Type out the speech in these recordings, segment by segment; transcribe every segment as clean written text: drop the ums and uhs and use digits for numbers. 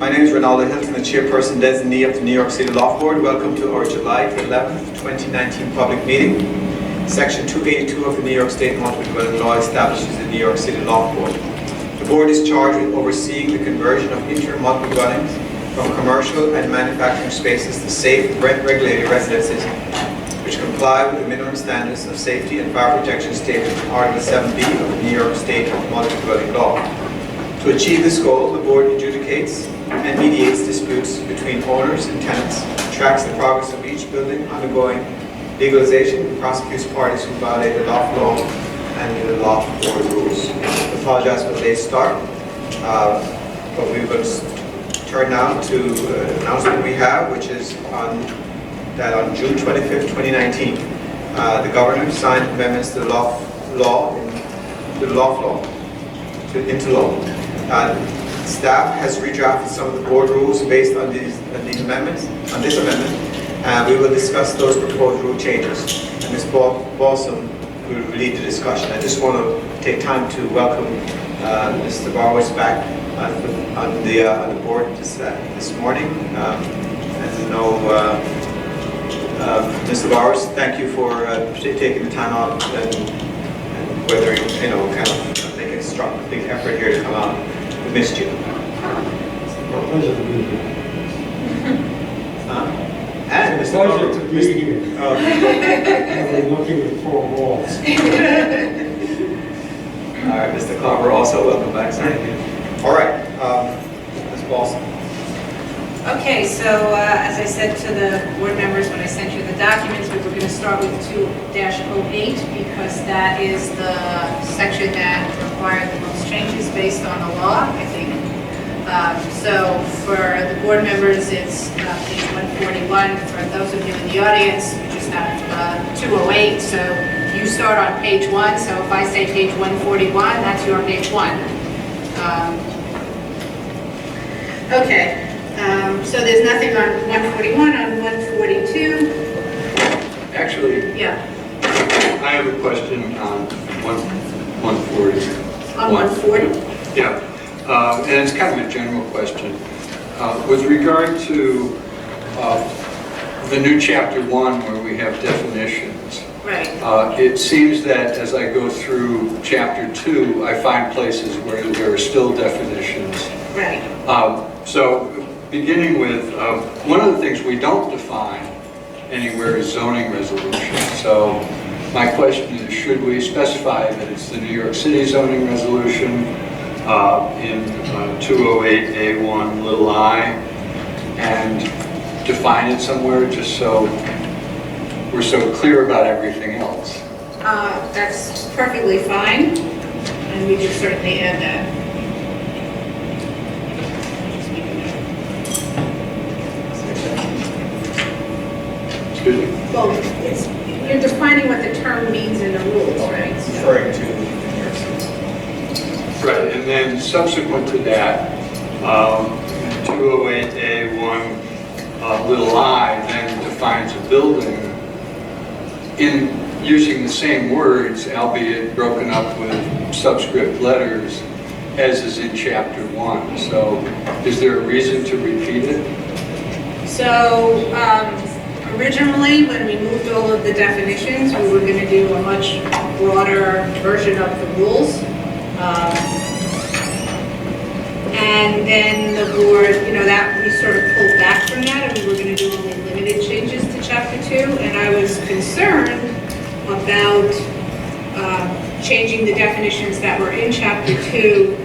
My name is Ronaldo Hilton, the Chairperson Designee of the New York City Loft Board. Welcome to our July 11th, 2019 public meeting. Section 282 of the New York State Multiple-Dwelling Law establishes the New York City Loft Board. The board is charged with overseeing the conversion of interim multiple dwellings from commercial and manufacturing spaces to safe, rent-regulated residences which comply with the minimum standards of safety and fire protection stated in Article 7B of the New York State Multiple-Dwelling Law. To achieve this goal, the board adjudicates and mediates disputes between owners and tenants, tracks the progress of each building undergoing legalization, and prosecutes parties who violate the loft law and the loft board rules. I apologize for the late start, but we will turn now to an announcement we have, which is that on June 25th, 2019, the governor signed amendments to the loft law into law. Staff has redrafted some of the board rules based on this amendment, and we will discuss those proposed rule changes. And Ms. Balsam will lead the discussion. I just want to take time to welcome Mr. Bowers back on the board this morning. As you know, Mr. Bowers, thank you for taking the time out and whether kind of making a big effort here to come out. We missed you. Well, pleasure to be here. And It's a pleasure to be here. I've been looking at four walls. All right, Mr. Carver, also welcome back. Thank you. All right, Ms. Balsam. Okay, so as I said to the board members when I sent you the documents, we were going to start with 2-08 because that is the section that required the most changes based on the law, I think. So for the board members, it's page 141. For those of you in the audience, we just have 208. So you start on page 1. So if I say page 141, that's your page 1. Okay. So there's nothing on 141, on 142. Actually, Yeah. I have a question on 140. On 140? Yeah, and it's kind of a general question. With regard to the new chapter 1 where we have definitions, Right. it seems that as I go through chapter 2, I find places where there are still definitions. Right. So beginning with, one of the things we don't define anywhere is zoning resolution. So my question is, should we specify that it's the New York City zoning resolution in 208A1 little I and define it somewhere just so we're so clear about everything else? That's perfectly fine, and we can certainly add that. Excuse me? Well, you're defining what the term means in the rules, right? Referring to New York City. Right, and then subsequent to that, 208A1 little I then defines a building in using the same words, albeit broken up with subscript letters, as is in chapter 1. So is there a reason to repeat it? So originally, when we moved all of the definitions, we were going to do a much broader version of the rules. And then the board, that we sort of pulled back from that, and we were going to do only limited changes to chapter 2. And I was concerned about changing the definitions that were in chapter 2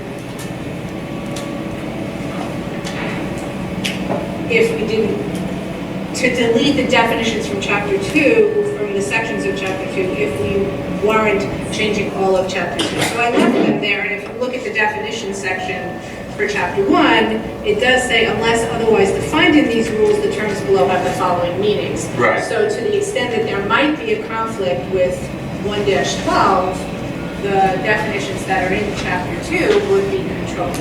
if we didn't, to delete the definitions from chapter 2, from the sections of chapter 2, if we weren't changing all of chapter 2. So I left them there, and if you look at the definition section for chapter 1, it does say, unless otherwise defined in these rules, the terms below have the following meanings. Right. So to the extent that there might be a conflict with 1-12, the definitions that are in chapter 2 would be controlled.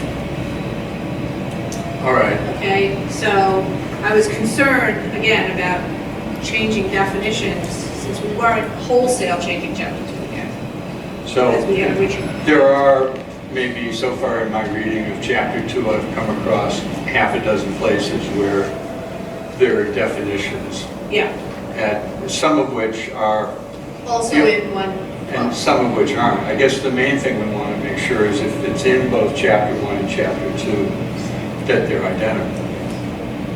All right. Okay, so I was concerned, again, about changing definitions since we weren't wholesale changing chapter 2 again. So As we had originally. there are maybe so far in my reading of chapter 2, I've come across half a dozen places where there are definitions, Yeah, and some of which are, also Yeah. in one and book. some of which aren't. I guess the main thing we want to make sure is if it's in both chapter 1 and chapter 2, that they're identical.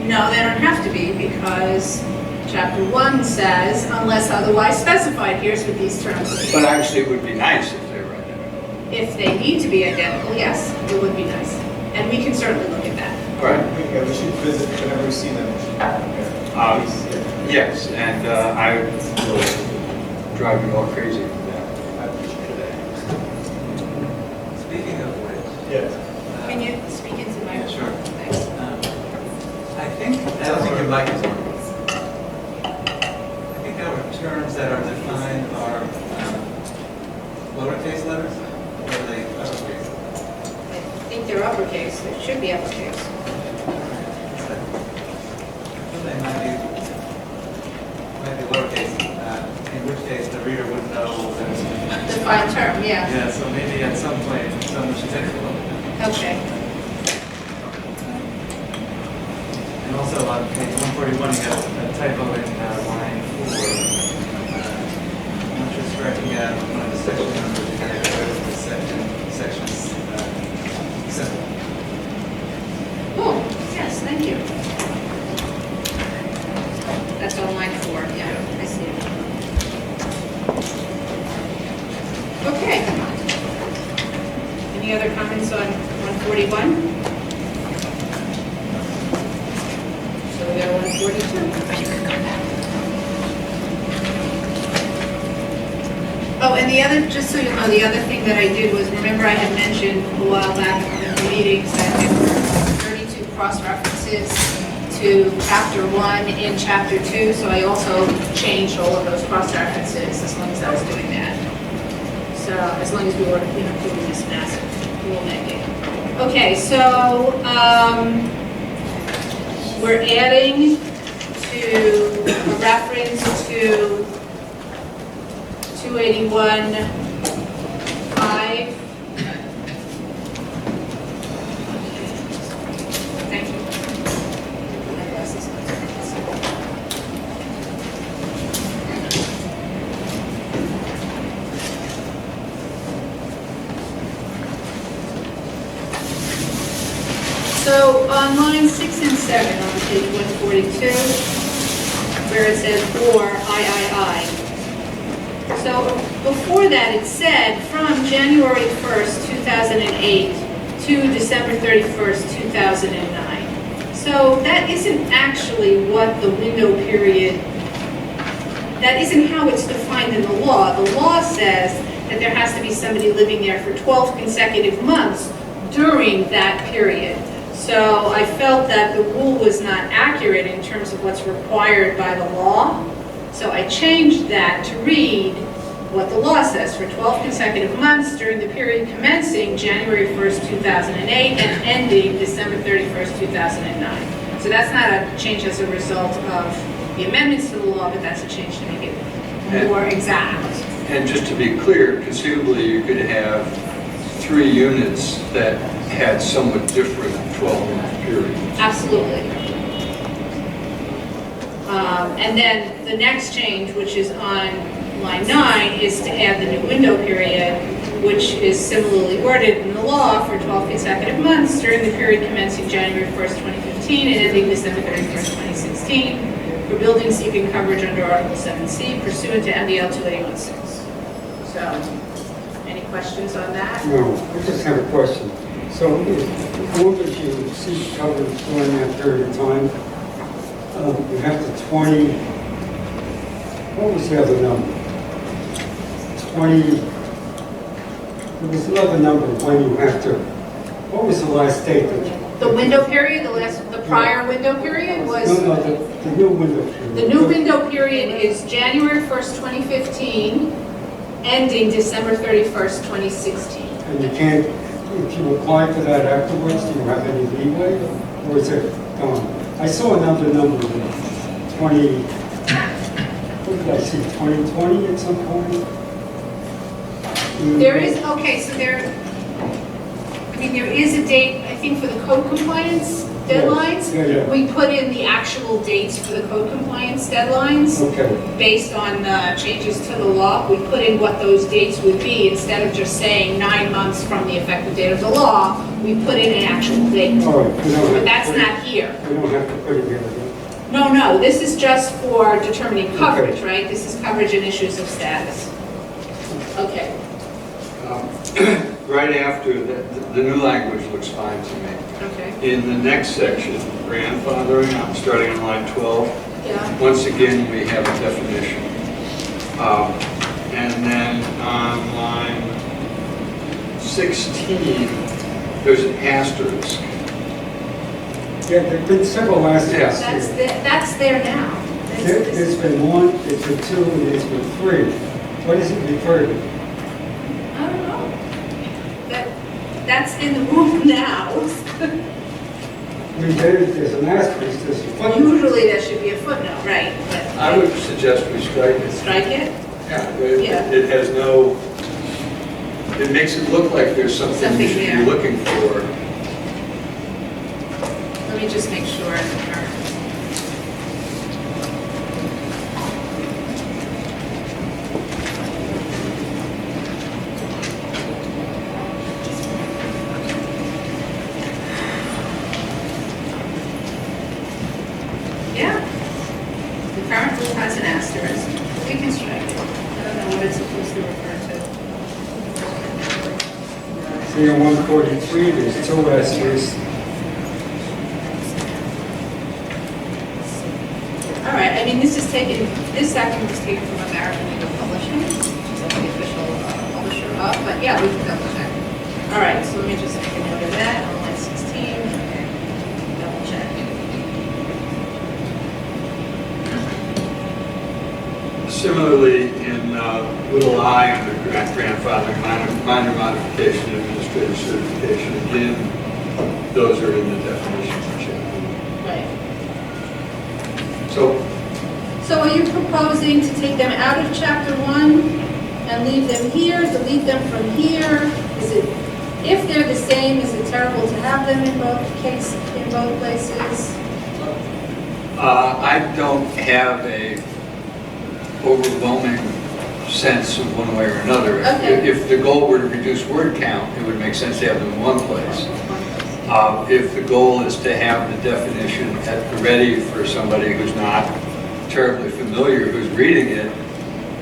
No, they don't have to be, because chapter 1 says, unless otherwise specified, here's what these terms But mean. actually, it would be nice if they were identical. If they need to be identical, yes, it would be nice. And we can certainly look at that. Right? Yeah, we should visit whenever we see them. Um, Yes, and I will drive you all crazy with that. I appreciate that. Speaking of which, Yes. Can you speak into the yeah, microphone? sure. Thanks. I don't think your mic is on. I think our terms that are defined are lowercase letters, or are they uppercase? I think they're uppercase, they should be uppercase. They might be lowercase, in which case the reader wouldn't know that it's defined. Defined term, yeah. Yeah, so maybe at some point, someone should take a look at that. Okay. And also on page 141, you have a typo in line 4. I'm just striking out one of the section numbers here, the section 7. Oh, yes, thank you. That's on line 4, yeah, I see it. Okay. Any other comments on 141? So we got 142. Oh, and the other, just so you know, the other thing that I did was, remember I had mentioned a while back in the meetings that there were 32 cross-references to chapter 1 in chapter 2, so I also changed all of those cross-references as long as I was doing that. So as long as we were, doing this massive rulemaking. Okay, so we're adding to a reference to 281 5. Thank you. My glasses So on line 6 and 7 on page 142, where it says or III. So before that, it said from January 1st, 2008 to December 31st, 2009. So that isn't actually what the window period, that isn't how it's defined in the law. The law says that there has to be somebody living there for 12 consecutive months during that period. So I felt that the rule was not accurate in terms of what's required by the law. So I changed that to read what the law says, for 12 consecutive months during the period commencing January 1st, 2008 and ending December 31st, 2009. So that's not a change as a result of the amendments to the law, but that's a change to make it more exact. And just to be clear, conceivably you could have 3 units that had somewhat different 12-month periods. Absolutely. And then the next change, which is on line 9, is to add the new window period, which is similarly worded in the law for 12 consecutive months during the period commencing January 1st, 2015 and ending December 31st, 2016, for buildings seeking coverage under Article 7C pursuant to MDL 2816. So, any questions on that? No, I just have a question. So if long as you seek coverage during that period of time, you have to 20, what was the other number? 20, there was another number when you have to, what was the last date that you? The window period, the prior window period was... No, the new window period. The new window period is January 1st, 2015, ending December 31st, 2016. And you can't, if you apply for that afterwards, do you have any leeway, or is it gone? I saw another number, 20, what did I see, 2020 at some point? There is, okay, so mean, there is a date, I think, for the code compliance deadlines. Yeah. We put in the actual dates for the code compliance deadlines. Okay, Based on changes to the law, we put in what those dates would be. Instead of just saying 9 months from the effective date of the law, we put in an actual date. all right. We don't have But to that's put it- not here. We don't have to put it here, do No, this is just for determining coverage, right? This is coverage and issues of status. Okay, Right after, the new language looks fine to me. okay, In the next section, grandfathering, I'm starting on line 12. yeah, Once again, we have a definition. And then on line 16, there's an asterisk. you? Yeah, there've been several aspects here. that's there now. There's been 1, there's been 2, and there's been 3. What does it refer to? I don't know. That's in the rule now. I mean, there's an asterisk, there's a footnote. Usually there should be a footnote, right? But I would suggest we strike it. strike it? Yeah, Yeah. it has no, it makes it look like there's something you Something should there. be looking for. Let me just make sure. Yeah. The current rule has an asterisk. We can strike it. I don't know what it's supposed to refer to. See, on 143, there's 2 asterisks. All right, I mean, this document was taken from American Legal Publishing, which is the official publisher of, but yeah, we can double check. All right, so let me just make a note of that on line 16. Okay, double check. Similarly, in little I under grandfathering, minor modification, administrative certification, again, those are in the definition section. Right. So, So are you proposing to take them out of chapter 1 and leave them here, delete them from here? Is it, if they're the same, is it terrible to have them in both places? I don't have a overwhelming sense of one way or another. Okay. If the goal were to reduce word count, it would make sense to have them in one place. If the goal is to have the definition at the ready for somebody who's not terribly familiar, who's reading it,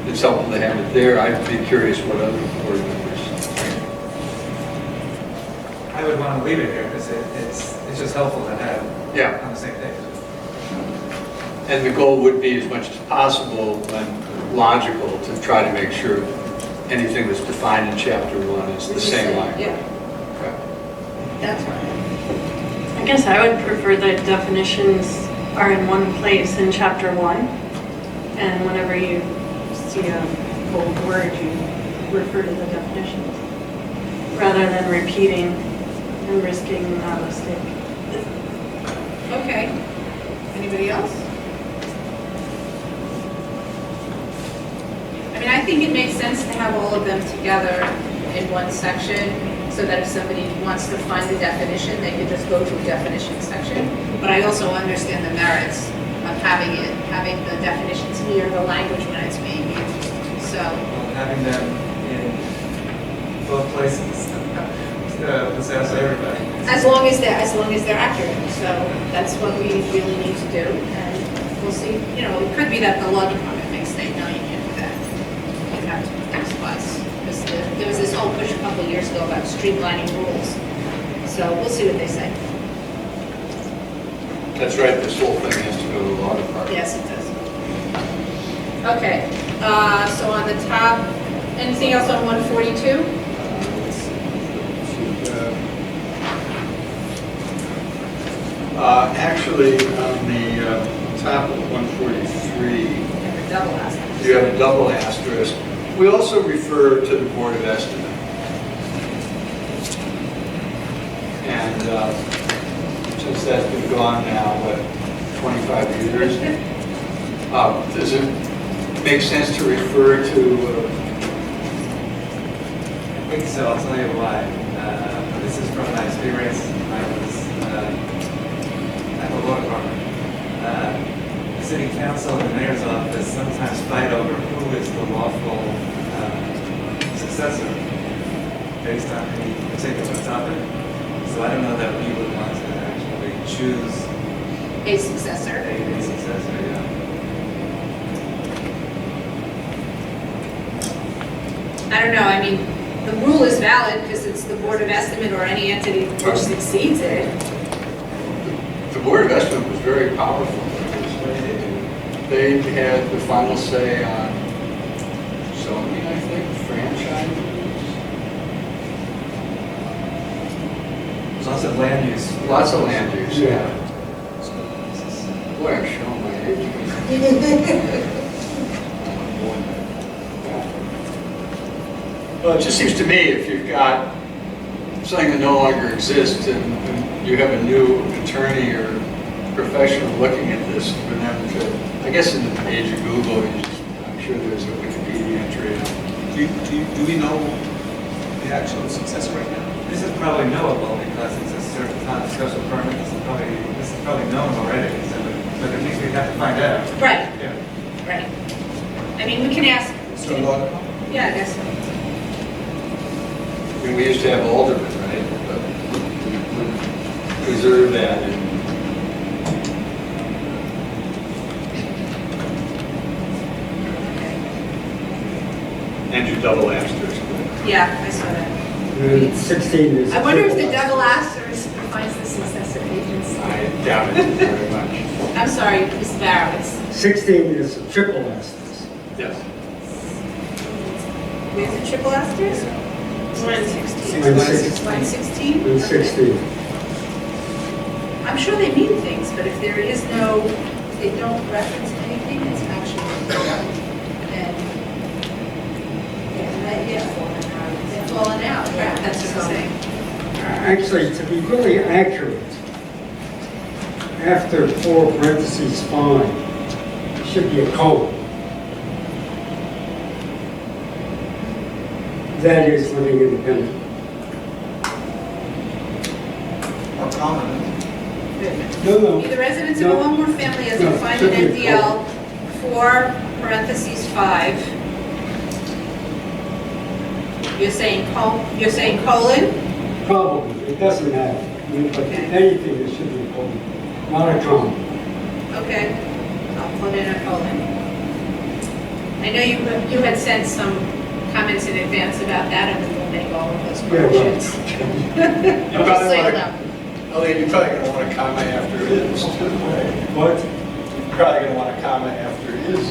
it's helpful to have it there. I'd be curious what other board members. I would want to leave it here because it's just helpful to have Yeah, on the same page. and the goal would be as much as possible and logical to try to make sure anything that's defined in chapter 1 is the same language. Yeah, Okay. that's right. I guess I would prefer that definitions are in one place in chapter 1, and whenever you see a bold word, you refer to the definitions, rather than repeating and risking a mistake. Okay. Anybody else? I mean, I think it makes sense to have all of them together in one section, so that if somebody wants to find the definition, they can just go to a definition section. But I also understand the merits of having the definitions near the language when it's being used. So, Well, having them in both places, would satisfy everybody. as long as they're accurate, so that's what we really need to do. And we'll see, you know, it could be that the law department may say, no, you can't do that. You have to fix us. Because there was this whole push a couple of years ago about streamlining rules. So we'll see what they say. That's right, this whole thing has to go to the law department. Yes, it does. Okay, so on the top, anything else on 142? Actually, on the top of 143, And the double aspect. you have a double asterisk. We also refer to the Board of Estimate. And since that's been gone now, what, 25 years? Does it make sense to refer to, I think so, I'll tell you why. this is from my experience. I was at the law department. The city council and the mayor's office sometimes fight over who is the lawful successor based on any particular topic. So I don't know that we would want to actually choose A successor. a successor, yeah. I don't know, I mean, the rule is valid because it's the Board of Estimate or any entity which succeeds it. The Board of Estimate was very powerful. They had the final say on zoning, I think, franchise. There's also land use. Lots of land use, Yeah. Boy, I'm showing my age. Well, it just seems to me if you've got something that no longer exists and you have a new attorney or professional looking at this, for them to, I guess in the age of Google, I'm sure there's a Wikipedia entry. Do we know the actual successor right now? This is probably knowable because it's a certain kind of special permit. This is probably known already, so, but at least we have to find out. Right, Yeah. right. I mean, we can ask, So law department? yeah, I guess so. I mean, we used to have aldermen, right? But we preserve that and Andrew Double Asters. Yeah, I saw that. And 16 is. I wonder if the double asterisk defines the successor agency. I doubt it very much. I'm sorry, Mr. Barrow, it's, 16 is a triple asterisk. Yes. where's the triple asterisk? Line 16. Line 16. Line 16? And 16. I'm sure they mean things, but if there is no, they don't reference anything, it's actually, and, they're falling out, right, that's what I'm saying. Actually, to be really accurate, after 4 parentheses 5, it should be a colon. That is living independent. Or common? No. Be the residents of a home or family as defined in MDL 4 parentheses 5. You're saying colon? Probably, it doesn't matter. But Okay. anything, it should be a colon, not a comma. Okay, I'll put in a colon. I know you had sent some comments in advance about that, and we will make all of those Yeah, right. corrections. You Just so you probably know. want to, Elliot, you're probably going to want a comma after is, too, right? What? You're probably going to want a comma after is.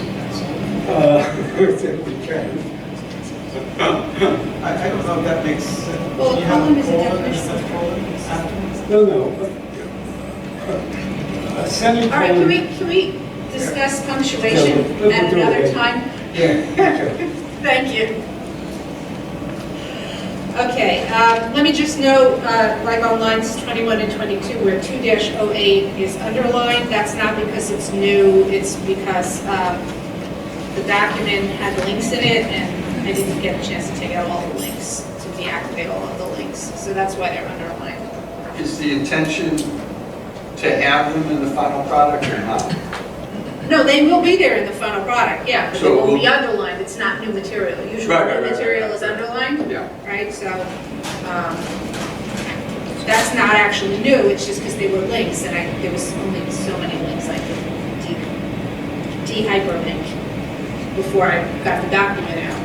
We can. I don't know if that makes sense. Well, Do a you have colon is a colon definition. instead of colon afterwards? No. A semicolon. All right, can we discuss punctuation Yeah, we'll at do it another later. time? Yeah, okay. Thank you. Okay, let me just note, like on lines 21 and 22, where 2-08 is underlined, that's not because it's new, it's because the document had links in it, and I didn't get a chance to take out all the links, to deactivate all of the links, so that's why they're underlined. Is the intention to have them in the final product or not? No, they will be there in the final product, yeah, but So they won't we'll- be underlined, it's not new material. Usually Right, new right, material right. is underlined, Yeah. right, so that's not actually new, it's just because they were links, and there was only so many links I could de-hyperlink before I got the document out.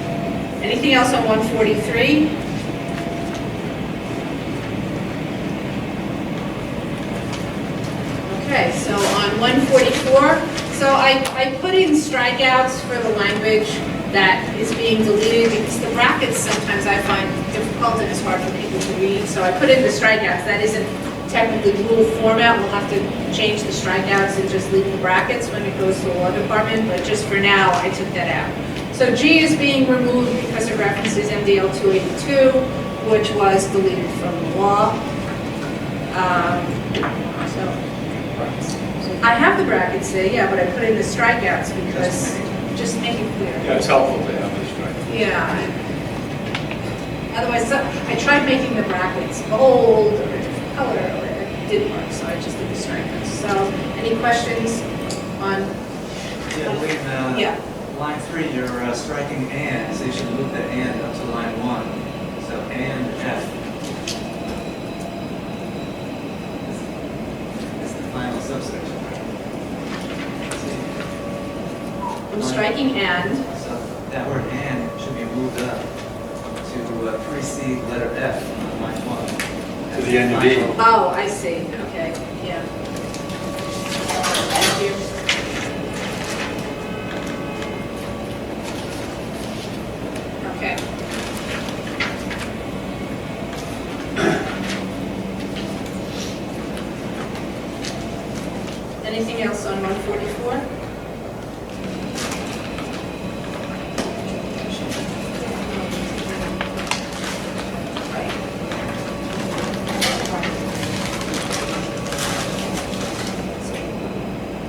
Anything else on 143? Okay, so on 144, so I put in strikeouts for the language that is being deleted because the brackets sometimes I find difficult and it's hard for people to read. So I put in the strikeouts. That isn't technically rule format. We'll have to change the strikeouts and just leave the brackets when it goes to the law department. But just for now, I took that out. So G is being removed because it references MDL 282, which was deleted from the law. I have the brackets there, yeah, but I put in the strikeouts because, just to make it clear. Yeah, it's helpful to have this, right? Yeah. Otherwise, I tried making the brackets bold or a different color, or it didn't work, so I just did the stripes. So, any questions on? Yeah, Wayne, Yeah. line 3, you're striking and, so you should move the and up to line 1. So and F. It's the final subsection, right? I'm striking and. So that word and should be moved up to precede letter F on line 1. To the end of D. Oh, I see, okay, yeah. Thank you. Okay. Anything else on 144?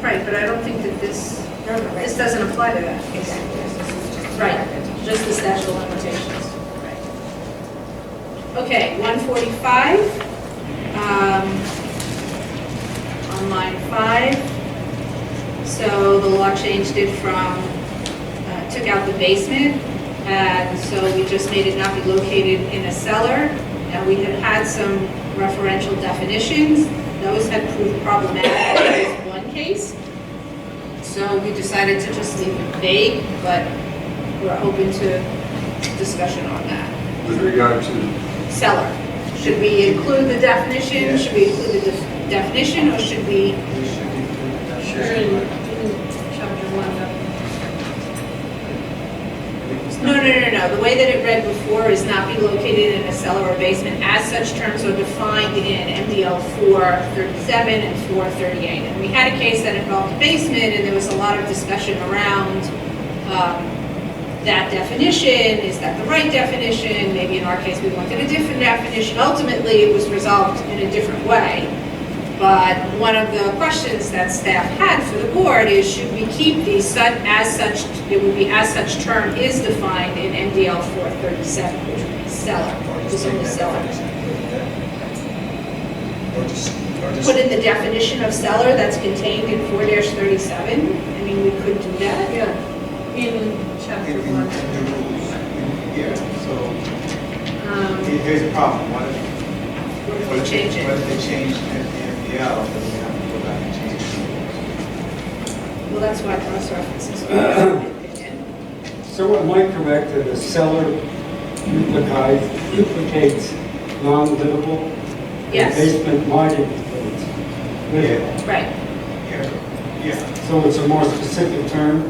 Right, but I don't think that this doesn't apply to that. Right, just the statute of limitations. Right. Okay, 145, on line 5. So the law changed it from, took out the basement, and so we just made it not be located in a cellar. And we had had some referential definitions. Those had proved problematic in one case. So we decided to just leave it vague, but we're open to discussion on that. With regard to, Cellar. Should we include the definition? Should we include the definition, or should we? We should include that. Sure, in chapter 1, No. The way that it read before is not be located in a cellar or basement. As such terms are defined in MDL 437 and 438. And we had a case that involved a basement, and there was a lot of discussion around that definition. Is that the right definition? Maybe in our case we wanted a different definition. Ultimately, it was resolved in a different way. But one of the questions that staff had for the board is, should we keep the as such, it would be as such term is defined in MDL 437, which would be cellar, just only cellar. Or just Put in the definition of cellar that's contained in 4-37. I mean, we could do that. yeah, in chapter in 1. the rules. Yeah, so here's a problem. What if What if we change What it? if they change the MDL, then we have to go back and change it? Well, that's why cross references. So am I correct that a cellar duplicates non-livable? Yes. The basement might implicate livable. Right. Yeah. So it's a more specific term?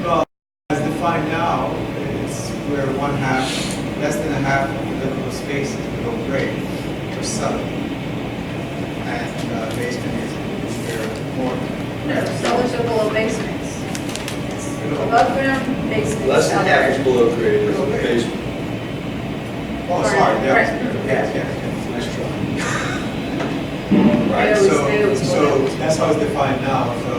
Well, as defined now, it's where less than a half of the livable space is below grade for cellar. And basement is where more. No, cellars are below basements. It's above ground, basement, less than half cellar. is below grade is the basement. Oh, sorry, Right. yes. Nice try. Right, They always so go that's how it's defined now, so,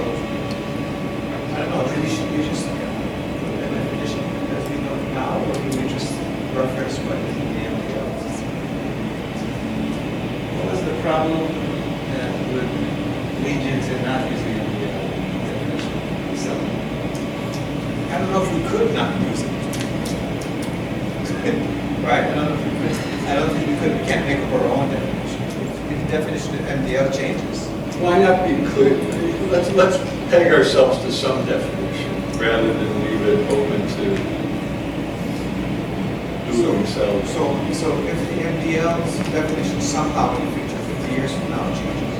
I don't know, maybe we just put in a definition as we know it now, or do we just reference what is in the MDL? What was the problem that would lead you to not using the definition of cellar? I don't know if we could not use it. Right, I don't know if we could, I don't think we could, we can't make up our own definition. If the definition of MDL changes. Why not be clear? Let's peg ourselves to some definition rather than leave it open to do themselves. So if the MDL's definition somehow in the future, 50 years from now, changes,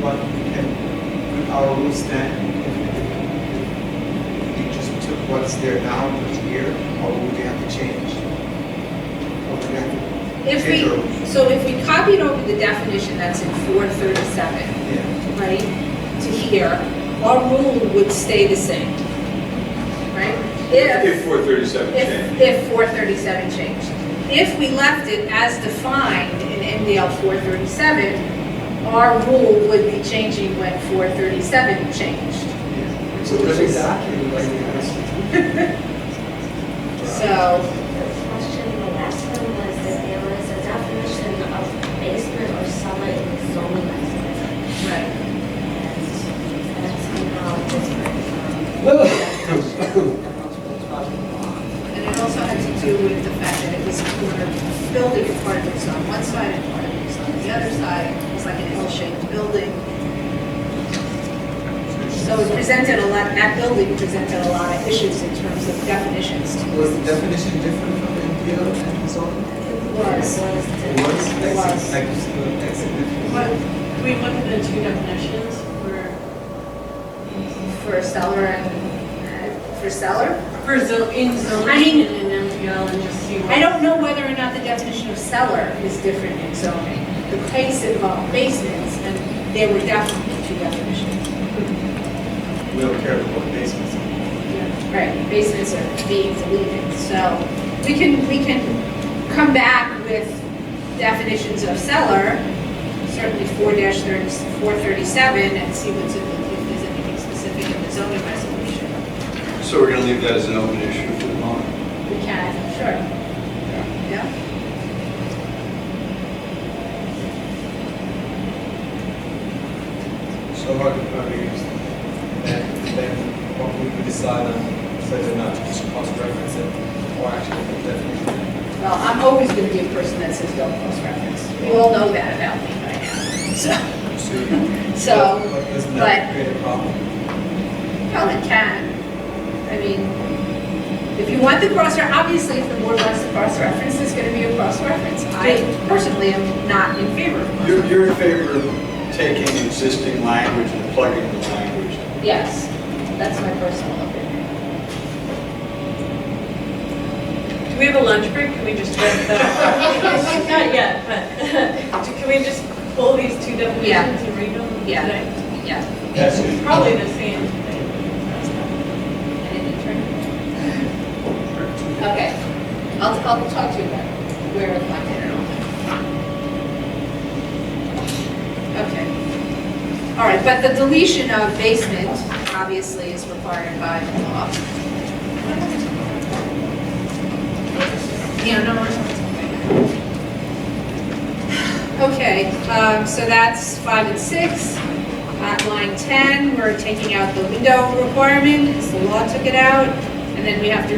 what can our rules stand if we just took what's there now and what's here, or would we have to change? Or would we have to If change our rules? so if we copied over the definition that's in 437, Yeah. right, to here, our rule would stay the same, right? If 437 changed. If 437 changed. If we left it as defined in MDL 437, our rule would be changing when 437 changed. It's a living document, like So, The question, the last one was that there was a definition of basement or cellar in the zoning regulations. right. And that's somehow different from the multiple dwelling law. And it also had to do with the fact that it was corner building and part of it was on one side and part of it was on the other side. It was like an L-shaped building. So it presented a lot, that building presented a lot of issues in terms of definitions. Was the definition different from the NPO and zoning? It was. It was? It was. Like significant? What, can we look at the two definitions For seller and, for seller? in zoning I mean- and in MPL and just see what? I don't know whether or not the definition of cellar is different in zoning. The case involved basements, and there were definitely two definitions. We don't care about basements. Right, basements are being deleted, so we can come back with definitions of cellar, certainly 4-437, and see what's in the, if there's anything specific in the zoning resolution. So we're going to leave that as an open issue for the moment. We can, sure. Yeah. So what are we using? Then what would we decide on whether or not to just cross-reference it or actually put the definition? Well, I'm always going to be a person that says don't cross-reference. You all know that about me by now. So, But doesn't but- that create a problem? well, it can. I mean, if you want the obviously, if the board wants the cross-reference, there's going to be a cross-reference. I personally am not in favor of cross-reference. You're in favor of taking existing language and plugging the language? Yes, that's my personal opinion. Do we have a lunch break? Can we just get the, not yet, but can we just pull these two definitions Yeah. and read them Yeah. today? Yeah. That's It's probably the same thing. Okay, I'll talk to you about where it's located and all that. Okay. All right, but the deletion of basement obviously is required by the law. Yeah, no, okay, so that's 5 and 6. At line 10, we're taking out the window requirement, because the law took it out, and then we have to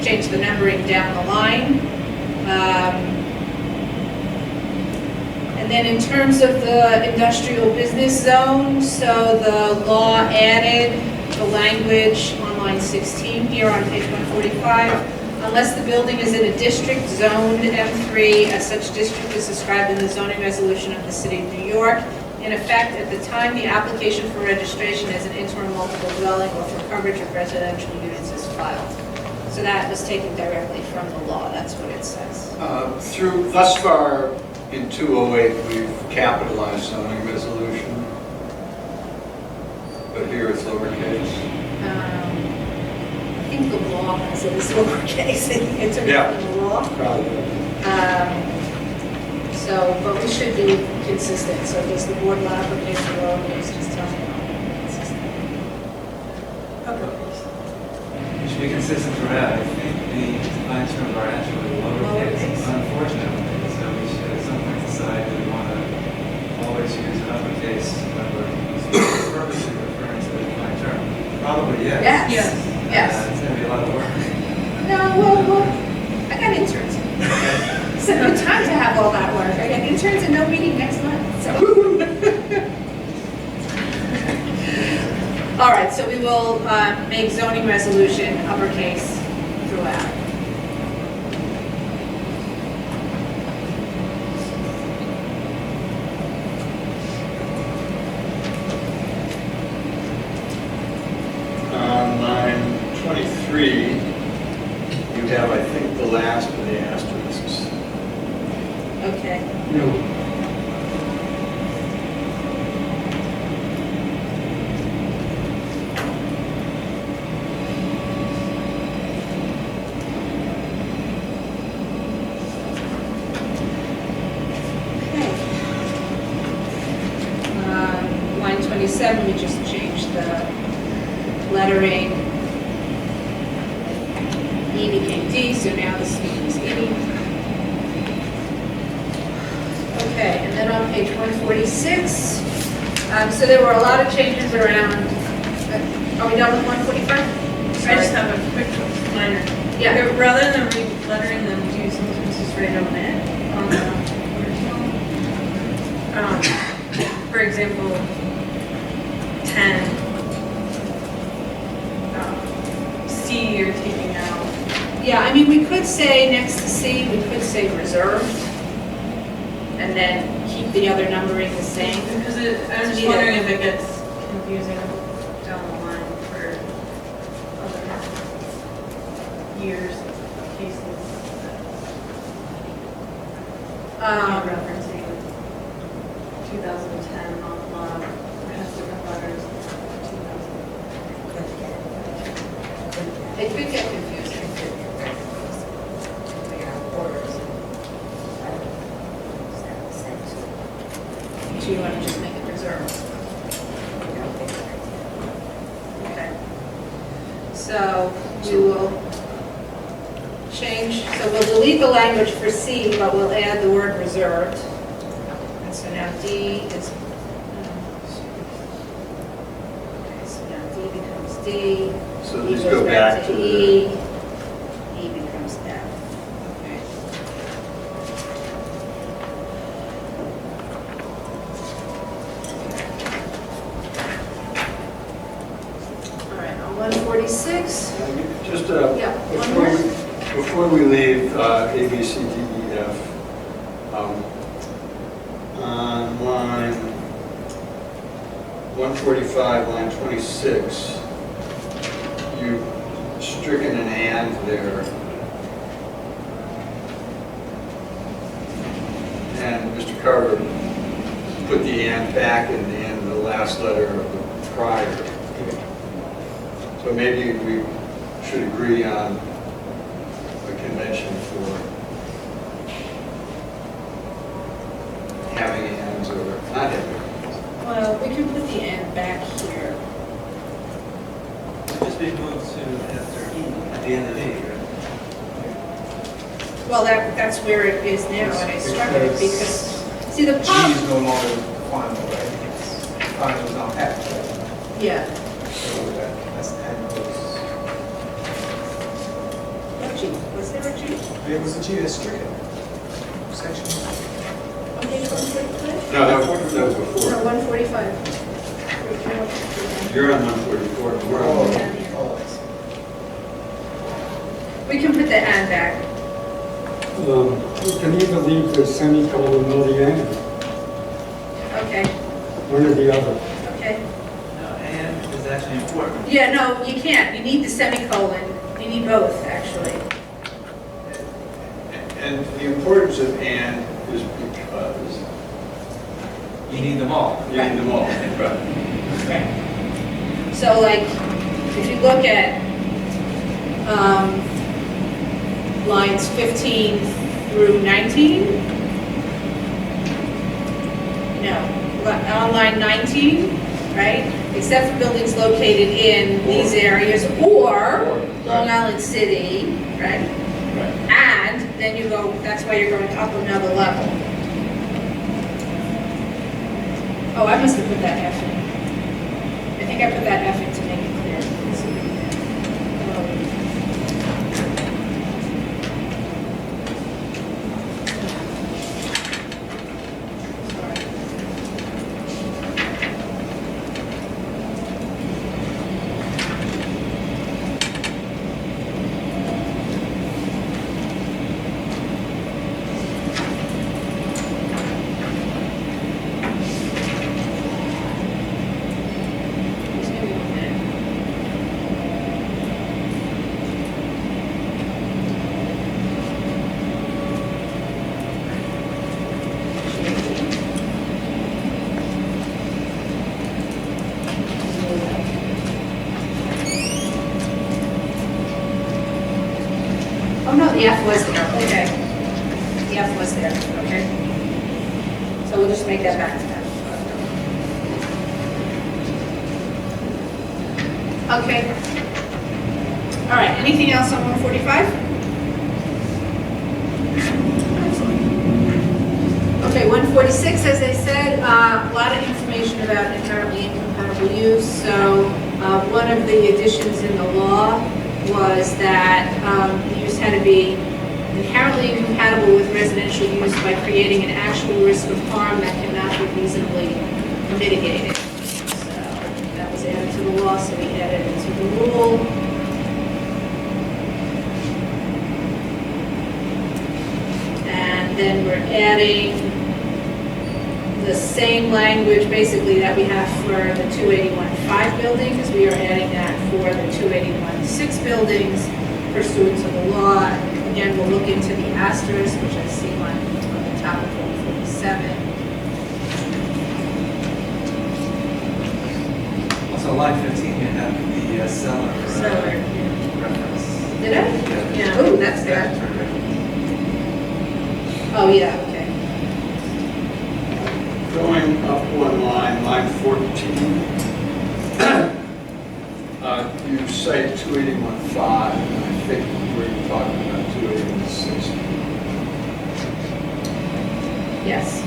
change the numbering down the line. And then in terms of the industrial business zone, so the law added the language on line 16 here on page 145. Unless the building is in a district zoned M3, as such district is described in the zoning resolution of the City of New York. In effect, at the time the application for registration as an interim multiple dwelling or for coverage of residential units is filed. So that was taken directly from the law, that's what it says. Thus far in 208, we've capitalized zoning resolution, but here it's lowercase. I think the law has it as lowercase, it's in Yeah. the law. probably. So, but we should be consistent, so does the board want uppercase or lowercase, just tell me. Consistent. Uppercase. It should be consistent throughout. I think the defined terms are actually lowercase, unfortunately. So we should at some point decide that we want to always use an uppercase when we're purposely referring to the defined term. Probably yes. Yes, yes. It's going to be a lot of work. No, well, I got interns. It's a good time to have all that work. I got interns and no meeting next month, so. All right, so we will make zoning resolution uppercase throughout. On line 23, you have, I think, the last of the asterisks. Okay. No. Line 27, we just changed the lettering. E became D, so now this becomes E. Okay, and then on page 146, so there were a lot of changes around, are we done with 145? I just have a quick minor. Yeah. Rather than lettering them to sometimes just write on it, on the original. For example, 10, C you're taking out. Yeah, I mean, we could say next to C, we could say reserved, and then keep the other numbering the same. Because I was just wondering if it gets confusing down the line for other years, cases. Referencing 2010 on log, it has different letters. 2000. It could get confusing. So you want to just make it reserved? Okay. So we will change, so we'll delete the language for C, but we'll add the word reserved. And so now D is, okay, so now D becomes D. So E these goes go back to E. the, E becomes F. Okay. All right, on 146, just yeah, one more. before we leave A, B, C, D, E, F, on line 145, line 26, you've stricken an and there. And Mr. Carver put the and back in the last letter of the prior. So maybe we should agree on a convention for having ands or not having ands. Well, we can put the and back here. Just be moved to after E, at the end of E, right? Well, that's where it is now, and I struck it because, see, the G problem, is no longer final, right? It's final is now F, right? yeah, So that's N goes. what G? Was there a G? There was a G that's stricken. Section. On page 145? No, that was No, before. 145. You're on 144, we're on. We can put the and back. You can either leave the semicolon or the and, Okay, one or the other. okay. No, and is actually important. Yeah, no, you can't. You need the semicolon. You need both, actually. And the importance of and is because You need them all. you need them all. Right. Right. So like, if you look at lines 15 through 19, no, on line 19, right? Except for buildings located in these areas or Long Island City, right? Right. And then you go, that's why you're going up another level. Oh, I must have put that F in. I think I put that F in to make it clear. Oh, no, the F was there, okay. The F was there, okay. So we'll just make that back to that. Okay. All right, anything else on 145? Okay, 146, as I said, a lot of information about inherently incompatible use. So one of the additions in the law was that the use had to be inherently incompatible with residential use by creating an actual risk of harm that cannot be reasonably mitigated. So that was added to the law, so we added it to the rule. And then we're adding the same language basically that we have for the 281.5 buildings. We are adding that for the 281.6 buildings pursuant to the law. Again, we'll look into the asterisk, which I see on the top of 147. Also, line 15, you have the seller. Seller. Reference. Did I? Yeah. Oh, that's bad. Oh, yeah, okay. Going up one line, line 14, you cite 281.5, and I think we're talking about 281.6. Yes.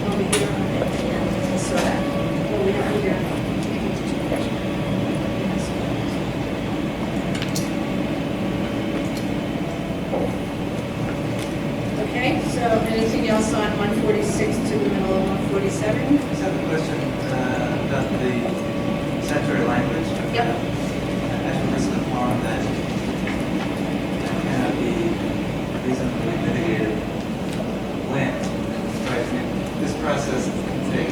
Over here. I saw that. Over here. Okay, so anything else on 146 to the middle of 147? Just have a question about the statutory language. Yep. Actual risk of harm that cannot be reasonably mitigated when, right? I mean, this process can take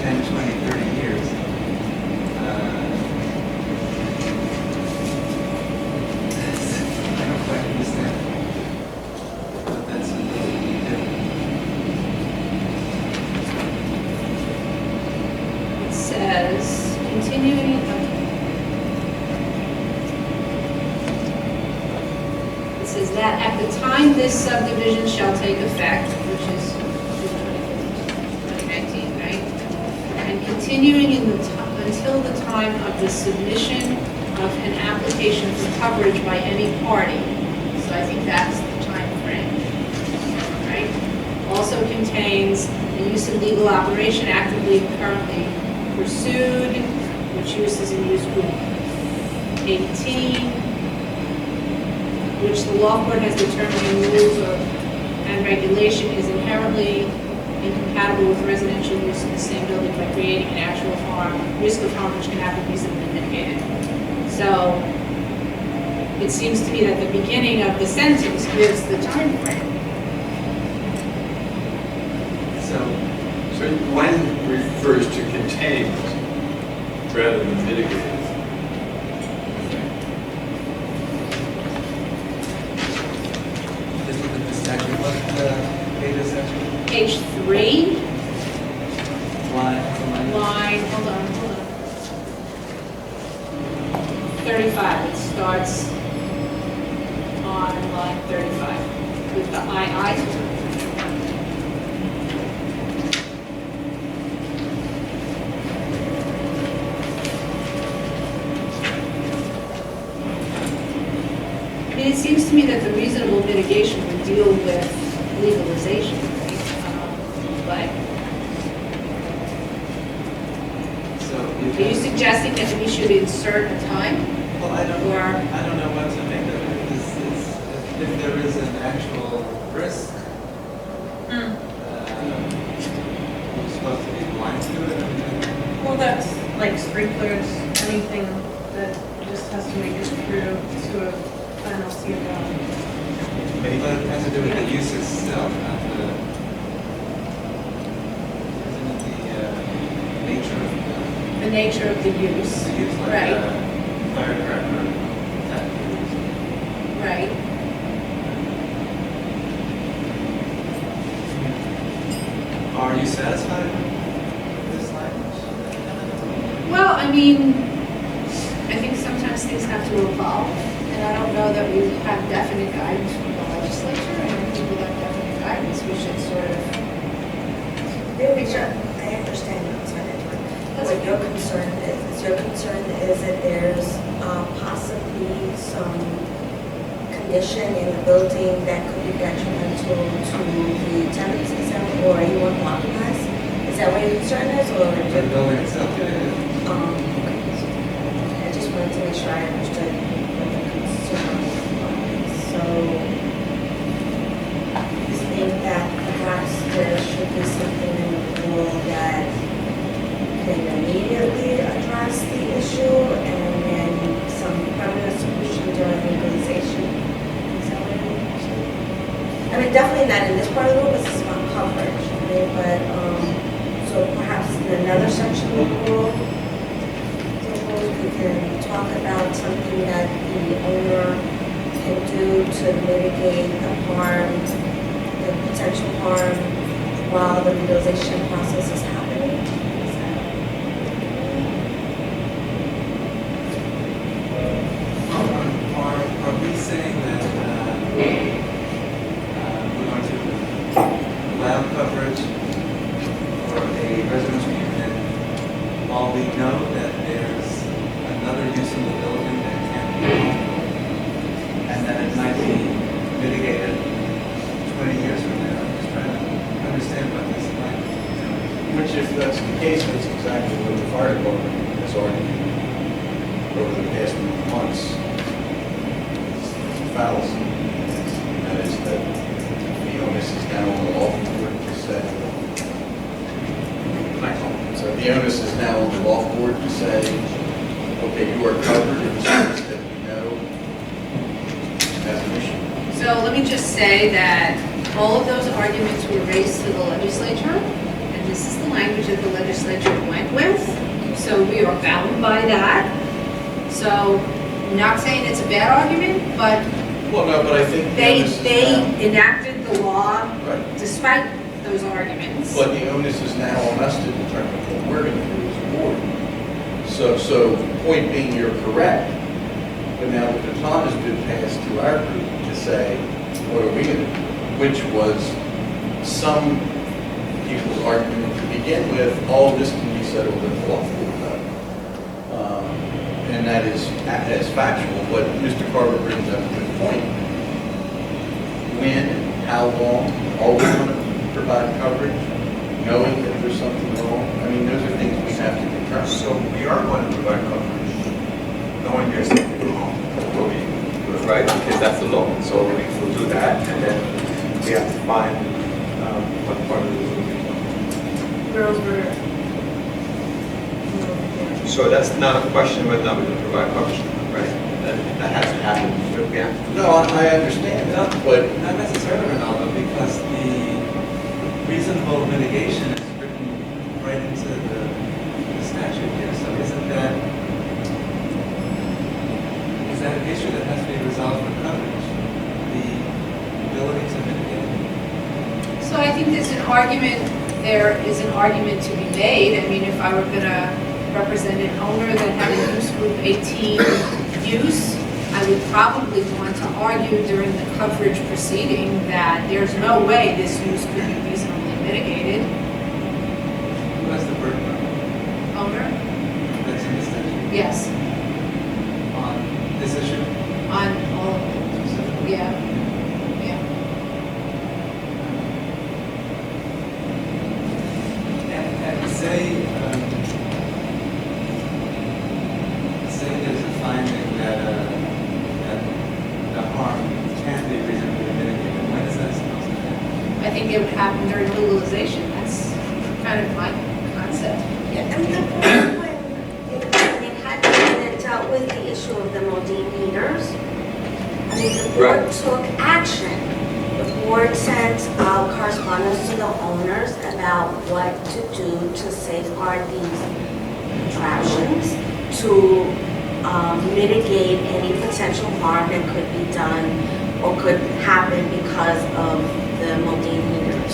10, 20, 30 years. I don't quite understand what that's supposed to be doing. It says, continuing, it says that at the time this subdivision shall take effect, which is 2019, right? And continuing in the until the time of the submission of an application for coverage by any party. So I think that's the time frame, right? Also contains the use of legal operation actively and currently pursued, which uses in use group 18, which the law court has determined in rules and regulation is inherently incompatible with residential use in the same building by creating an actual harm, risk of harm which cannot be reasonably mitigated. So it seems to me that the beginning of the sentence gives the time frame. So when refers to contained rather than mitigated. Just look at the statute. What page is that? Page 3, Line. line, hold on. 35, it starts on line 35 with the II. I mean, it seems to me that the reasonable mitigation would deal with legalization, right? So Are you suggesting that we should insert a time? Well, I don't Or- know what to make of it. If there is an actual risk, we're supposed to be blind to it. Well, that's like sprinklers, anything that just has to make it through to a final CFO. But it has to do with the use itself, not the, isn't it the nature of The nature of the use. the use, like Right. Firecracker factories. Right. Are you satisfied with I mean, I think sometimes things have to evolve, and I don't know that we have definite guidance from the legislature, and I think without definite guidance, we should sort of. I understand your concern. What your concern is that there's possibly some condition in the building that could be detrimental to the tenants or anyone occupies? Is that what your concern is, or? The building itself, I just wanted to make sure I understood what the concern was. So, you think that perhaps there should be something in the rule that can immediately address the issue and then some permanent solution during legalization? Is that what you're saying? I mean, definitely not in this part of the rule, this is about coverage, right? But, so perhaps in another section of the rule, we can talk about something that the owner can do to mitigate the harm, the potential harm, while the legalization process is happening. Is that- Are we saying that we're going to allow coverage for a residential unit while we know that there's another use in the building that can't be allowed, and that it might be mitigated 20 years from now? I'm just trying to understand what this might be. Which, if that's the case, that's exactly what the fire department has argued over the past few months. It's a fallacy. And that is that the onus is now on the law board to say, so the onus is now on the law board to say, okay, you are covered in the sense that we know as an issue. So let me just say that all of those arguments were raised to the legislature, and this is the language that the legislature went with, so we are bound by that. So, not saying it's a bad argument, but Well, no, but I think the they onus is now, enacted the law right. despite those arguments. But the onus is now on us to determine what we're going to do as a board. So point being, you're correct, but now the baton has been passed to our group to say, what are we going to do? Which was some people's argument to begin with, all this can be settled in the law board. And that is factual, but Mr. Carver brings up a good point. When, how long, are we going to provide coverage, knowing that there's something wrong? I mean, those are things we have to determine. So we are going to provide coverage, knowing there's something wrong. Right, because that's the law. So we will do that, and then we have to find what part of the rule. Girls were. So that's not a question whether or not we're going to provide coverage, right? That has to happen. We have to. No, I understand that, but Not necessarily, Ronaldo, because the reasonable mitigation is written right into the statute here. So isn't that an issue that has to be resolved for coverage? The ability to mitigate? So I think there is an argument to be made. I mean, if I were going to represent an owner that had a use group 18 use, I would probably want to argue during the coverage proceeding that there's no way this use could be reasonably mitigated. Who has the burden Owner? that's in the statute Yes, on this issue? on all of them. specifically? Yeah, yeah. And say there's a finding that the harm can't be reasonably mitigated. When is that supposed to happen? I think it would happen during legalization. That's kind of my concept. Yeah, and the point when it had dealt with the issue of the Modine meters, I mean, the board Right. took action. The board sent correspondence to the owners about what to do to safeguard these contraptions, to mitigate any potential harm that could be done or could happen because of the Modine meters.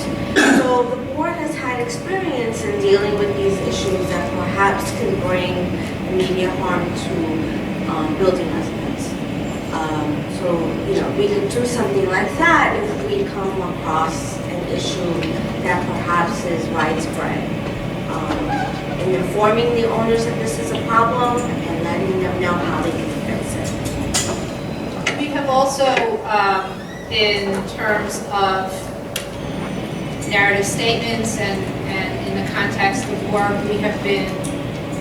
So the board has had experience in dealing with these issues that perhaps can bring immediate harm to building residents. So, we could do something like that if we come across an issue that perhaps is widespread. And informing the owners that this is a problem and letting them know how they can fix it. We have also, in terms of narrative statements and in the context of work, we have been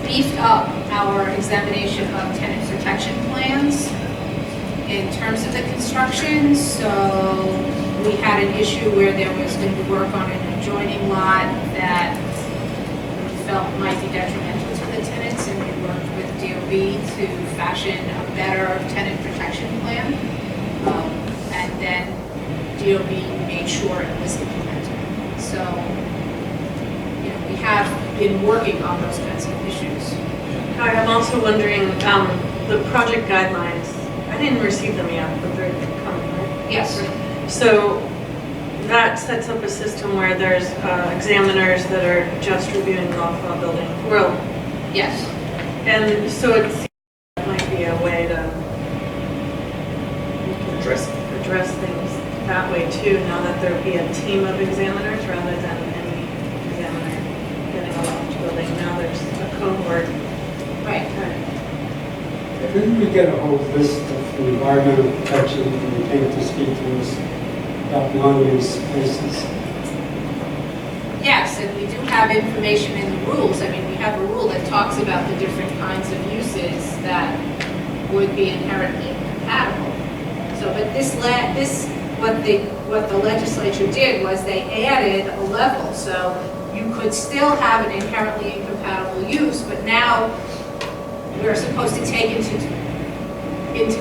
beefed up our examination of tenant protection plans in terms of the construction. So we had an issue where there was going to be work on an adjoining lot that we felt might be detrimental to the tenants, and we worked with DOB to fashion a better tenant protection plan. And then DOB made sure it was implemented. So, we have been working on those kinds of issues. Hi, I'm also wondering, the project guidelines, I didn't receive them yet, but they're coming, right? Yes. So that sets up a system where there's examiners that are just reviewing the law building. Well, Yes. and so it seems that might be a way to address things that way too, now that there'd be a team of examiners rather than any examiner getting a loft building. Now there's a cohort. Right. Couldn't we get a whole list of environmental protection and we came to speak to us about non-use places? Yes, and we do have information in the rules. I mean, we have a rule that talks about the different kinds of uses that would be inherently incompatible. So, but what the legislature did was they added a level. So you could still have an inherently incompatible use, but now we're supposed to take into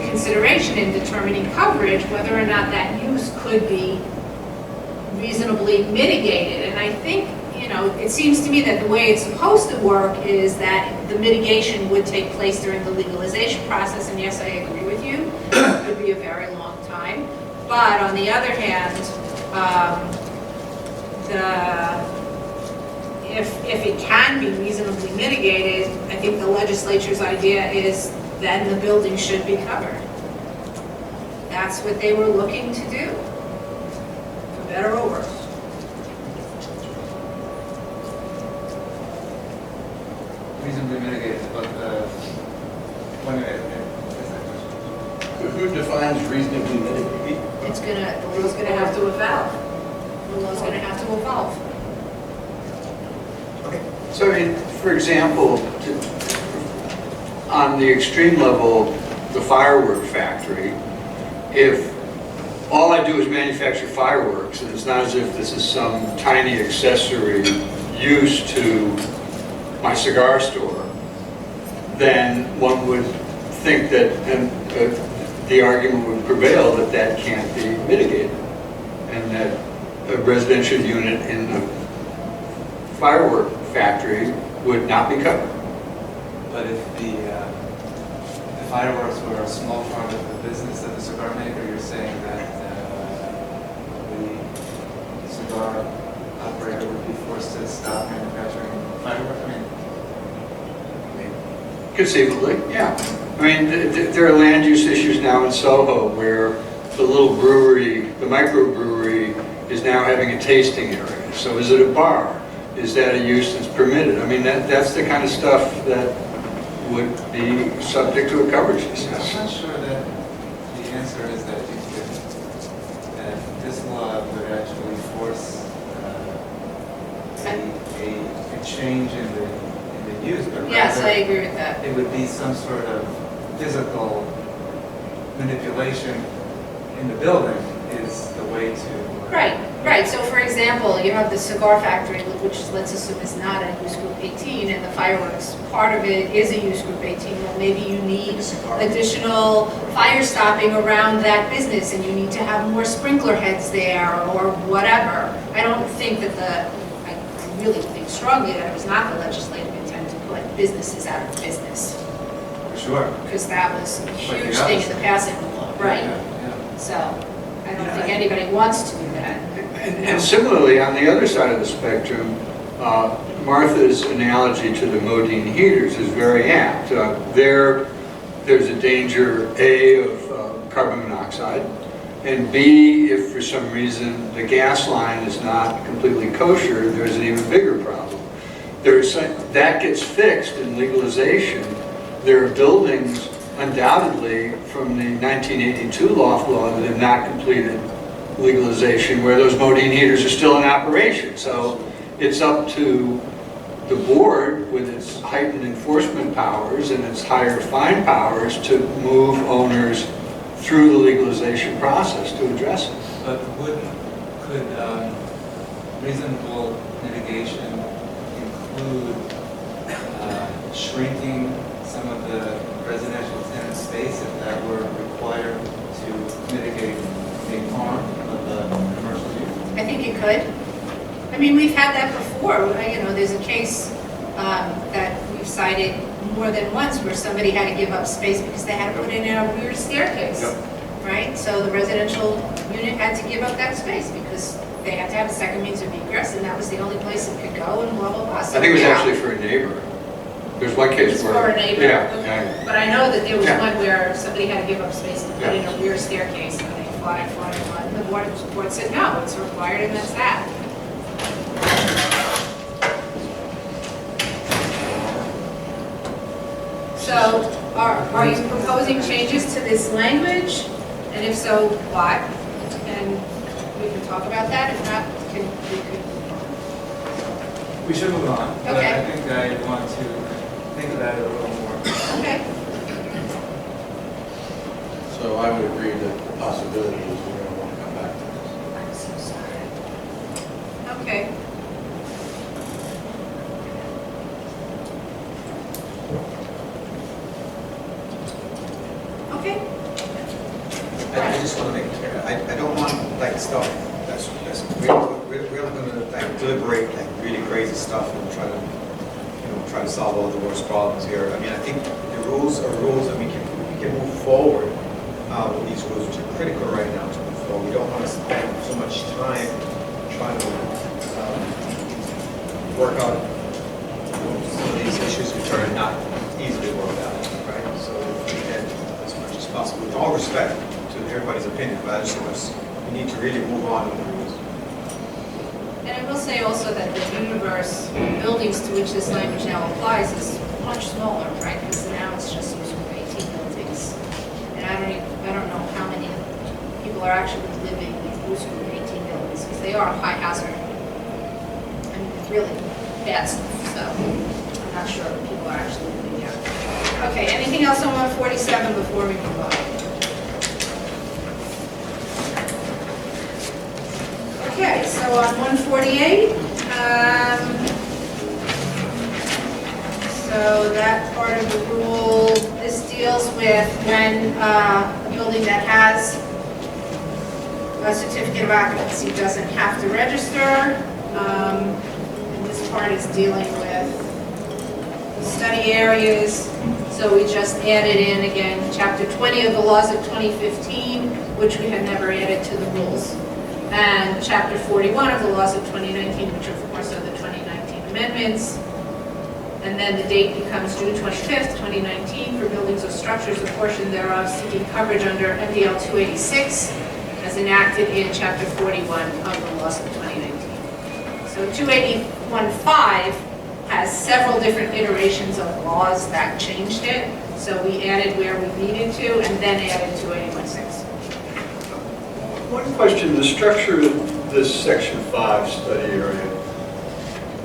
consideration in determining coverage whether or not that use could be reasonably mitigated. And I think, it seems to me that the way it's supposed to work is that the mitigation would take place during the legalization process. And yes, I agree with you, it could be a very long time. But on the other hand, if it can be reasonably mitigated, I think the legislature's idea is then the building should be covered. That's what they were looking to do, for better or worse. Reasonably mitigated, but one minute. Who defines reasonably mitigated? The law's gonna have to evolve. The law's gonna have to evolve. So, for example, on the extreme level, the firework factory, if all I do is manufacture fireworks, and it's not as if this is some tiny accessory use to my cigar store, then one would think that the argument would prevail that that can't be mitigated, and that a residential unit in the firework factory would not be covered. But if the fireworks were a small part of the business of the cigar maker, you're saying that the cigar operator would be forced to stop manufacturing fireworks? Conceivably, yeah. I mean, there are land use issues now in Soho where the little brewery, the microbrewery, is now having a tasting area. So is it a bar? Is that a use that's permitted? I mean, that's the kind of stuff that would be subject to a coverage I'm discussion. not sure that the answer is that you could, that this law would actually force a change in the use, but Yes, rather I agree with that. it would be some sort of physical manipulation in the building is the way to. Right. So for example, you have the cigar factory, which let's assume is not a use group 18, and the fireworks part of it is a use group 18. Well, maybe you need additional fire stopping around that business, and you need to have more sprinkler heads there or whatever. I don't think that I really think strongly that it was not the legislative intent to put businesses out of business, For sure. because that was a Like the huge thing in the opposite. passing of the law. Right. Yeah. So I don't think anybody wants to do that. And similarly, on the other side of the spectrum, Martha's analogy to the Modine heaters is very apt. There's a danger, A, of carbon monoxide, and B, if for some reason the gas line is not completely kosher, there's an even bigger problem. That gets fixed in legalization. There are buildings, undoubtedly, from the 1982 Loft law that have not completed legalization where those Modine heaters are still in operation. So it's up to the board with its heightened enforcement powers and its higher fine powers to move owners through the legalization process to address it. But could reasonable mitigation include shrinking some of the residential tenant space if that were required to mitigate the harm of the commercial use? I think it could. I mean, we've had that before. You know, there's a case that we've cited more than once where somebody had to give up space because they had to put in a rear staircase, right? So the residential unit had to give up that space because they had to have a second means of egress, and that was the only place it could go, and blah, blah, blah. I think it was actually for a neighbor. There's one case where... For a neighbor? Yeah. Okay. Yeah. But I know that there was Yeah. one where somebody had to give up space to put in Yeah. a rear staircase, and they fought. And the board said, no, it's required, and that's that. So, are you proposing changes to this language? And if so, why? And we can talk about that. If not, we could. We should move on, but Okay. I think I want to think about it a little more. Okay. So I would agree that the possibility is we're going to want to come back to this. I'm so sorry. Okay. Okay. I just want to make it clear, I don't want like stuff that's really going to like deliberate like really crazy stuff and try to solve all the worst problems here. I mean, I think the rules are rules, and we can move forward with these rules, which are critical right now to move forward. We don't want to spend so much time trying to work out some of these issues which are not easily worked out, right? So if we can, as much as possible, with all respect to everybody's opinion, but I just think we need to really move on with the rules. And I will say also that the universe of buildings to which this language now applies is much smaller, right? Because now it's just used for 18 buildings. And I don't know how many people are actually living in use group 18 buildings, because they are high hazard. I mean, really bad stuff, so I'm not sure if people are actually living there. Okay, anything else on 147 before we move on? Okay, so on 148, so that part of the rule, this deals with when a building that has a certificate of occupancy doesn't have to register. And this part is dealing with study areas. So we just added in, again, Chapter 20 of the laws of 2015, which we had never added to the rules. And Chapter 41 of the laws of 2019, which of course are the 2019 amendments. And then the date becomes June 25th, 2019, for buildings or structures, a portion thereof seeking coverage under MDL 286, as enacted in Chapter 41 of the laws of 2019. So 281.5 has several different iterations of laws that changed it. So we added where we needed to, and then added 281.6. One question, the structure of this Section 5 study area.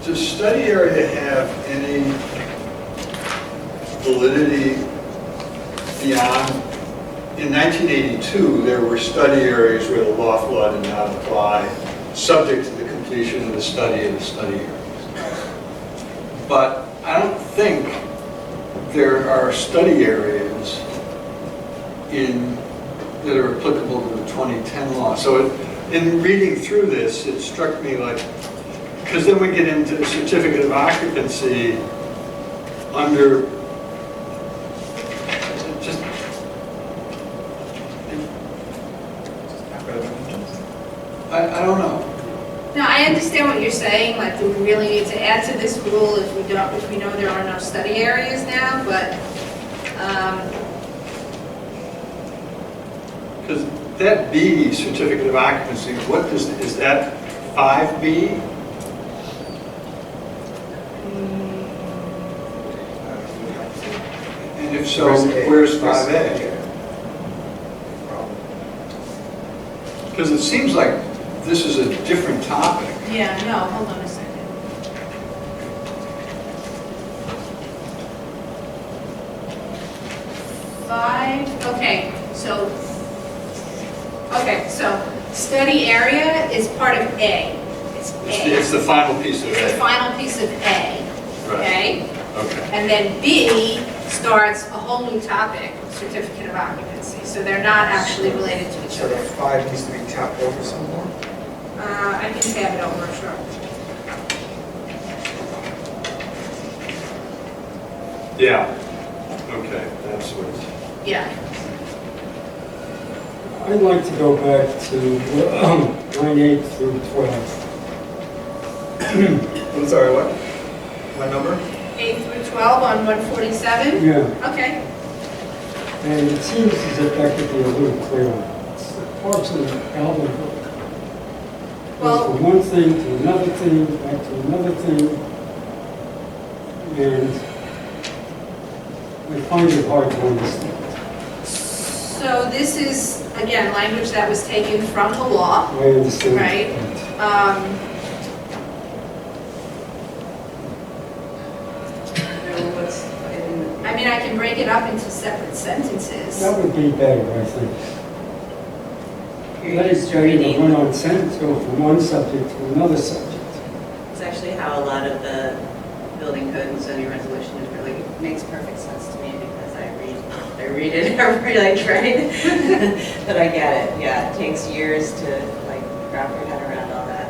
Does study area have any validity beyond? In 1982, there were study areas where the Loft law did not apply, subject to the completion of the study areas. But I don't think there are study areas that are applicable to the 2010 law. So in reading through this, it struck me like, because then we get into certificate of occupancy under just I don't know. understand what you're saying, like, do we really need to add to this rule if we know there are no study areas now, but, Because that B, certificate of occupancy, is that 5B? And if so, where's 5A? Because it seems like this is a different topic. yeah, no, hold on a second. So study area is part of A. It's A. It's the final piece of It's the A. final piece of A, okay? Okay. And then B starts a whole new topic, certificate of occupancy. So they're not actually related to each So the other. 5 needs to be tapped over some more? I can tab it over, sure. Yeah. Okay, that's what. Yeah. I'd like to go back to line 8 through 12. I'm sorry, what? My number? 8 through 12 on 147? Yeah, Okay. and it seems as if that could be a little clearer. It's the parts of the album book. Goes Well- from one thing to another thing, back to another thing, and I find it hard to understand. So this is, again, language that was taken from the law. I understand. Right. I mean, I can break it up into separate sentences. That would be better, I think. Let it go either one on sentence, go from one subject to another subject. It's actually how a lot of the building code and zoning resolution is really, makes perfect sense to me because I read it every, like, right? But I get it, yeah, it takes years to, like, wrap your head around all that.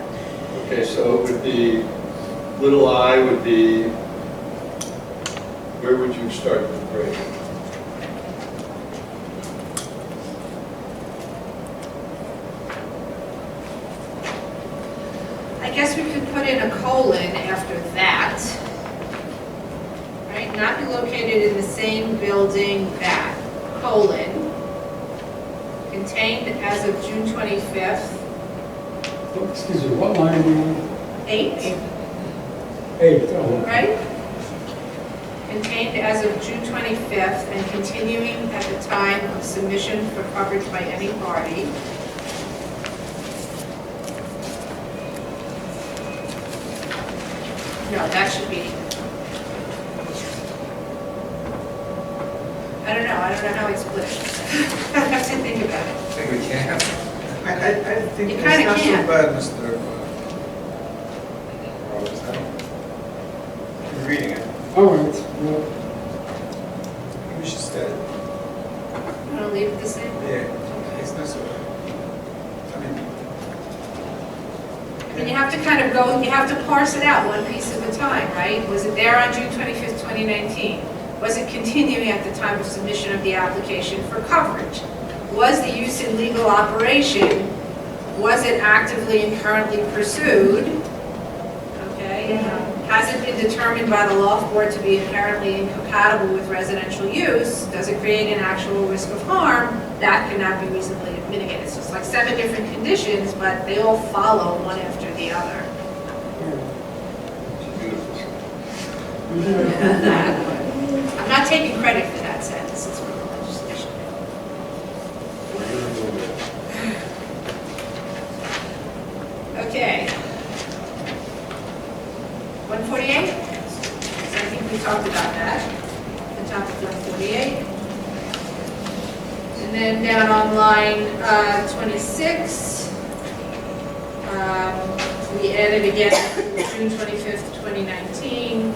Okay, so it would be, little I would be, where would you start the break? I guess we could put in a colon after that. Right, not be located in the same building that, colon, contained as of June 25th, Oh, excuse me, what line are we on? 8, 8, oh, right? Contained as of June 25th and continuing at the time of submission for coverage by any party. No, that should be, I don't know how it's split. I have to think about it. I think we can. I think You it's kinda not can. so bad, Mr. Roberts. I'm reading it. all right, well, We should stay. I'm gonna leave it the same. Yeah, it's not so bad. I mean, And you have to kind of go, you have to parse it out one piece at a time, right? Was it there on June 25th, 2019? Was it continuing at the time of submission of the application for coverage? Was the use in legal operation, was it actively and currently pursued? Okay, has it been determined by the Loft Board to be inherently incompatible with residential use? Does it create an actual risk of harm? That cannot be reasonably mitigated. So it's like 7 different conditions, but they all follow one after the other. It's beautiful. I'm not taking credit for that sentence, it's from the legislation. Okay. 148? So I think we talked about that, the top of 148. And then down on line 26, we added again June 25th, 2019.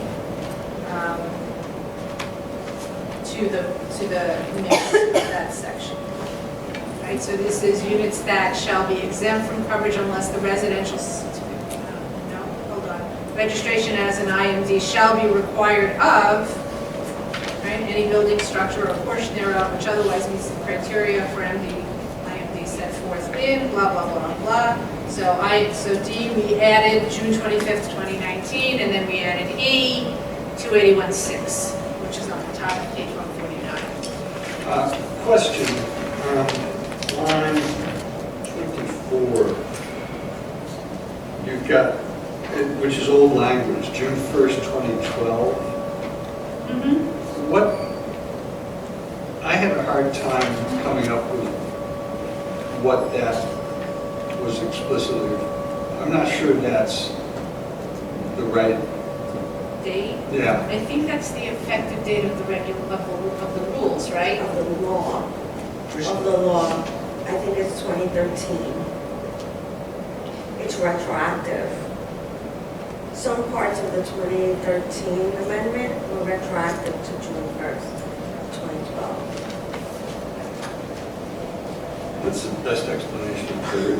To the mix of that section. Right, so this is units that shall be exempt from coverage unless the residential, no, hold on. Registration as an IMD shall be required of, right, any building, structure, or portion thereof which otherwise meets the criteria for IMD set forth in, blah, blah, blah, blah. So D, we added June 25th, 2019, and then we added E, 281.6, which is on the top of page 149. Question, line 24. You've got, which is old language, June 1st, 2012. What, I had a hard time coming up with what that was explicitly, I'm not sure that's the right, Date? yeah. I think that's the effective date of the of the rules, right? Of the law, I think it's 2013. It's retroactive. Some parts of the 2013 amendment were retroactive to June 1st, 2012. That's the best explanation I've heard.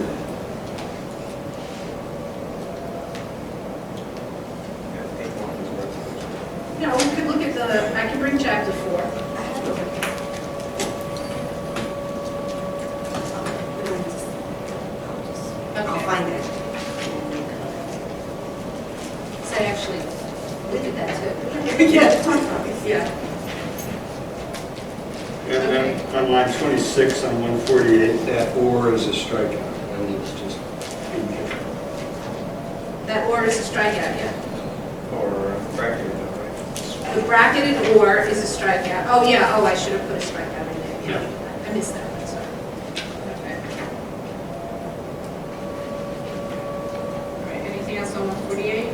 No, we could look at I can bring chapter 4. I have it over here. I'll Okay. find it. So I actually looked at that too. Yeah, talk about this. Yeah. And then on line 26, on 148, that or is a strikeout. That was just in here. That or is a strikeout, yeah. Or bracketed, right? The bracketed or is a strikeout. Oh, yeah, oh, I should have put a strikeout in there. Yeah, I missed that one, sorry. Okay. All right, anything else on 148?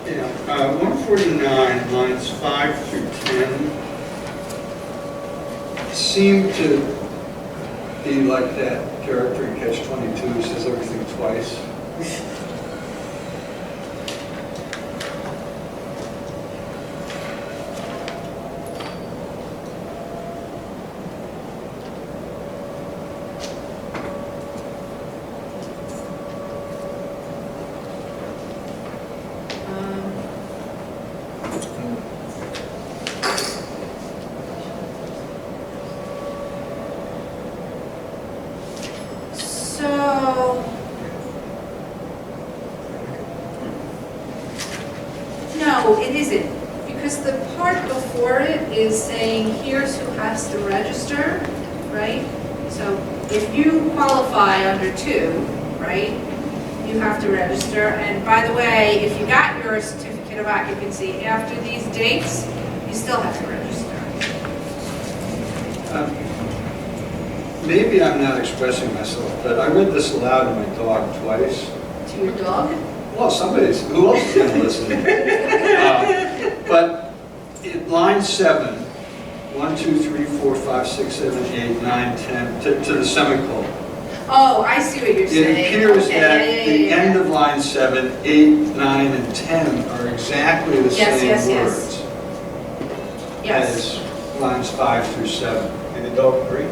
Yeah, 149, lines 5 through 10 seem to be like that character in Catch-22 who says everything twice. No, it isn't, because the part before it is saying, here's who has to register, right? So if you qualify under 2, right, you have to register. And by the way, if you got your certificate of occupancy after these dates, you still have to register. Maybe I'm not expressing myself, but I read this aloud to my dog twice. To your dog? Well, who else is going to listen? But in line 7, 1, 2, 3, 4, 5, 6, 7, 8, 9, 10, to the semicolon. Oh, I see what you're saying. It appears Okay, that yeah, the yeah, end yeah. of line 7, 8, 9, and 10 are exactly the Yes, same yes, words Yes. as lines 5 through 7. Did the dog agree?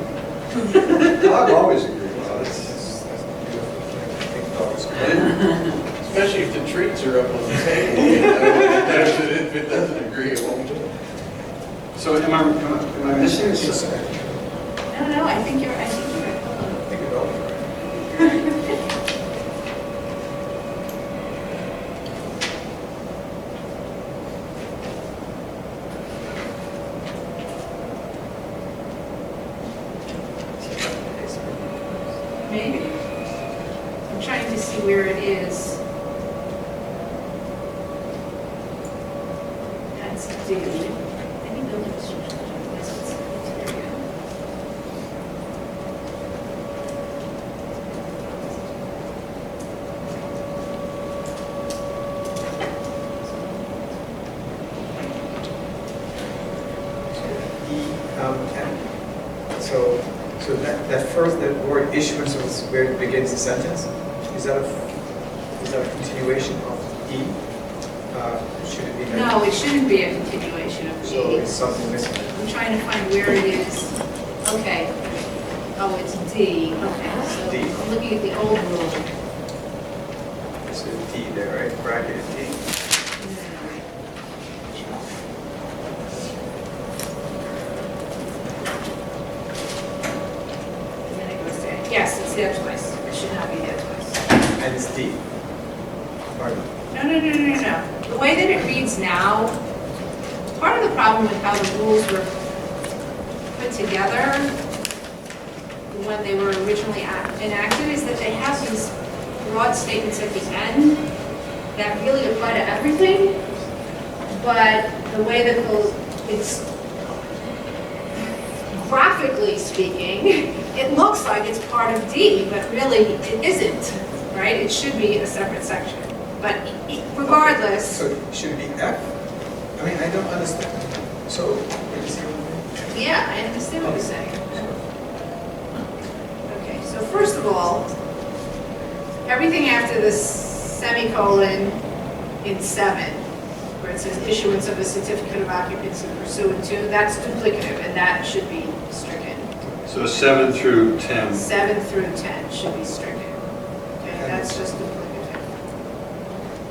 Dog always agrees. Well, that's a beautiful thing. I think dogs agree. Especially if the treats are up on the table, you know, if it doesn't agree, it won't do it. So am I missing something? No, I think you're right. Hold on. I think the dog is right. Maybe. I'm trying to see where it is. That's D. Any building restrictions on licensed criteria. So that first, that word issuance was where it begins the sentence. Is that a continuation of E? Should it be? No, it shouldn't be a continuation of So D. it's something missing. I'm trying to find where it is. Okay. Oh, it's D. Okay, so D. I'm looking at the old rule. There's a D there, right? Bracketed D. D. Or no? No. The way that it reads now, part of the problem with how the rules were put together when they were originally enacted is that they have these broad statements at the end that really apply to everything, but the way that it's graphically speaking, it looks like it's part of D, but really it isn't, right? It should be a separate section. But regardless, So should it be F? I mean, I don't understand. So, what you see what I mean? yeah, I understand what you're saying. Okay, so first of all, everything after the semicolon in 7, where it says issuance of a certificate of occupancy pursuant to, that's duplicative, and that should be stricken. So 7 through 10. 7 through 10 should be stricken. Okay, that's just duplicative.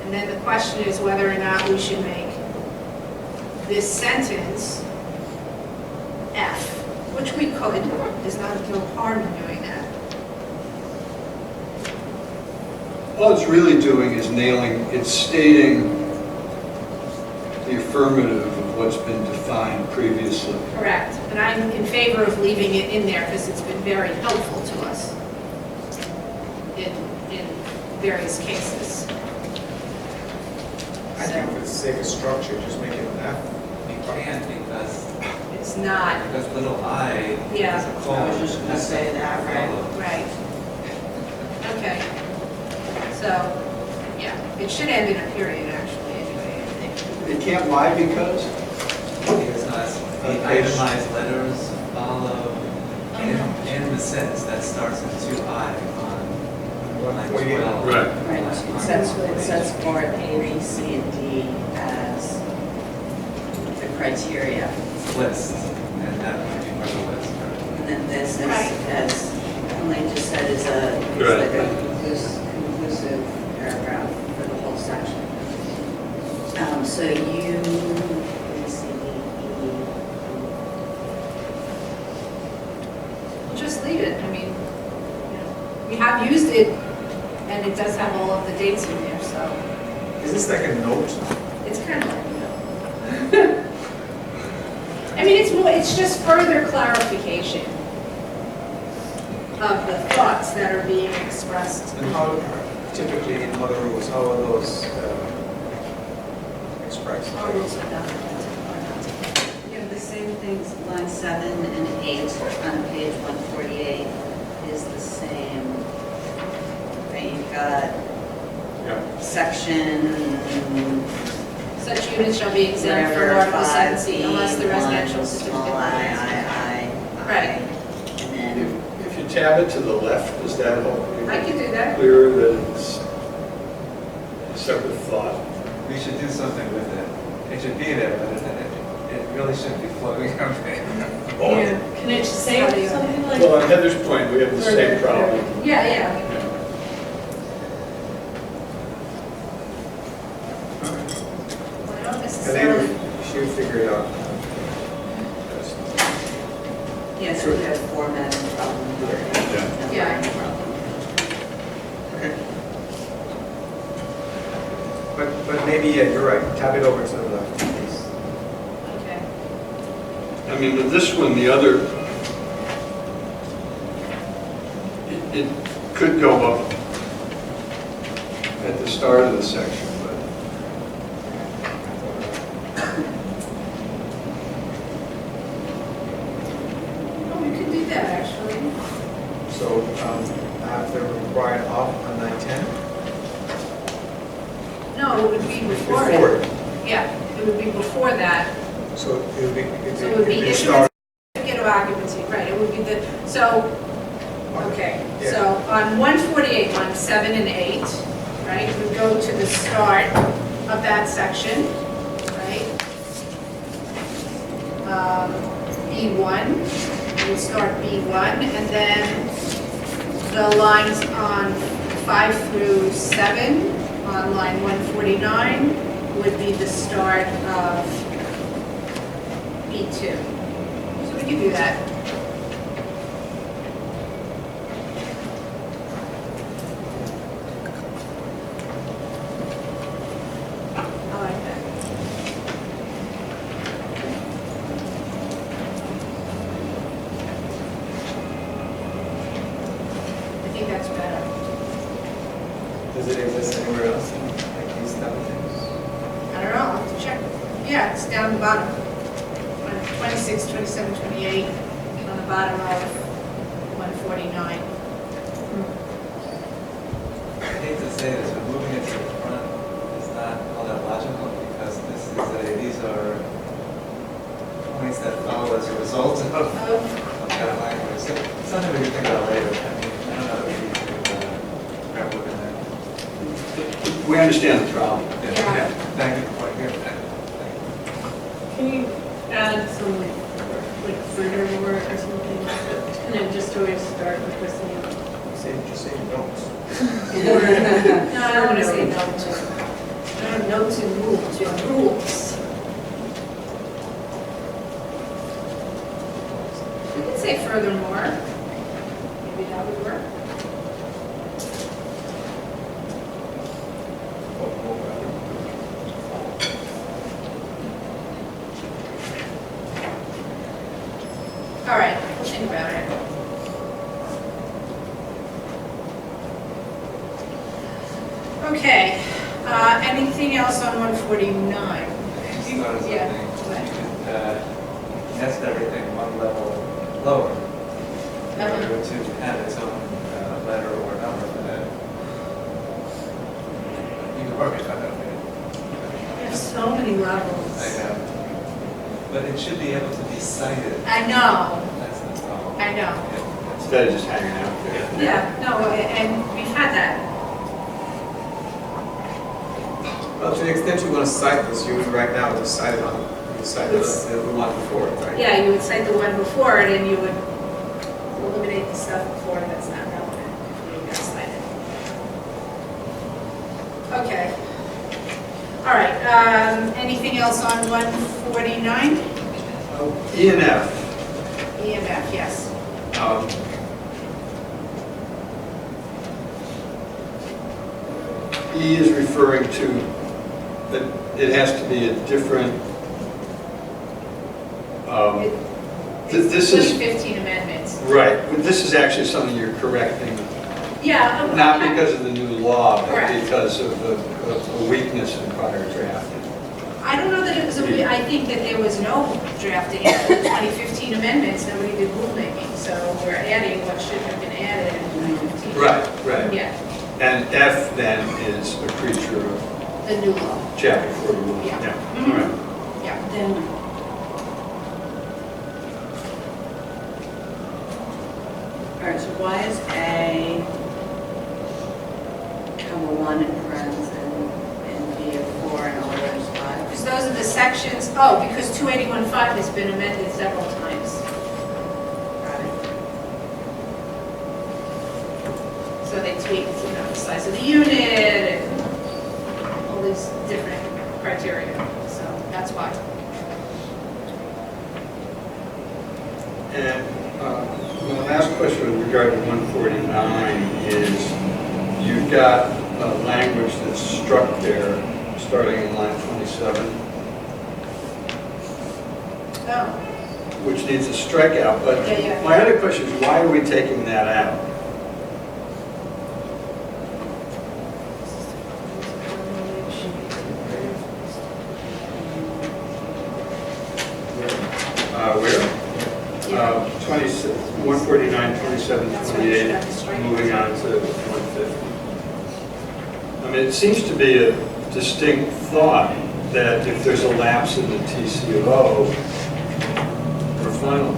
And then the question is whether or not we should make this sentence F, which we could. There's no harm in doing that. All it's really doing is it's stating the affirmative of what's been defined previously. Correct. And I'm in favor of leaving it in there because it's been very helpful to us in various cases. I think for the sake of structure, just make it an F. You can't because It's not, little I Yeah. is a colon. I was just gonna say that, right? right. Okay. So, yeah, it should end in a period actually anyway, I think. It can't lie because? Because the itemized letters follow in the sentence that starts with 2I on line 12. Right. Right, it sets forth A, B, C, and D as the criteria. List, and that would be part of the list. And then this, Right. as Elaine just said, is Right. like a conclusive paragraph for the whole section. So you, let me see, We'll just leave it. I mean, we have used it and it does have all of the dates in there, so Is this like a note? it's kind of like, I mean, it's just further clarification of the thoughts that are being expressed. And how, typically in other rules, how are those expressed? Our rules are done. you have the same things, line 7 and 8 on page 148 is the same. Right, you've got Yeah. section Such units shall be exempt from whatever, Article 5, 7C unless the residential B1, certificate. small I. Right. And then, If you tab it to the left, does that help you? I can do that. Clear that it's a separate thought? We should do something with it. It should be there, but it really shouldn't be floating around there. Yeah. Can it say something like? Well, on Heather's point, we have the same problem. Yeah. Well, I don't necessarily. Elaine, she'll figure it out. yes, we have formatting problem here. Yeah. No problem. Okay. But maybe, yeah, you're right, tab it over to the left, please. Okay. I mean, with this one, the other, it could go up at the start of the section, but Oh, we could do that, actually. So, after required off on 910? No, it would be before Before it. it. Yeah, it would be before that. So it would be, So it would be if it issuance started. certificate of occupancy, right, it would be the, so, okay. Yeah. So on 148, on 7 and 8, right, we go to the start of that section, right? B1, we start B1, and then the lines on 5 through 7 on line 149 would be the start of B2. So we can do that. Does it exist anywhere else in like these type of things? I don't know, I'll have to check. Yeah, it's down the bottom. 26, 27, 28, on the bottom of 149. I hate to say this, but moving it to the front is not all that logical because these are points that follow as a result of that language. So it's something we can think about later. I mean, I don't know if we need to grab a look at that. We understand the problem. Yeah. Thank you for pointing it out. Can you add some like further work or something? And then just always start with this name. Just say notes. No, I don't want to say no to, I don't know to rules, your rules. We could say furthermore. Maybe that would work. All right, we'll think about it. Okay, anything else on 149? As far as Yeah. I think, nest everything one level lower in order to have its own letter or number for that. You can work it out that way. There's so many levels. I know. But it should be able to be cited. I know, That's the problem. I know. Yeah. Instead of just hanging out there. Yeah, no, and we've had that. Well, to the extent you want to cite this, you would right now just cite it on, you cite the one before it, right? Yeah, you would cite the one before it and you would eliminate the stuff before that's not relevant. You got cited. Okay. All right, anything else on 149? E and F. EMF, yes. E is referring to that it has to be a different, It's this the is, 2015 amendments. right, but this is actually something you're correcting, Yeah. not because of the new law, but Correct. because of a weakness in prior drafting. I don't know that it was, I think that there was no drafting of the 2015 amendments, nobody did rulemaking, so we're adding what should have been added in 2015. Right, right. Yeah, And F then is a creature of the new law, chapter 41. Yeah. All right. yeah. Then All right, so why is A, number 1 in parentheses, and B a 4 and all those 5? Because those are the sections, because 281.5 has been amended several times. Got it. So they tweaked, the size of the unit and all these different criteria, so that's why. And my last question with regard to 149 is, you've got language that's struck there, starting in line 27, Oh, which needs a strikeout, but Yeah. my other question is, why are we taking that out? Where? 149, 27, That's right, 28, that's the strikeout. moving on to 150. I mean, it seems to be a distinct thought that if there's a lapse in the TCO, we're final.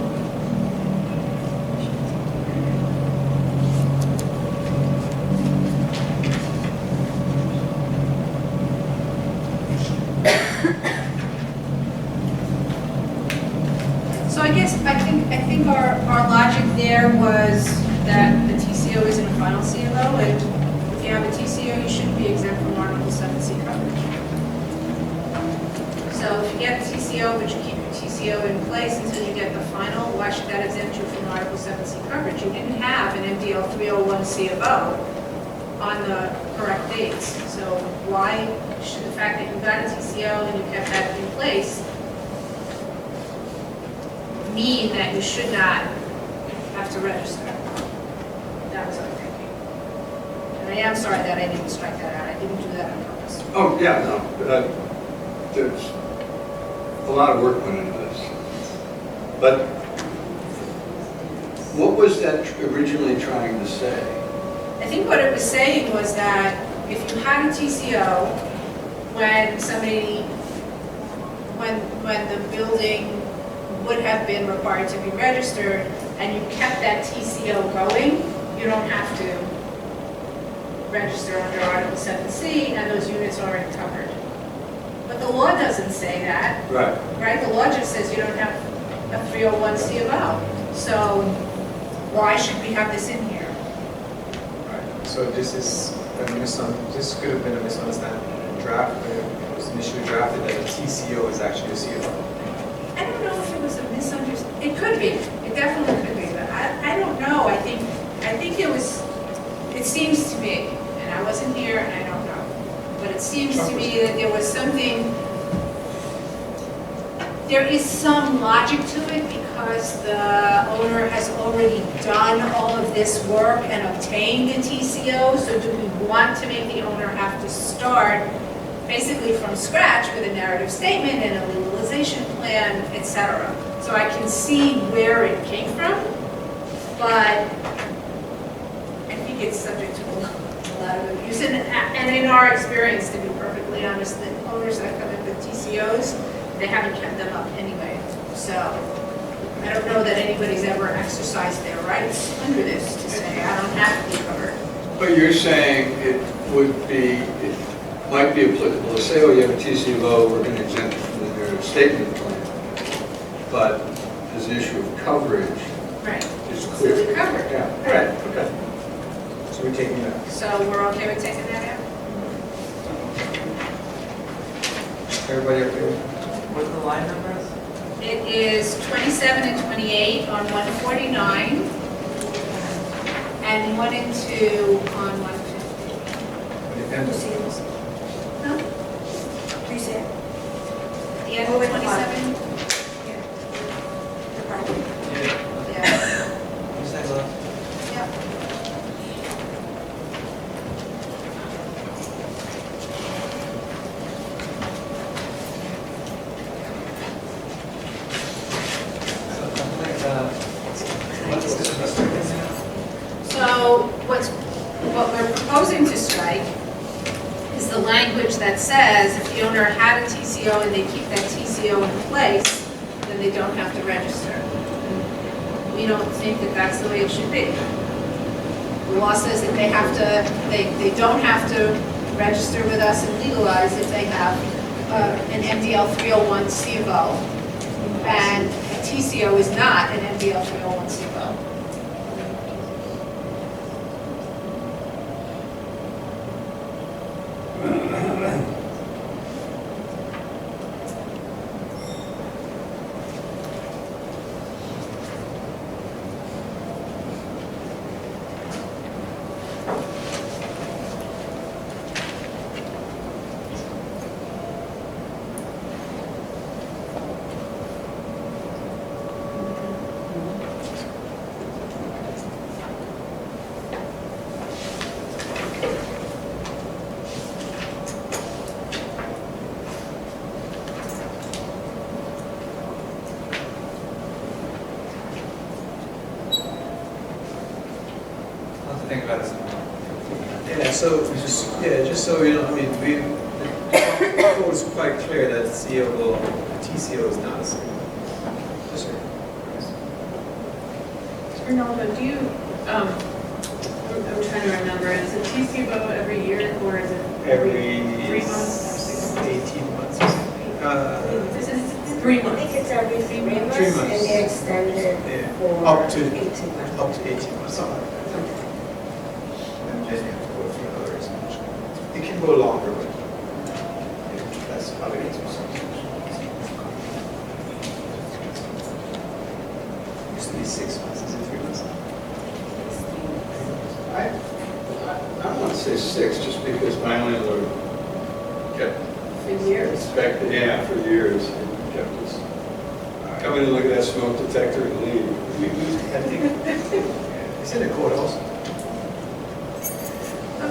So I think our logic there was that the TCO isn't a final CLO, and if you have a TCO, you shouldn't be exempt from Article 7C coverage. So if you get a TCO, but you keep your TCO in place until you get the final, why should that exempt you from Article 7C coverage? You didn't have an MDL 301 C of O on the correct dates. So why should the fact that you got a TCO and you kept that in place mean that you should not have to register? That was our thinking. And I am sorry that I didn't strike that out, I didn't do that on purpose. Oh, yeah, no, there's a lot of work went into this. But what was that originally trying to say? I think what it was saying was that if you had a TCO, when somebody, when the building would have been required to be registered, and you kept that TCO going, you don't have to register under Article 7C, and those units are encumbered. But the law doesn't say that, Right. right? The law just says you don't have a 301 C of O. So why should we have this in here? Right. So this is this could have been a misunderstanding. Draft, it was initially drafted that a TCO is actually a CFO. I don't know if it was a misunderstanding. It could be. It definitely could be. But I don't know. I think it was. It seems to me, and I wasn't here, and I don't know, but it seems to me that there was something. There is some logic to it because the owner has already done all of this work and obtained the TCO. So do we want to make the owner have to start basically from scratch with a narrative statement and a legalization plan, etc.? So I can see where it came from, but I think it's subject to a lot of abuse. And in our experience, to be perfectly honest, the owners that come in with TCOs, they haven't kept them up anyway. So I don't know that anybody's ever exercised their rights under this to say, I don't have to be covered. But you're saying it might be applicable to say, oh, you have a TCO, we're going to exempt it from the narrative statement plan. But there's an issue of coverage. Right. It's So clear. we covered. Yeah, right, okay. So we're taking that. So we're okay with taking that out? Everybody okay with that? What are the line numbers? It is 27 and 28 on 149, and 1 and 2 on 150. Independent. No? You said? The end of 27? Yeah. Yeah. You say left? Yep. So complain about, what's this? So what we're proposing to strike is the language that says if the owner had a TCO and they keep that TCO in place, then they don't have to register. We don't think that that's the way it should be. The law says that they have to, they don't have to register with us and legalize if they have an MDL 301 C of O, and a TCO is not an MDL 301 C of O. I'll have to think about it some more. Yeah, so just so you know, I mean, the code is quite clear that TCO is not a single. Yes, sir. Ronaldo, do you, I'm trying to remember, is it TCO every year or is it Every 3 months? 18 months. This is 3 I months. think it's every 3 months, 3 months. and they extended it Yeah. for Up to- 18 months. Up to 18 months, something like that. And then you have to go through another extension. It can go longer, but that's how it is. Used to be 6 months, is it 3 months? I want to say 6, just because my landlord kept For years. inspecting, yeah, for years, and kept us, come in and look at that smoke detector and leave. I think, it's in the code also.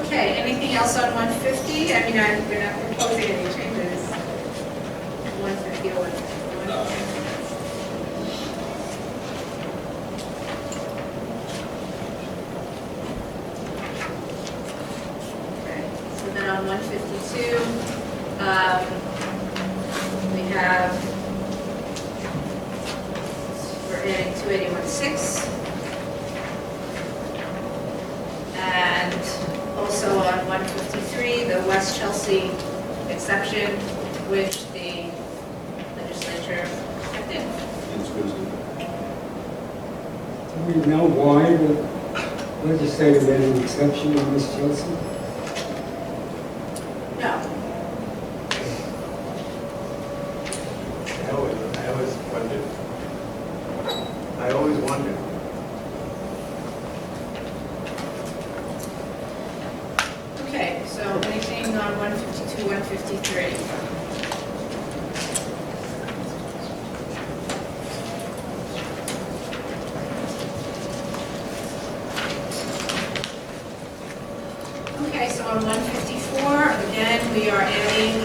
Okay, anything else on 150? I mean, we're not proposing any changes. 150 or 151? Okay, so then on 152, we have, we're adding 281.6. And also on 153, the West Chelsea exception, which the legislature kept in. Do we know why the legislature made an exception in West Chelsea? No. I always wondered. Okay, so anything on 152, 153? Okay, so on 154, again, we are adding,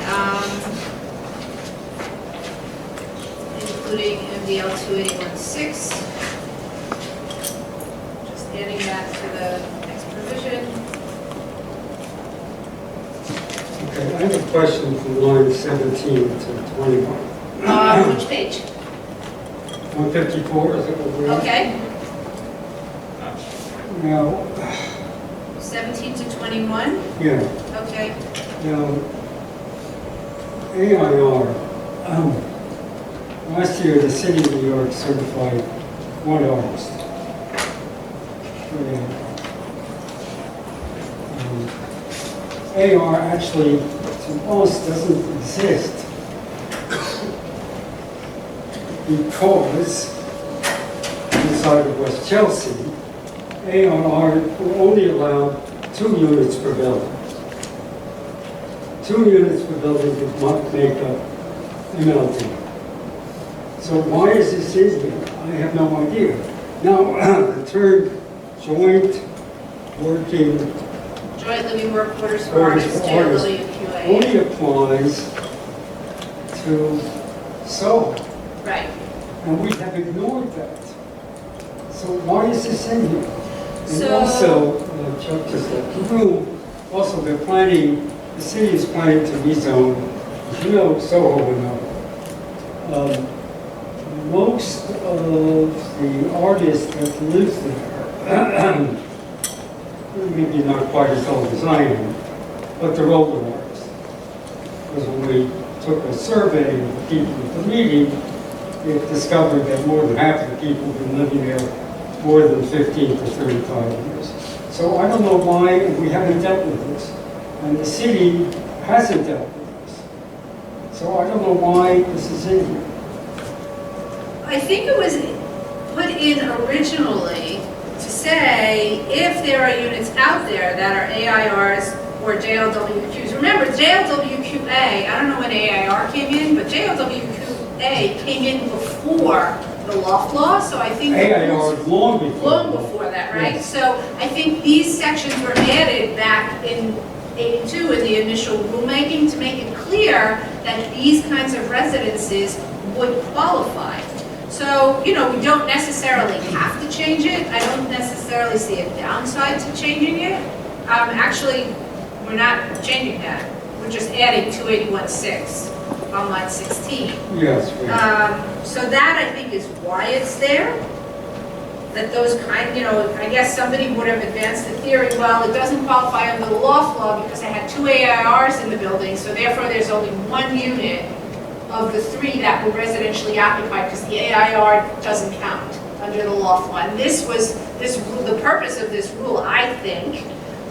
including MDL 281.6. Just adding that to the next provision. Okay, I have a question from line 17 to 21. Which page? 154, is it what we're on? Okay, Now, 17 to 21, yeah, okay. now, AIR, last year, the city of New York certified one artist. AR actually, to us, doesn't exist because inside of West Chelsea, AR will only allow 2 units per building. 2 units per building does not make up MLT. So why is this in here? I have no idea. Now, the term joint working Joint living work quarters for Quarters artists, for artists. JWQA. only applies to Soho, Right. and we have ignored that. So why is this in here? And So- also, Chuck just left the room, also the city is planning to rezone, as you know, Soho and most of the artists that live there, maybe not quite as old as I am, but they're older artists. Because when we took a survey of the people at the meeting, it discovered that more than half of the people have been living there more than 15 to 35 years. So I don't know why we haven't dealt with this, and the city hasn't dealt with this. So I don't know why this is in here. I think it was put in originally to say if there are units out there that are AIRs or JLWQs. Remember, JLWQA, I don't know when AIR came in, but JLWQA came in before the Loft law, so I think the AIR rules- is long before. long before that, right? Yes. So I think these sections were added back in '82 in the initial rulemaking to make it clear that these kinds of residences would qualify. So, we don't necessarily have to change it. I don't necessarily see a downside to changing it. Actually, we're not changing that. We're just adding 281.6 on line 16. Yes. So that, I think, is why it's there. That those I guess somebody would have advanced the theory, well, it doesn't qualify under the Loft law because I had 2 AIRs in the building, so therefore there's only 1 unit of the 3 that were residentially occupied because the AIR doesn't count under the Loft law. And the purpose of this rule, I think,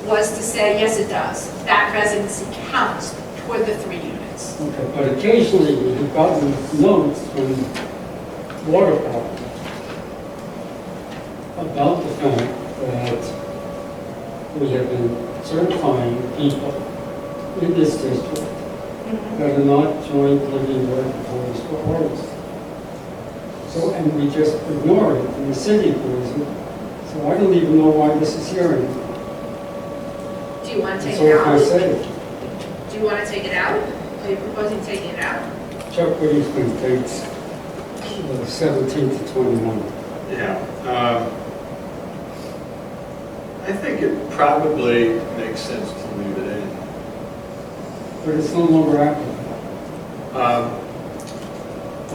was to say, yes, it does. That residency counts toward the 3 units. Okay, but occasionally we've gotten notes from water department about the fact that we have been certifying people in this district that are not joint living workforce for artists. So, and we just ignore it, and the city ignores it. So I don't even know why this is here anymore. Do Do you want to take That's it all I out? say. Do you want to take it out? Are you proposing taking it out? Chuck, what do you think, dates 17 to 21? Yeah. I think it probably makes sense to leave it in. But it's no longer applicable.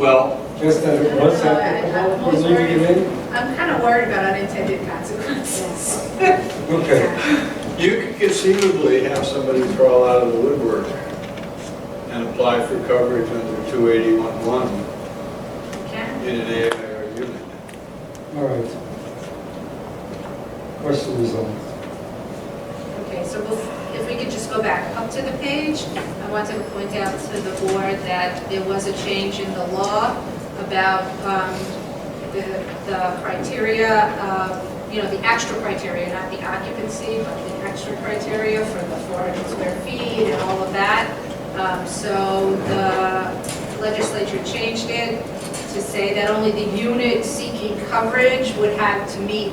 Well, Just that it was I'm applicable, always we're leaving it in? I'm kind of worried about unintended consequences. Okay. you could conceivably have somebody crawl out of the woodwork and apply for coverage under 281.1 Okay. in an AIR unit. All right. Question resolved. Okay, so if we could just go back up to the page, I want to point out to the board that there was a change in the law about the criteria of, the extra criteria, not the occupancy, but the extra criteria for the 400 square feet and all of that. So the legislature changed it to say that only the unit seeking coverage would have to meet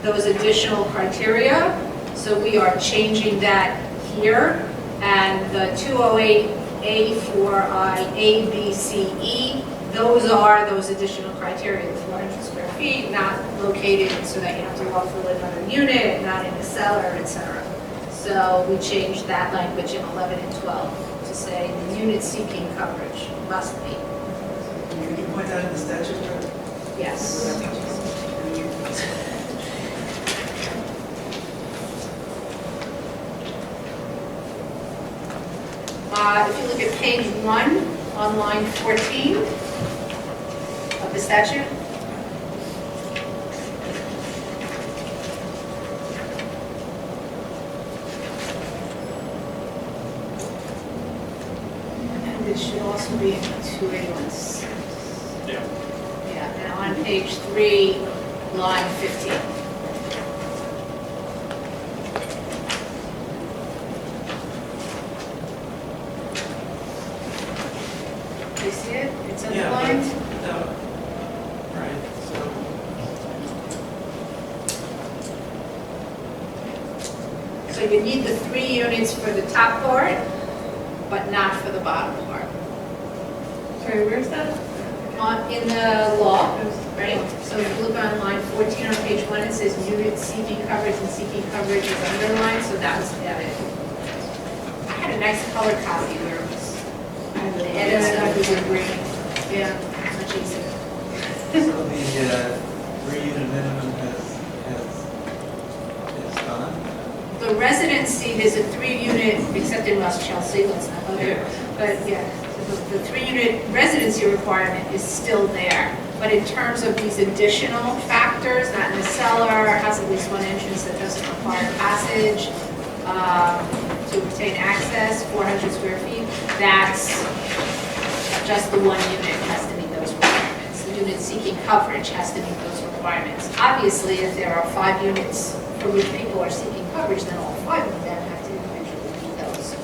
those additional criteria. So we are changing that here, and the 208A4I, A, B, C, E, those are those additional criteria, the 400 square feet, not located so that you have to lawfully live on a unit, not in a cellar, etc. So we changed that language in 11 and 12 to say the unit seeking coverage must be. Can you point out in the statute? Yes. If you look at page 1 on line 14 of the statute, and it should also be in 281. Yeah. Yeah, and on page 3, line 15. You see it? It's underlined. No. Right, So you need the 3 units for the top part, but not for the bottom part. Sorry, where's that? In the law, right? So if you look on line 14 on page 1, it says unit seeking coverage, and seeking coverage is underlined, so that was the edit. I had a nice color copy where it was, the edit stuff was in green. Yeah, much easier. So the 3-unit minimum is gone? The residency, there's a 3-unit, except in West Chelsea, let's not go there. But yeah, the 3-unit residency requirement is still there. But in terms of these additional factors, not in the cellar, has at least one entrance that doesn't require passage, to obtain access, 400 square feet, that's just the 1 unit has to meet those requirements. The unit seeking coverage has to meet those requirements. Obviously, if there are 5 units for which people are seeking coverage, then all 5 of them have to individually meet those.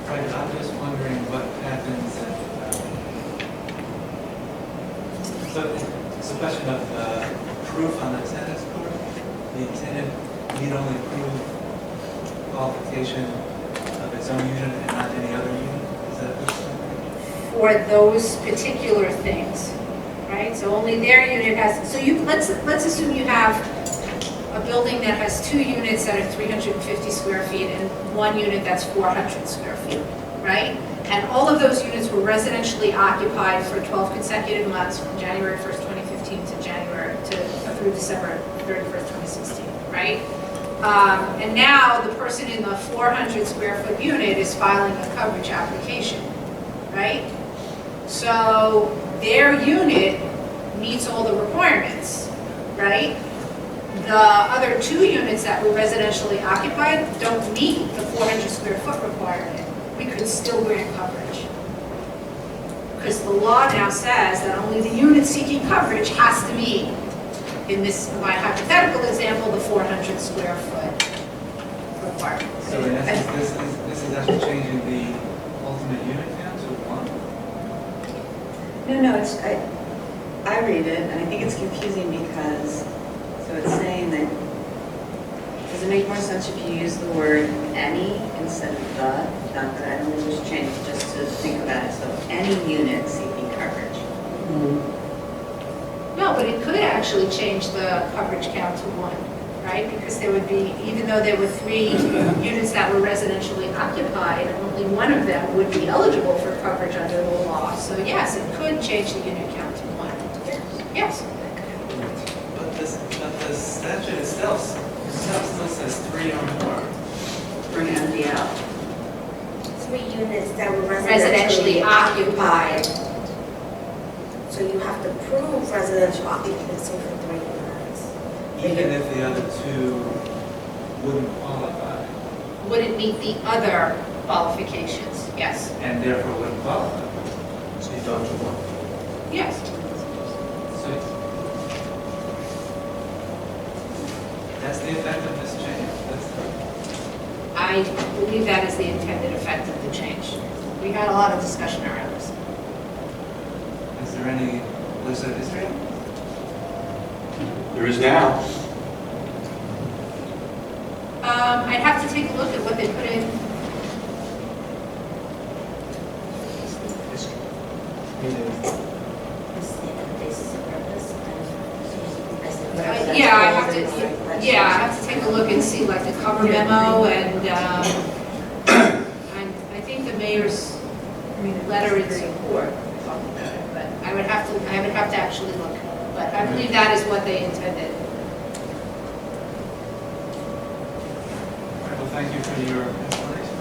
Right, I'm just wondering what happens if, so it's a question of proof on the tenant's part. The tenant need only prove qualification of its own unit and not any other unit? Is that what you're saying? For those particular things, right? So only their unit has, so let's assume you have a building that has 2 units that are 350 square feet and 1 unit that's 400 square feet, right? And all of those units were residentially occupied for 12 consecutive months from January 1st, 2015 through December 31st, 2016, right? And now the person in the 400 square foot unit is filing a coverage application, right? So their unit meets all the requirements, right? The other 2 units that were residentially occupied don't meet the 400 square foot requirement. We could still grant coverage. Because the law now says that only the unit seeking coverage has to meet, in my hypothetical example, the 400 square foot requirement. So in essence, this is actually changing the ultimate unit count to 1? No, it's, I read it, and I think it's confusing because, so it's saying that the Does it make more sense if you use the word any instead of the? Not that I don't think we should change, just to think about it. So any unit seeking coverage. No, but it could actually change the coverage count to 1, right? Because there would be, even though there were 3 units that were residentially occupied, only one of them would be eligible for coverage under the law. So yes, it could change the unit count to 1. Yes. But the statute itself still says 3 or more. For an MDL. 3 units that were Residentially occupied. So you have to prove residential occupancy for 3 units. Even if the other 2 wouldn't qualify, Wouldn't meet the other qualifications. Yes. and therefore wouldn't qualify. So you don't do one. Yes. So that's the effect of this change. I believe that is the intended effect of the change. We had a lot of discussion around this. Is there any legislative history? There is now. I'd have to take a look at what they put in. Yeah, I have to take a look and see like the cover memo and I think the mayor's letter in support talked about it, but I would have to actually look. But I believe that is what they intended. All right, well, thank you for your explanation.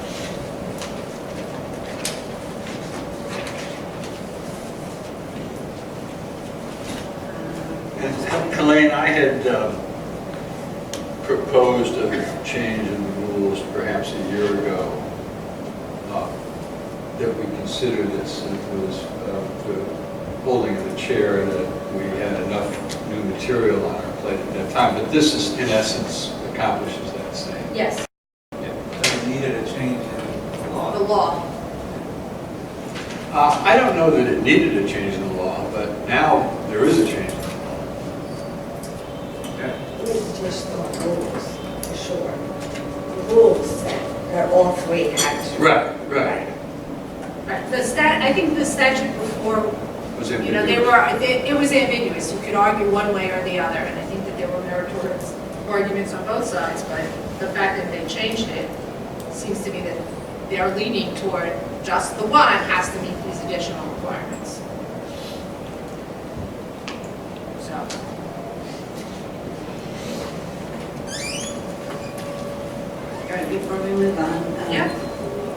And Helene, I had proposed a change in the rules perhaps a year ago that we consider this, and it was the holding of the chair that we had enough new material on our plate at that time. But this is, in essence, accomplishes that same. Yes, But it needed a change in the law. the law. I don't know that it needed a change in the law, but now there is a change in the law. Okay. It's just the rules, for sure. The rules that all 3 have to. Right. Right. I think the statute before, Was it was ambiguous. You could argue one way or the other, and I think that there were meritorious arguments on both sides, but the fact that they changed it seems to me that they're leaning toward just the one has to meet these additional requirements. So. All right, before we move on. Yeah.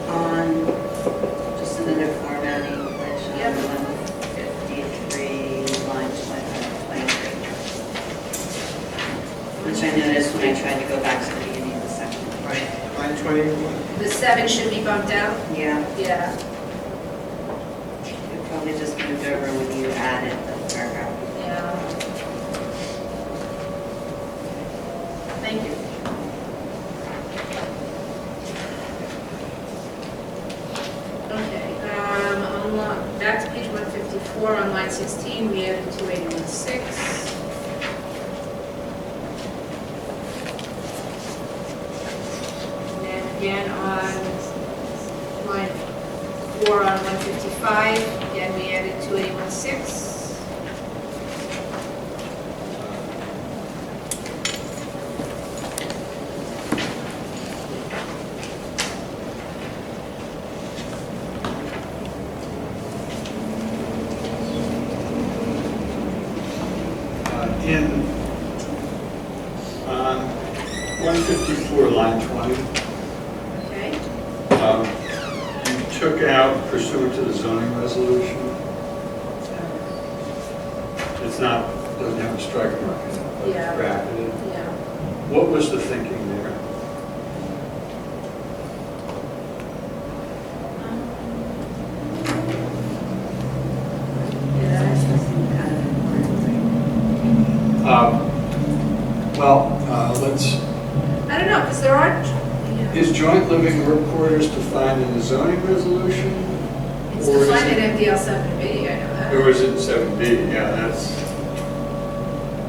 On just another formatting, which Yep. 153, line 23. Which I noticed when I tried to go back to the beginning of the section. Right. Line 21. The 7 should be bumped out? Yeah, Yeah. it probably just moved over when you added the paragraph. Yeah. Thank you. Okay, back to page 154 on line 16, we added 2816. And then again on line 4 on 155, again we added 2816. In 154, line 20, Okay, you took out pursuant to the zoning resolution. It's not, doesn't have a strike mark in it, but Yeah. it's bracketed. yeah. What was the thinking there? Yeah, that's some kind of important Let's, I don't know, because there are, is joint living work quarters defined in the zoning resolution? it's Or is defined it- in MDL 7B, I know that. Or is it 7B? Yeah, that's,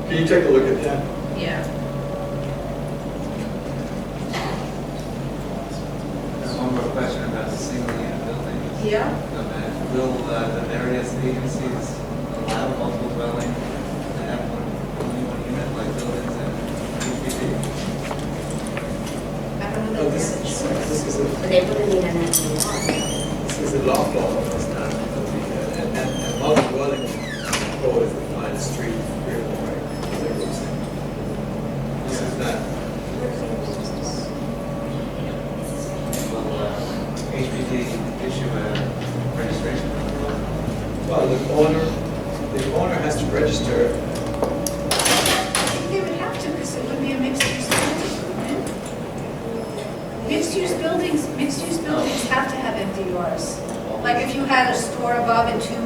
can you take a look at that? Yeah. one more question about the single-unit buildings. Yeah? Will the various agencies allow multiple dwelling to have only one unit, like buildings and HPD? I don't know No, that this is a, But they wouldn't need an NDR. this is a loft law, it's not, and multi-dwelling code is defined as street, rear, right? This is not, Will HPD issue a registration number? well, the owner has to register. I think they would have to, because it would be a mixed-use building, wouldn't it? Mixed-use buildings have to have MDRs. Like if you had a store above and two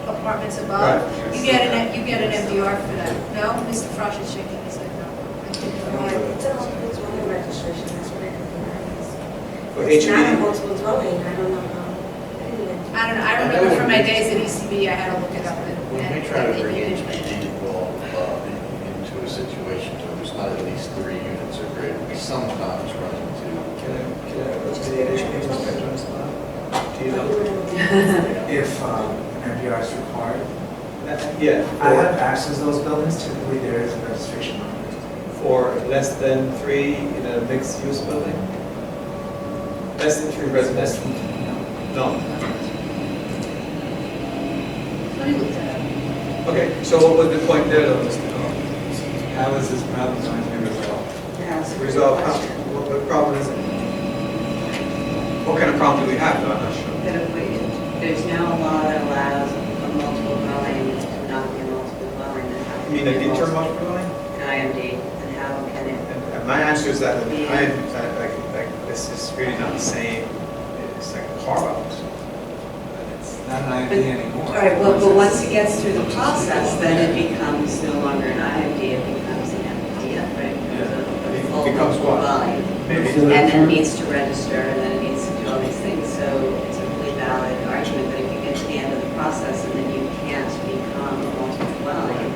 apartments above, Right. you get an MDR for that. No? Mr. Frosch is shaking his head no. I think you're right. It's a multiple dwelling registration, that's what it is. For It's not a HPD, multiple dwelling, I don't know how. Anyway. I don't know, I remember from my days at ECB, I had to look it up and. When we and- try to and bring management. HPD involved into a situation where there's not at least 3 units or greater, we sometimes run into. can I go to the HPD inspector on spot? Do you know? If an MPR is required. Yeah, I have access to those buildings, typically there is a registration number. for less than 3 in a mixed-use building? Less than 3 residential? No. Let me look that up. Okay, so what was the point there, though, Mr. Carl? How is this problem going to be resolved? Yeah, it's a good Resolve, question. what problem is it? What kind of problem do we have, though, I'm not sure. But if there's now a law that allows a multiple dwelling to not be a multiple dwelling, then how? You mean the interim multiple dwelling? An IMD, and how can it? And my answer is that this is really not the same, it's like a carve-out. It's not an ID anymore. All right, well, but once it gets through the process, then it becomes no longer an IMD, it becomes an MDF, right? It A full becomes what? dwelling. Maybe, So And then term- it needs to register, and then it needs to do all these things, so it's a really valid argument that if you get to the end of the process and then you can't become a multiple dwelling,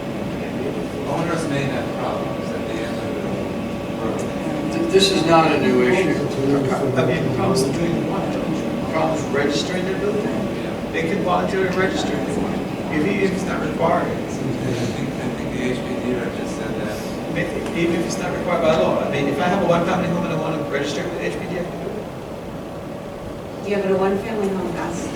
Owners may have problems at the end of the road. This is not a new issue. I mean, problems of doing what? Problems registering their building? They can voluntarily register if they want. If it's not required. I think the HPD rep just said that. Even if it's not required by law. I mean, if I have a one-family home and I want to register with HPD, I can do it. yeah, but a one-family home has to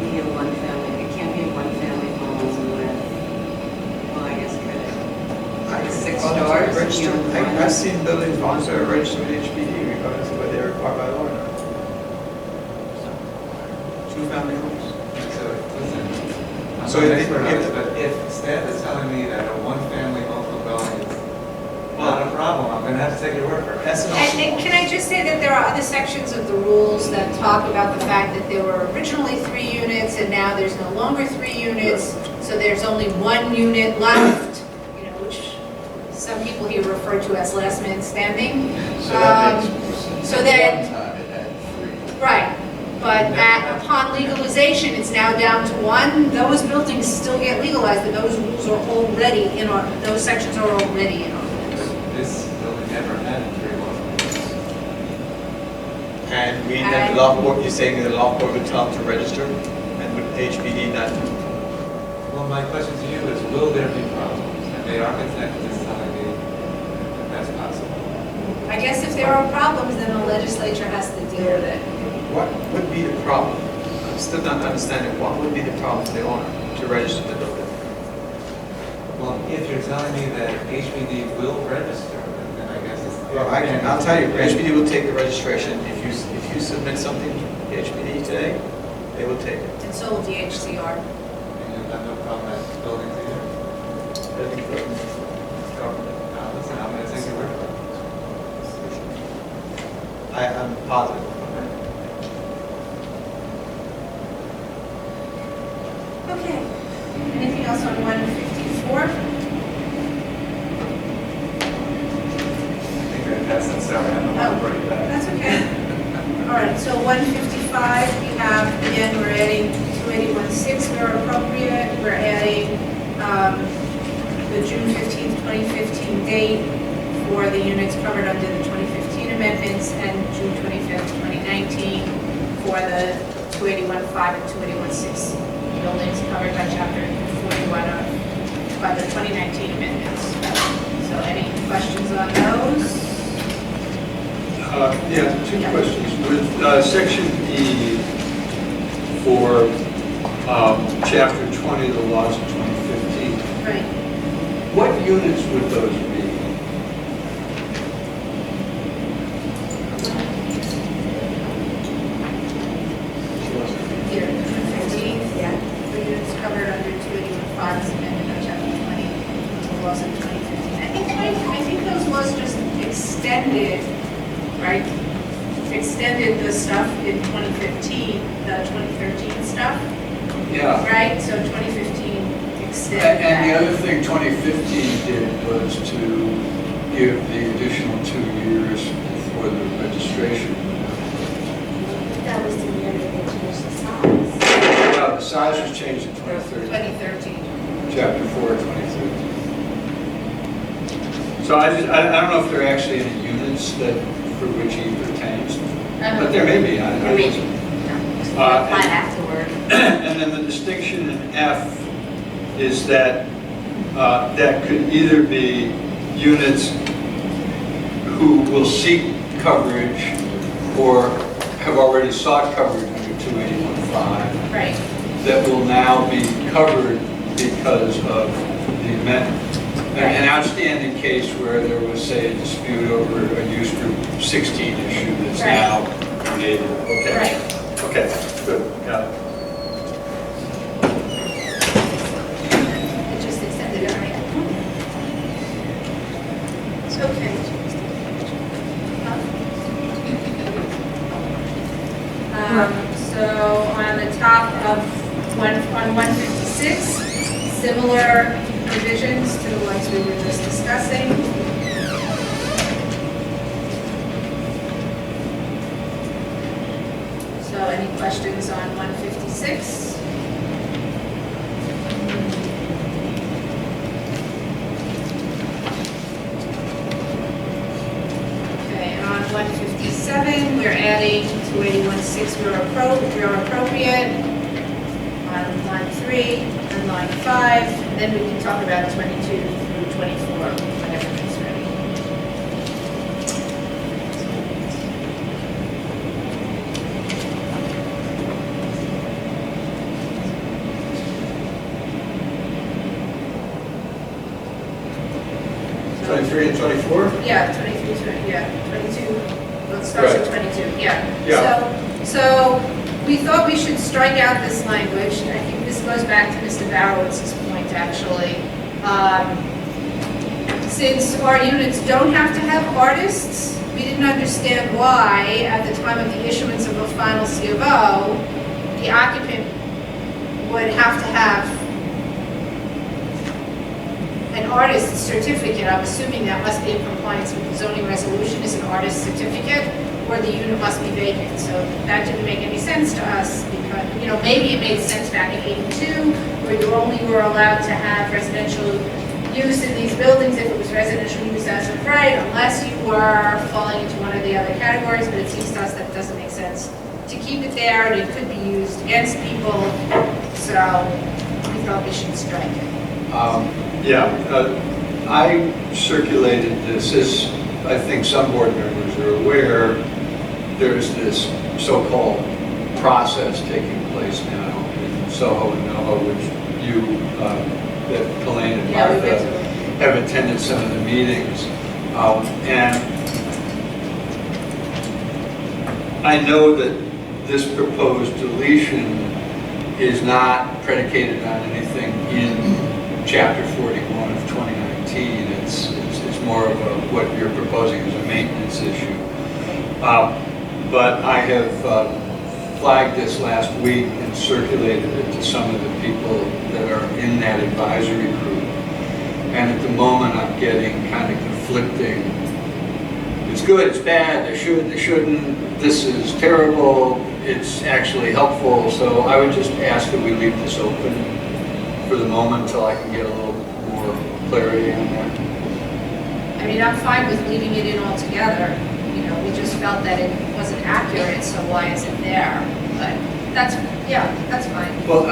be a one-family, it can't be a one-family home with, well, I guess, could it? Like 6 Voluntarily doors? register. you know, one- I've seen buildings voluntarily register with HPD regardless of whether they're required by law or not. Two-family homes. So, listen, I'm So not an if- expert on if- this, but if staff is telling me that a one-family multiple dwelling is not a problem, I'm going to have to take your word for it. That's an And can I just say that there are other sections of the rules that talk about the fact that there were originally 3 units and now there's no longer 3 units, so there's only 1 unit left, you know, which some people here refer to as last man standing. So that makes, So at that- one time it had 3. Right, but upon legalization, it's now down to 1. Those buildings still get legalized, and those rules are already in our, those sections are already in our rules. This building never had 3 multiples. And the law board, you're saying that the law board would tell them to register and would HPD not to? Well, my question to you is, will there be problems? And the architect is telling me that that's possible. I guess if there are problems, then the legislature has to deal with it. What would be the problem? I'm still not understanding what would be the problem for the owner to register the building. Well, if you're telling me that HPD will register, then I guess it's. Well, I'll tell you, HPD will take the registration. If you submit something to HPD today, they will take it. And so will DHCR. And you'll have no problem at buildings either. Building permit, government. Listen, I'm going to take your word for it. I'm positive. Okay. Anything else on 154? I think that's it, sorry, I'm not going to bring it back. That's okay. All right, so 155, we have, again, we're adding 281.6 where appropriate. We're adding the June 15th, 2015 date for the units covered under the 2015 amendments and June 25th, 2019 for the 281.5 and 281.6 buildings covered by Chapter 41 by the 2019 amendments. So any questions on those? Yeah, two questions. With Section E for Chapter 20 of the laws of 2015, Right. what units would those be? Here, 215. Yeah. The units covered under 281.5 is amended by Chapter 20 of the laws of 2015. I think those laws just extended, right? Extended the stuff in 2015, the 2013 stuff, Yeah. right? So 2015 extended And the that. other thing 2015 did was to give the additional 2 years for the registration. That was the year that they changed the size. Well, the size was changed in 2013, 2013. Chapter 4 of 2013. So I don't know if there are actually any units that, for which he pertains, but there may be. There may be. Apply afterward. And then the distinction in F is that that could either be units who will seek coverage or have already sought coverage under 281.5 Right. that will now be covered because of the amendment. An outstanding case where there was, say, a dispute over a use group 16 issue that's Right. now created. Okay. Right. Okay, good, got it. It just extended it, right? It's okay. So on the top of on 156, similar provisions to the ones we were just discussing. So any questions on 156? Okay, and on 157, we're adding 281.6 where appropriate, on line 3 and line 5, and then we can talk about 22 through 24 whenever it's ready. So- 23 and 24? Yeah, 23, 22, let's start with 22, yeah. Yeah. So we thought we should strike out this language. I think this goes back to Mr. Barowitz's point, actually. Since our units don't have to have artists, we didn't understand why, at the time of the issuance of a final C of O, the occupant would have to have an artist's certificate. I'm assuming that must be in compliance with the zoning resolution is an artist's certificate, or the unit must be vacant. So that didn't make any sense to us because, maybe it made sense back in '82, where you only were allowed to have residential use in these buildings if it was residential use as of right, unless you were falling into one of the other categories, but it seems to us that it doesn't make sense to keep it there, and it could be used against people, so we thought we should strike it. I circulated this, as I think some board members are aware, there's this so-called process taking place now in Soho and NoHo, which you, that Elaine and Yeah, we've Martha been to have attended some of the meetings. And I know that this proposed deletion is not predicated on anything in Chapter 41 of 2019. It's more of what you're proposing as a maintenance issue. But I have flagged this last week and circulated it to some of the people that are in that advisory group. And at the moment, I'm getting kind of conflicting. It's good, it's bad, they should, they shouldn't, this is terrible, it's actually helpful. So I would just ask that we leave this open for the moment until I can get a little more clarity on that. I mean, I'm fine with leaving it in altogether. you know, we just felt that it wasn't accurate, so why is it there? But that's, yeah, that's fine. Well,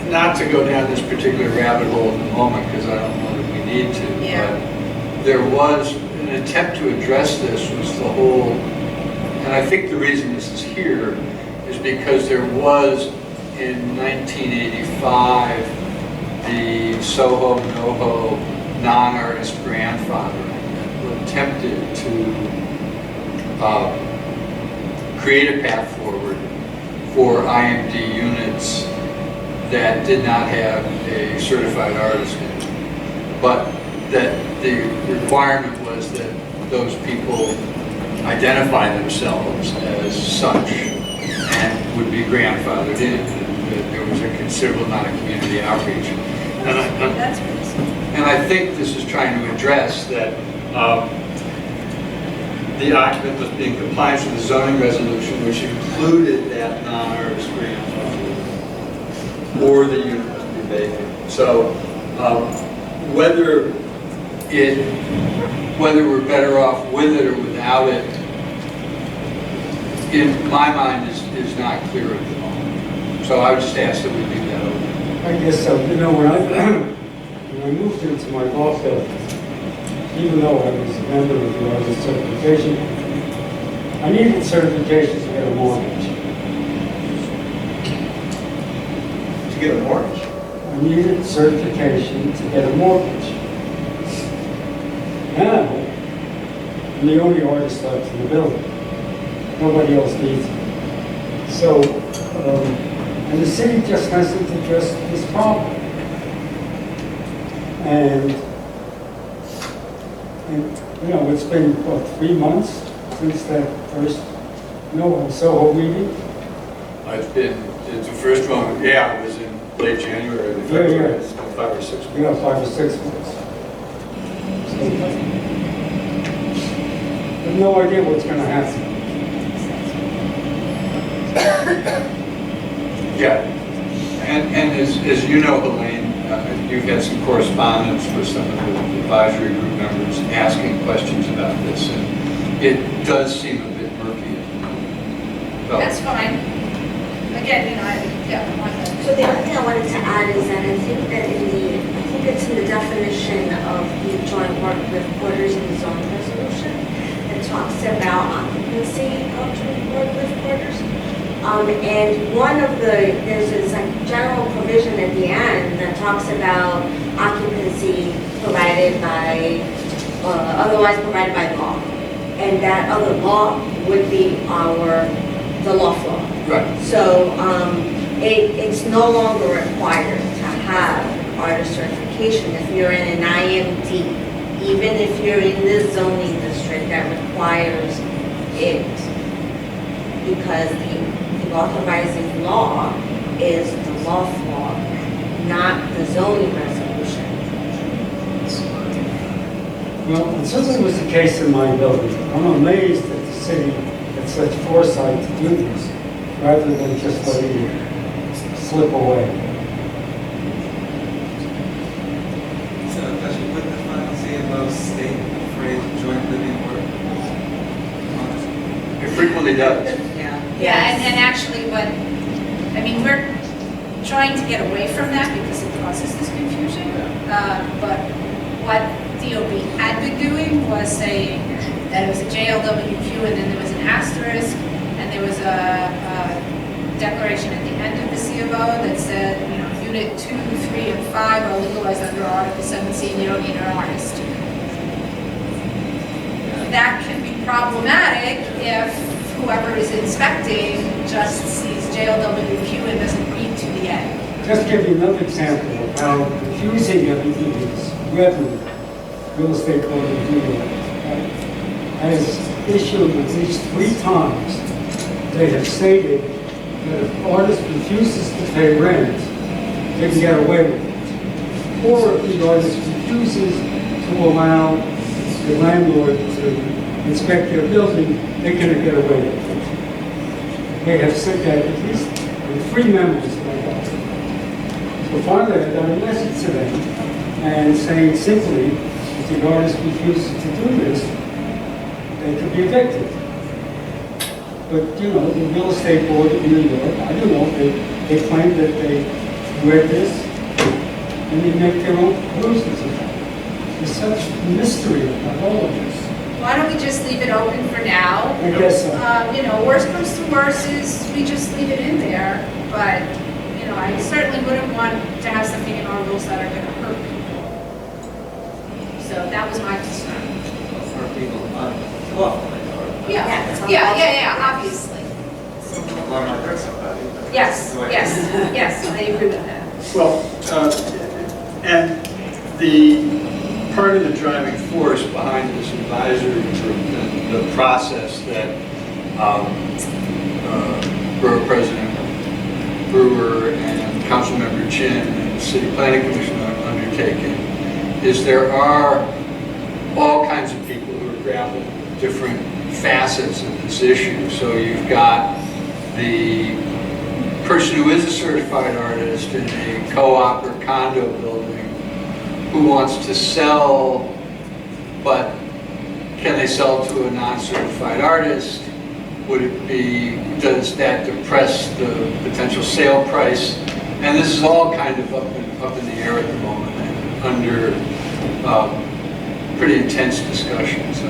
not to go down this particular rabbit hole at the moment, because I don't know that we need to, Yeah. but there was an attempt to address this was the whole, and I think the reason this is here is because there was in 1985 the Soho NoHo non-artist grandfather attempted to create a path forward for IMD units that did not have a certified artist in it, but that the requirement was that those people identify themselves as such and would be grandfathered in, that there was a considerable amount of community outreach. That's reasonable. And I think this is trying to address that the occupant must be in compliance with the zoning resolution, which included that non-artist grandfather, or the unit must be vacant. So whether we're better off with it or without it, in my mind, is not clear at the moment. So I would just ask that we leave that open. I guess so. You know, when I moved into my law building, even though I was a member of the artist certification, I needed certification to get a mortgage. To get a mortgage? I needed certification to get a mortgage. Now, I'm the only artist left in the building. Nobody else needs it. So, and the city just hasn't addressed this problem. And you know, it's been, what, 3 months since that first Soho meeting? It's the first one, yeah, it was in late January. Yeah. It's been 5 or 6 months. Yeah, 5 or 6 months. So, I have no idea what's going to happen. Yeah, and as you know, Helene, you've had some correspondence with some of the advisory group members asking questions about this, and it does seem a bit murky. So, That's fine. Again, you know, So the other thing I wanted to add is that I think that I think it's in the definition of the joint work with quarters in the zone resolution, it talks about occupancy of joint work with quarters. And there's this like general provision at the end that talks about occupancy provided by, otherwise provided by law. And that other law would be the Loft law. right. So it's no longer required to have artist certification if you're in an IMD, even if you're in the zoning district that requires it, because the authorizing law is the Loft law, not the zoning resolution. Well, it certainly was the case in my building. I'm amazed that the city had such foresight to do this, rather than just letting it slip away. So does you put the final CMO state the phrase joint living work? It frequently does. Yeah, and actually we're trying to get away from that because it causes this confusion. But what DOB had been doing was saying that it was a JLWQ and then there was an asterisk and there was a declaration at the end of the C of O that said, you know, unit 2, 3, and 5 are legalized under Article 17, you don't need an artist. That can be problematic if whoever is inspecting just sees JLWQ and doesn't read to the end. Just give you another example of how confusing everything is. Real estate code of New York has issued at least 3 times. They have stated that if an artist refuses to pay rent, they can get away with it. Or if the artist refuses to allow the landlord to inspect their building, they can get away with it. They have said that at least in 3 memos that I got. So finally, I got a message to them and saying simply, if the artist refuses to do this, they they could be evicted. But, you know, the real estate board in New York, I don't know, they claim that they read this and they make their own conclusions about it. There's such mystery about all of this. Why don't we just leave it open for now? I guess so. You know, worst comes to worst is we just leave it in there, but, you know, I certainly wouldn't want to have something in our rules that are gonna hurt people. So that was my concern. For people unlawfully, or Yeah, obviously. or might hurt somebody. Yes, yes, I agree with that. Well, and the part of the driving force behind this advisory group and the process that Borough President Brewer and Councilmember Chin and the City Planning Commission are undertaking is there are all kinds of people who are grappling with different facets of this issue. So you've got the person who is a certified artist in a co-op or condo building who wants to sell, but can they sell to a non-certified artist? Would it be, does that depress the potential sale price? And this is all kind of up in the air at the moment and under pretty intense discussion. So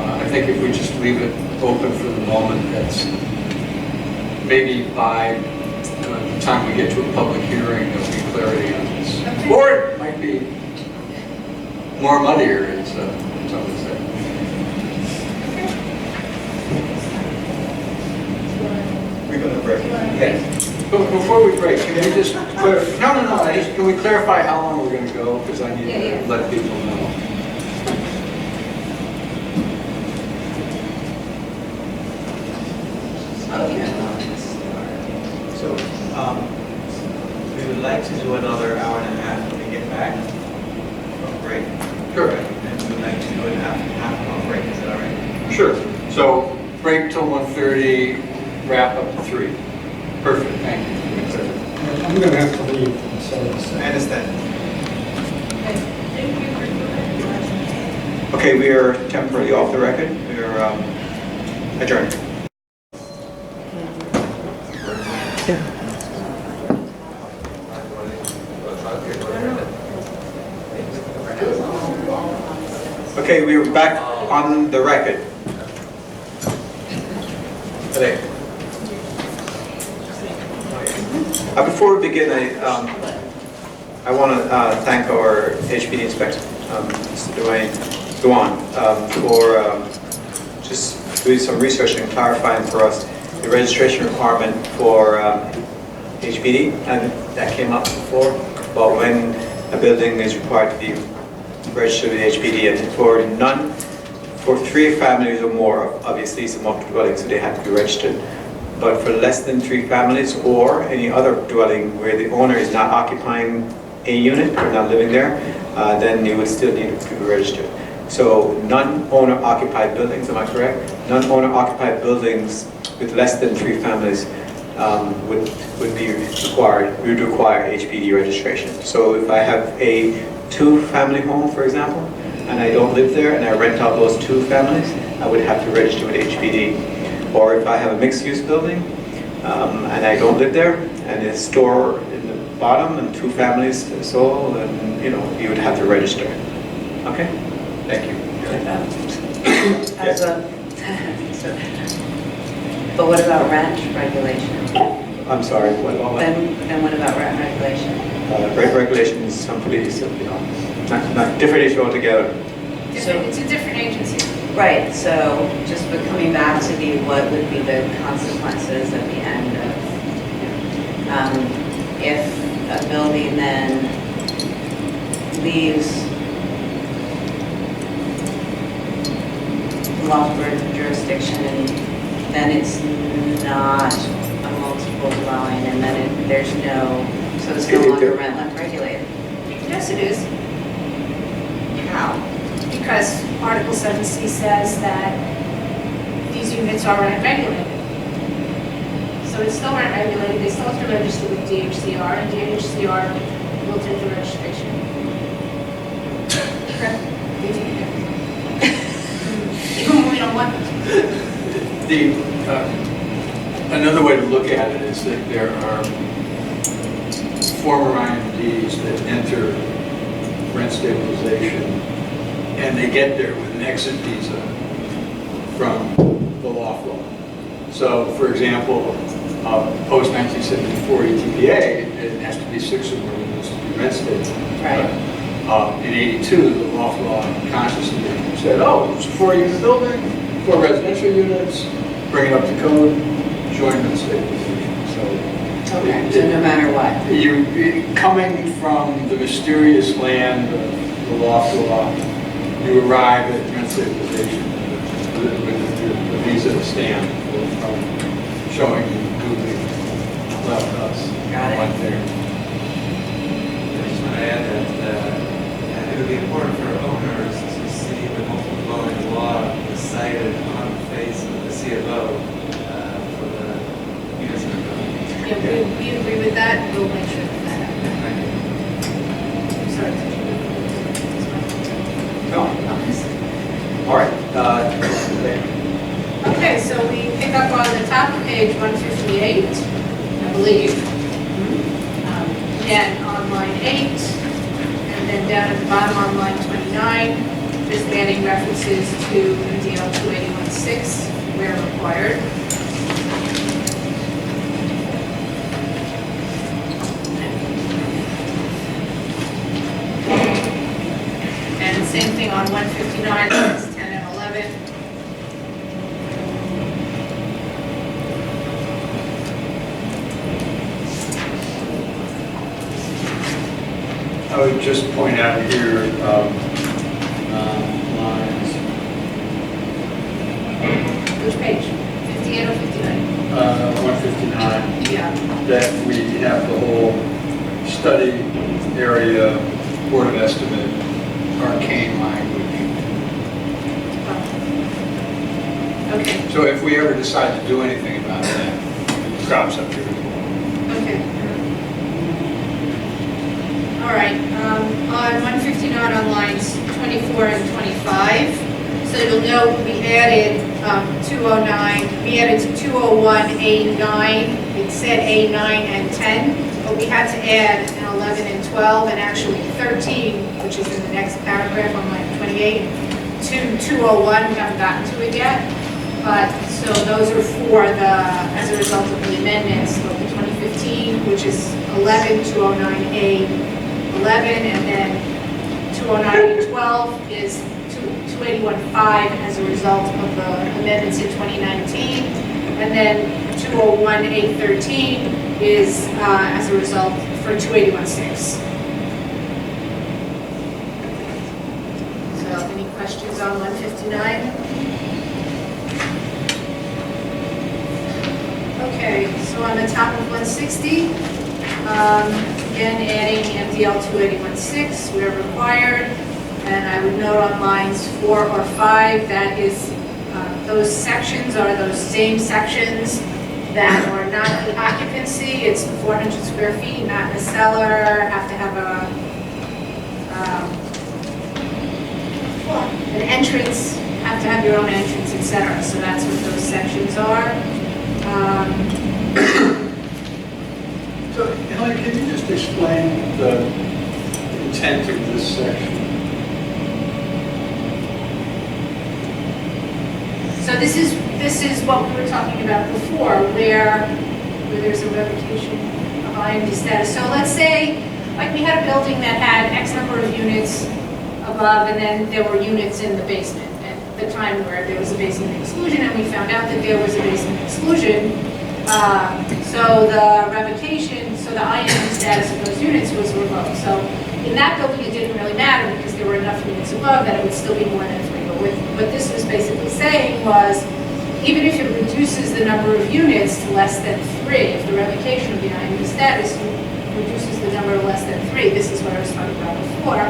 I think if we just leave it open for the moment, that's maybe by the time we get to a public hearing, there'll be clarity on this. Okay. Or it might be more muddier, as some would say. We're going to break. Yes. But before we break, can we just clarify? No. Can we clarify how long we're going to go? Because I need to let people know. So, we would like to do another hour and a half when we get back from break. Sure. And we would like to do an half an hour break, is that all right? Sure. So break till 1:30, wrap up at 3. Perfect. Thank you. I'm going to have to leave, I'm sorry to I say. understand. Okay, we are temporarily off the record. We are adjourned. Okay, we are back on the record. Today. Before we begin, I want to thank our HPD inspector, Mr. Duan, for just doing some research and clarifying for us the registration requirement for HPD, and that came up before, about when a building is required to be registered with HPD, and for 3 families or more, obviously it's a multi-dwelling, so they have to be registered. But for less than 3 families or any other dwelling where the owner is not occupying a unit or not living there, then you would still need to be registered. So non-owner occupied buildings, am I correct? Non-owner occupied buildings with less than 3 families would be required, we would require HPD registration. So if I have a 2-family home, for example, and I don't live there and I rent out those 2 families, I would have to register with HPD. Or if I have a mixed-use building and I don't live there, and it's store in the bottom and 2 families sold, and you would have to register. Okay? Thank you. But what about rent regulation? I'm sorry. What about that? And what about rent regulation? Rent regulation is completely, not different issue altogether. It's a different agency. Right, so just coming back to what would be the consequences at the end of, if a building then leaves Loftward jurisdiction, then it's not a multiple dwelling, and then there's no, so it's no longer rent regulated. Yes, it is. How? Because Article 7C says that these units are rent regulated. So it's still rent regulated, they still have to register with DHCR, and DHCR will take the registration. Correct? They take it. Even when we don't Another way to look at it is that there are former IMDs that enter rent stabilization, and they get there with an exit visa from the loft law. So, for example, post-1974 ETPA, it has to be 6 or more units to be rent stable. Right. In '82, the loft law consciously said, oh, it's a 4-unit building, 4 residential units, bring it up to code, join rent stabilization. So, Okay, so no matter what. coming from the mysterious land of the loft law, you arrive at rent stabilization with the visa stamp from showing you who they left us. Got it. Right there. I just want to add that it would be important for owners to see the multiple dwelling law cited on the face of the C of O for the units in the building. Yeah, we agree with that, we'll make sure that that happens. Thank you. Sorry. No? All right. Okay, so we pick up on the top of page 158, I believe. Again, on line 8, and then down at the bottom on line 29, just adding references to MDL 2816 where required. And same thing on 159, lines 10 and 11. I would just point out here, lines Which page? 58 or 59? 159, Yeah. that we have the whole study area, Board of Estimate, arcane language. Okay, So if we ever decide to do anything about that, it drops up here as well. okay. All right, on 159 on lines 24 and 25, so you'll note we added 209, we added 201, A9, it said A9 and 10, but we had to add an 11 and 12, and actually 13, which is in the next paragraph on line 28, to 201, we haven't gotten to it yet. But, so those are for the, as a result of the amendments of the 2015, which is 11, 209A, 11, and then 209A12 is 281.5 as a result of the amendments in 2019. And then 201A13 is as a result for 281.6. So any questions on 159? Okay, so on the top of 160, again adding MDL 281.6 where required, and I would note on lines 4 or 5 that is those sections are those same sections that are not the occupancy. It's 400 square feet, not in a cellar. Have to have an entrance. Have to have your own entrance, etc. So that's what those sections are. So, Ellie, can you just explain the intent of this section? So this is what we were talking about before, where there's a revocation of IMD status. So let's say, like we had a building that had X number of units above, and then there were units in the basement at the time where there was a basement exclusion, and we found out that there was a basement exclusion. So the revocation, so the IMD status of those units was revoked. So in that building, it didn't really matter because there were enough units above that it would still be more than 3. But what this was basically saying was, even if it reduces the number of units to less than 3, if the revocation of the IMD status reduces the number of less than 3, this is what I was talking about before,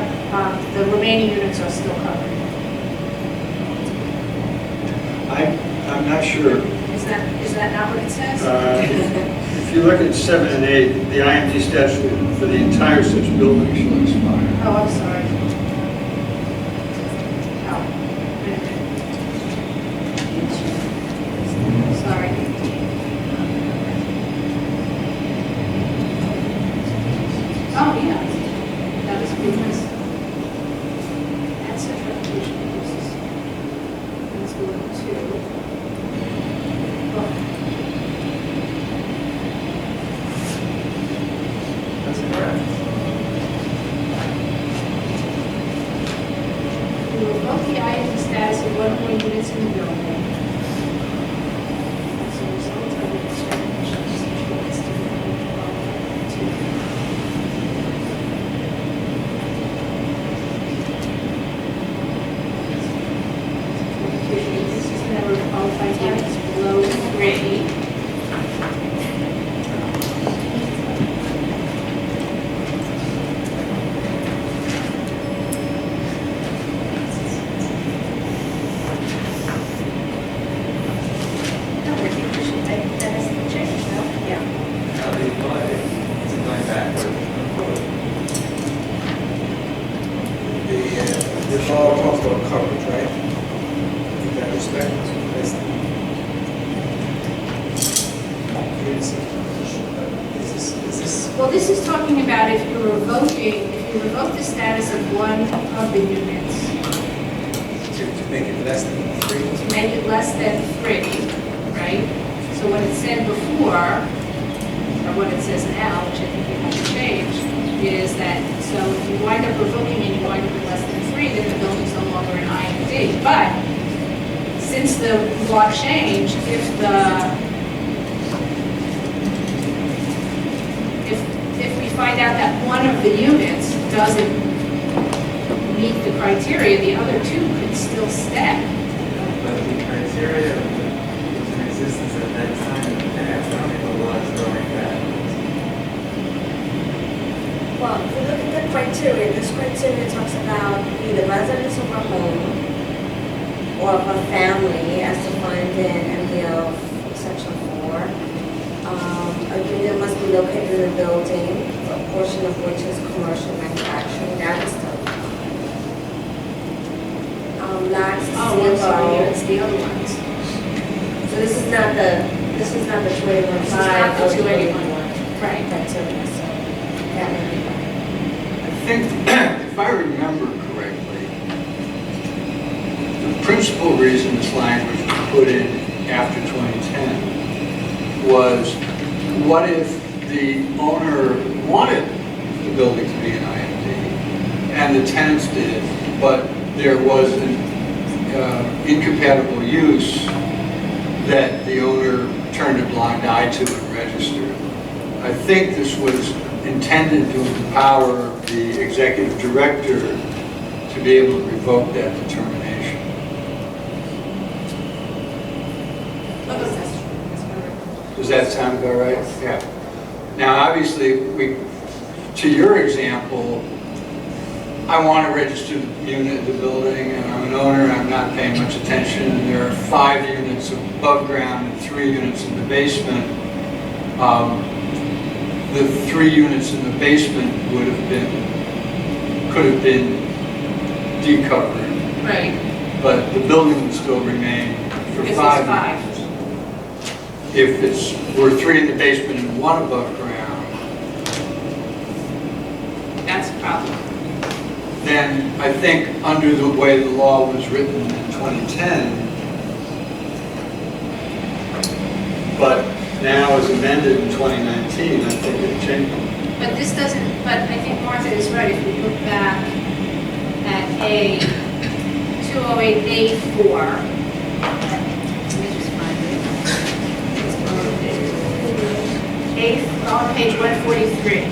the remaining units are still covered. I'm not sure. Is that not what it says? If you look at 7 and 8, the IMD statute for the entire such building shall expire. Oh, I'm sorry. Oh. units of demolition, but is this? Well, this is talking about if you revoke the status of one of the units To make it less than 3? to make it less than 3, right? So what it said before, or what it says now, which I think you have to change, is that, so if you wind up revoking and you wind up with less than 3, then the building's no longer an IMD. But since the law changed, if we find out that one of the units doesn't meet the criteria, the other 2 could still stay. But the criteria was in existence at that time in the past. I don't think the law is going back. Well, if you look at the criteria, this criteria talks about either residents of a home or of a family as defined in MDL section 4. A unit must be located in a building, a portion of which is commercial manufacturing. That is still. Lacks Oh, I'm sorry, it's the other ones. So this is not the 281. This is not the 281. Right. Criteria, so that may be right. I think, if I remember correctly, the principal reason this language was put in after 2010 was, what if the owner wanted the building to be an IMD and the tenants did, but there was an incompatible use that the owner turned a blind eye to and registered. I think this was intended to empower the executive director to be able to revoke that determination. Does that sound about right? Yeah. Now, obviously, to your example, I want to register the unit of the building, and I'm an owner, and I'm not paying much attention, and there are 5 units above ground and 3 units in the basement. The 3 units in the basement could have been decovered, Right. but the building would still remain for Because 5 it's 5. units. If we're 3 in the basement and 1 above ground, That's a problem. then I think under the way the law was written in 2010, but now as amended in 2019, I think it changed. But this doesn't, but I think Martha is right. If we look back at A 208A4, let me just find it. On page 143.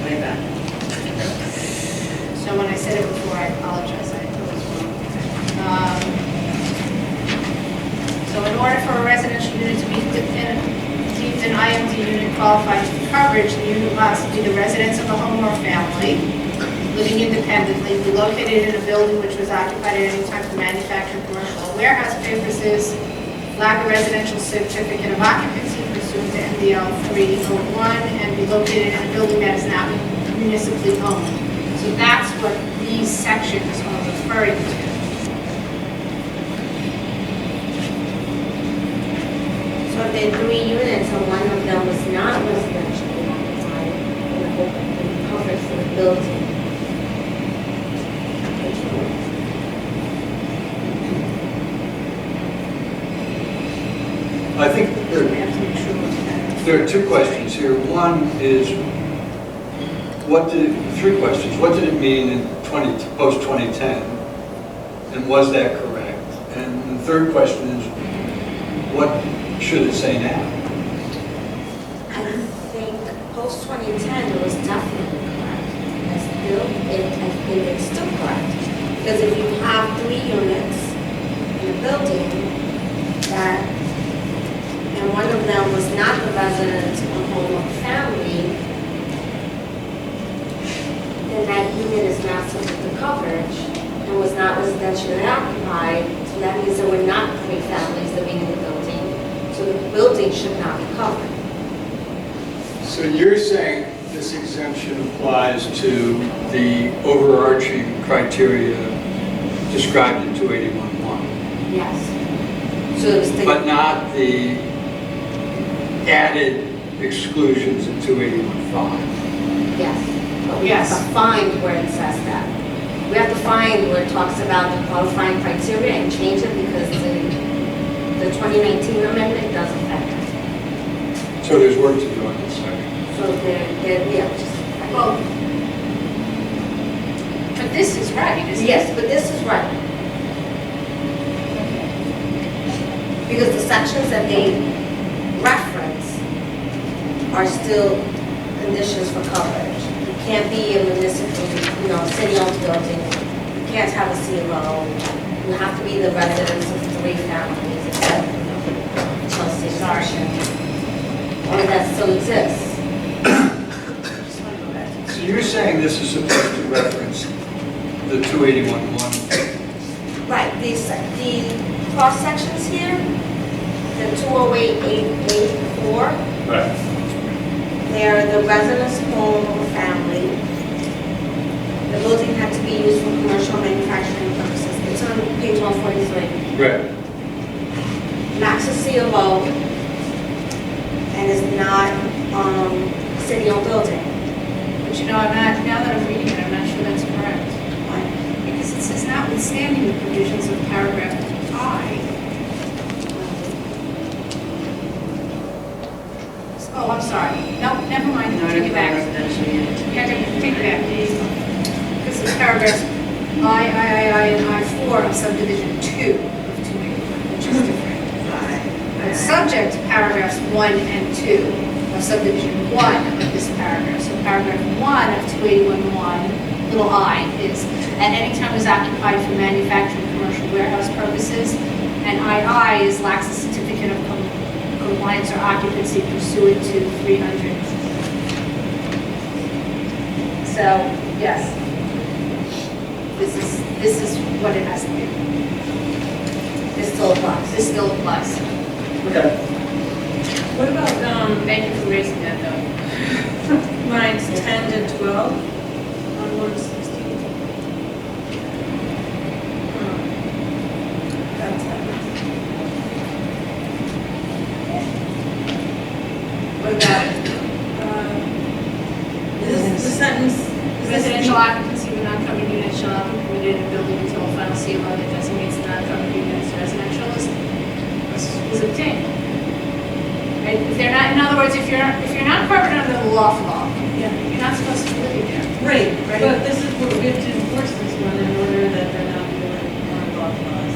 Way back. So when I said it before, I apologize. I was wrong. So in order for a residential unit to be deemed an IMD unit qualified for coverage, the unit must be the residence of a home or family, living independently, be located in a building which was occupied at any time for manufacturing, commercial, or warehouse purposes, lack a residential certificate of occupancy pursuant to MDL 301, and be located in a building that is not municipally owned. So that's what these sections are referring to. So if there are 3 units and one of them was not residential occupied, then the coverage for the building. I think We have to make sure that. there are 2 questions here. One is, 3 questions. What did it mean in post-2010? And was that correct? And the third question is, what should it say now? I think post-2010 it was definitely correct. I think it's still correct. Because if you have 3 units in a building and one of them was not the resident or home or family, then that unit is not subject to coverage and was not residentially occupied. So that means there were not 3 families living in the building. So the building should not be covered. So you're saying this exemption applies to the overarching criteria described in 281.1, Yes. So it was the. but not the added exclusions in 281.5. Yes, but we have to find where it says that. We have to find where it talks about the qualifying criteria and change it because the 2019 amendment does affect it. So there's work to do on this section. So yeah, just. Well, but this is right, isn't it? Yes, but this is right. Because the sections that they reference are still conditions for coverage. You can't be a municipal, city-owned building. You can't have a CLO. You have to be the residents of 3 families, except Chelsea section. All of that still exists. So you're saying this is supposed to reference the 281.1? Right, the cross sections here, the 208.884. Right. They are the residence, home, or family. The building had to be used for commercial manufacturing purposes. It's on page 143. Right. Max is CLO and is not city-owned building. But now that I'm reading it, I'm not sure that's correct. Why? Because it says notwithstanding the provisions of paragraph I. Oh, I'm sorry. No, never mind. Take it back. Yeah, take it back. This is paragraphs I, and I4 of subdivision 2 of 281, which is different. It's subject to paragraphs 1 and 2 of subdivision 1 of this paragraph. So paragraph 1 of 281.1, little I, is at any time is occupied for manufacturing commercial warehouse purposes, and II is lacks a certificate of compliance or occupancy pursuant to 300. So, yes, this is what it has to be. This still applies. This still applies. Okay. What about Thank you for raising that, though. lines 10 to 12 on 116? What about it? Is the sentence, Residential occupancy of a non-covered unit shall not be permitted in a building until a final CLO that designates the non-covered unit as residential is obtained. Right? If they're not, in other words, if you're not covered under the loft law, you're not supposed to be living there. Right, Right. but this is what we have to enforce this one in order that they're not doing non-law laws.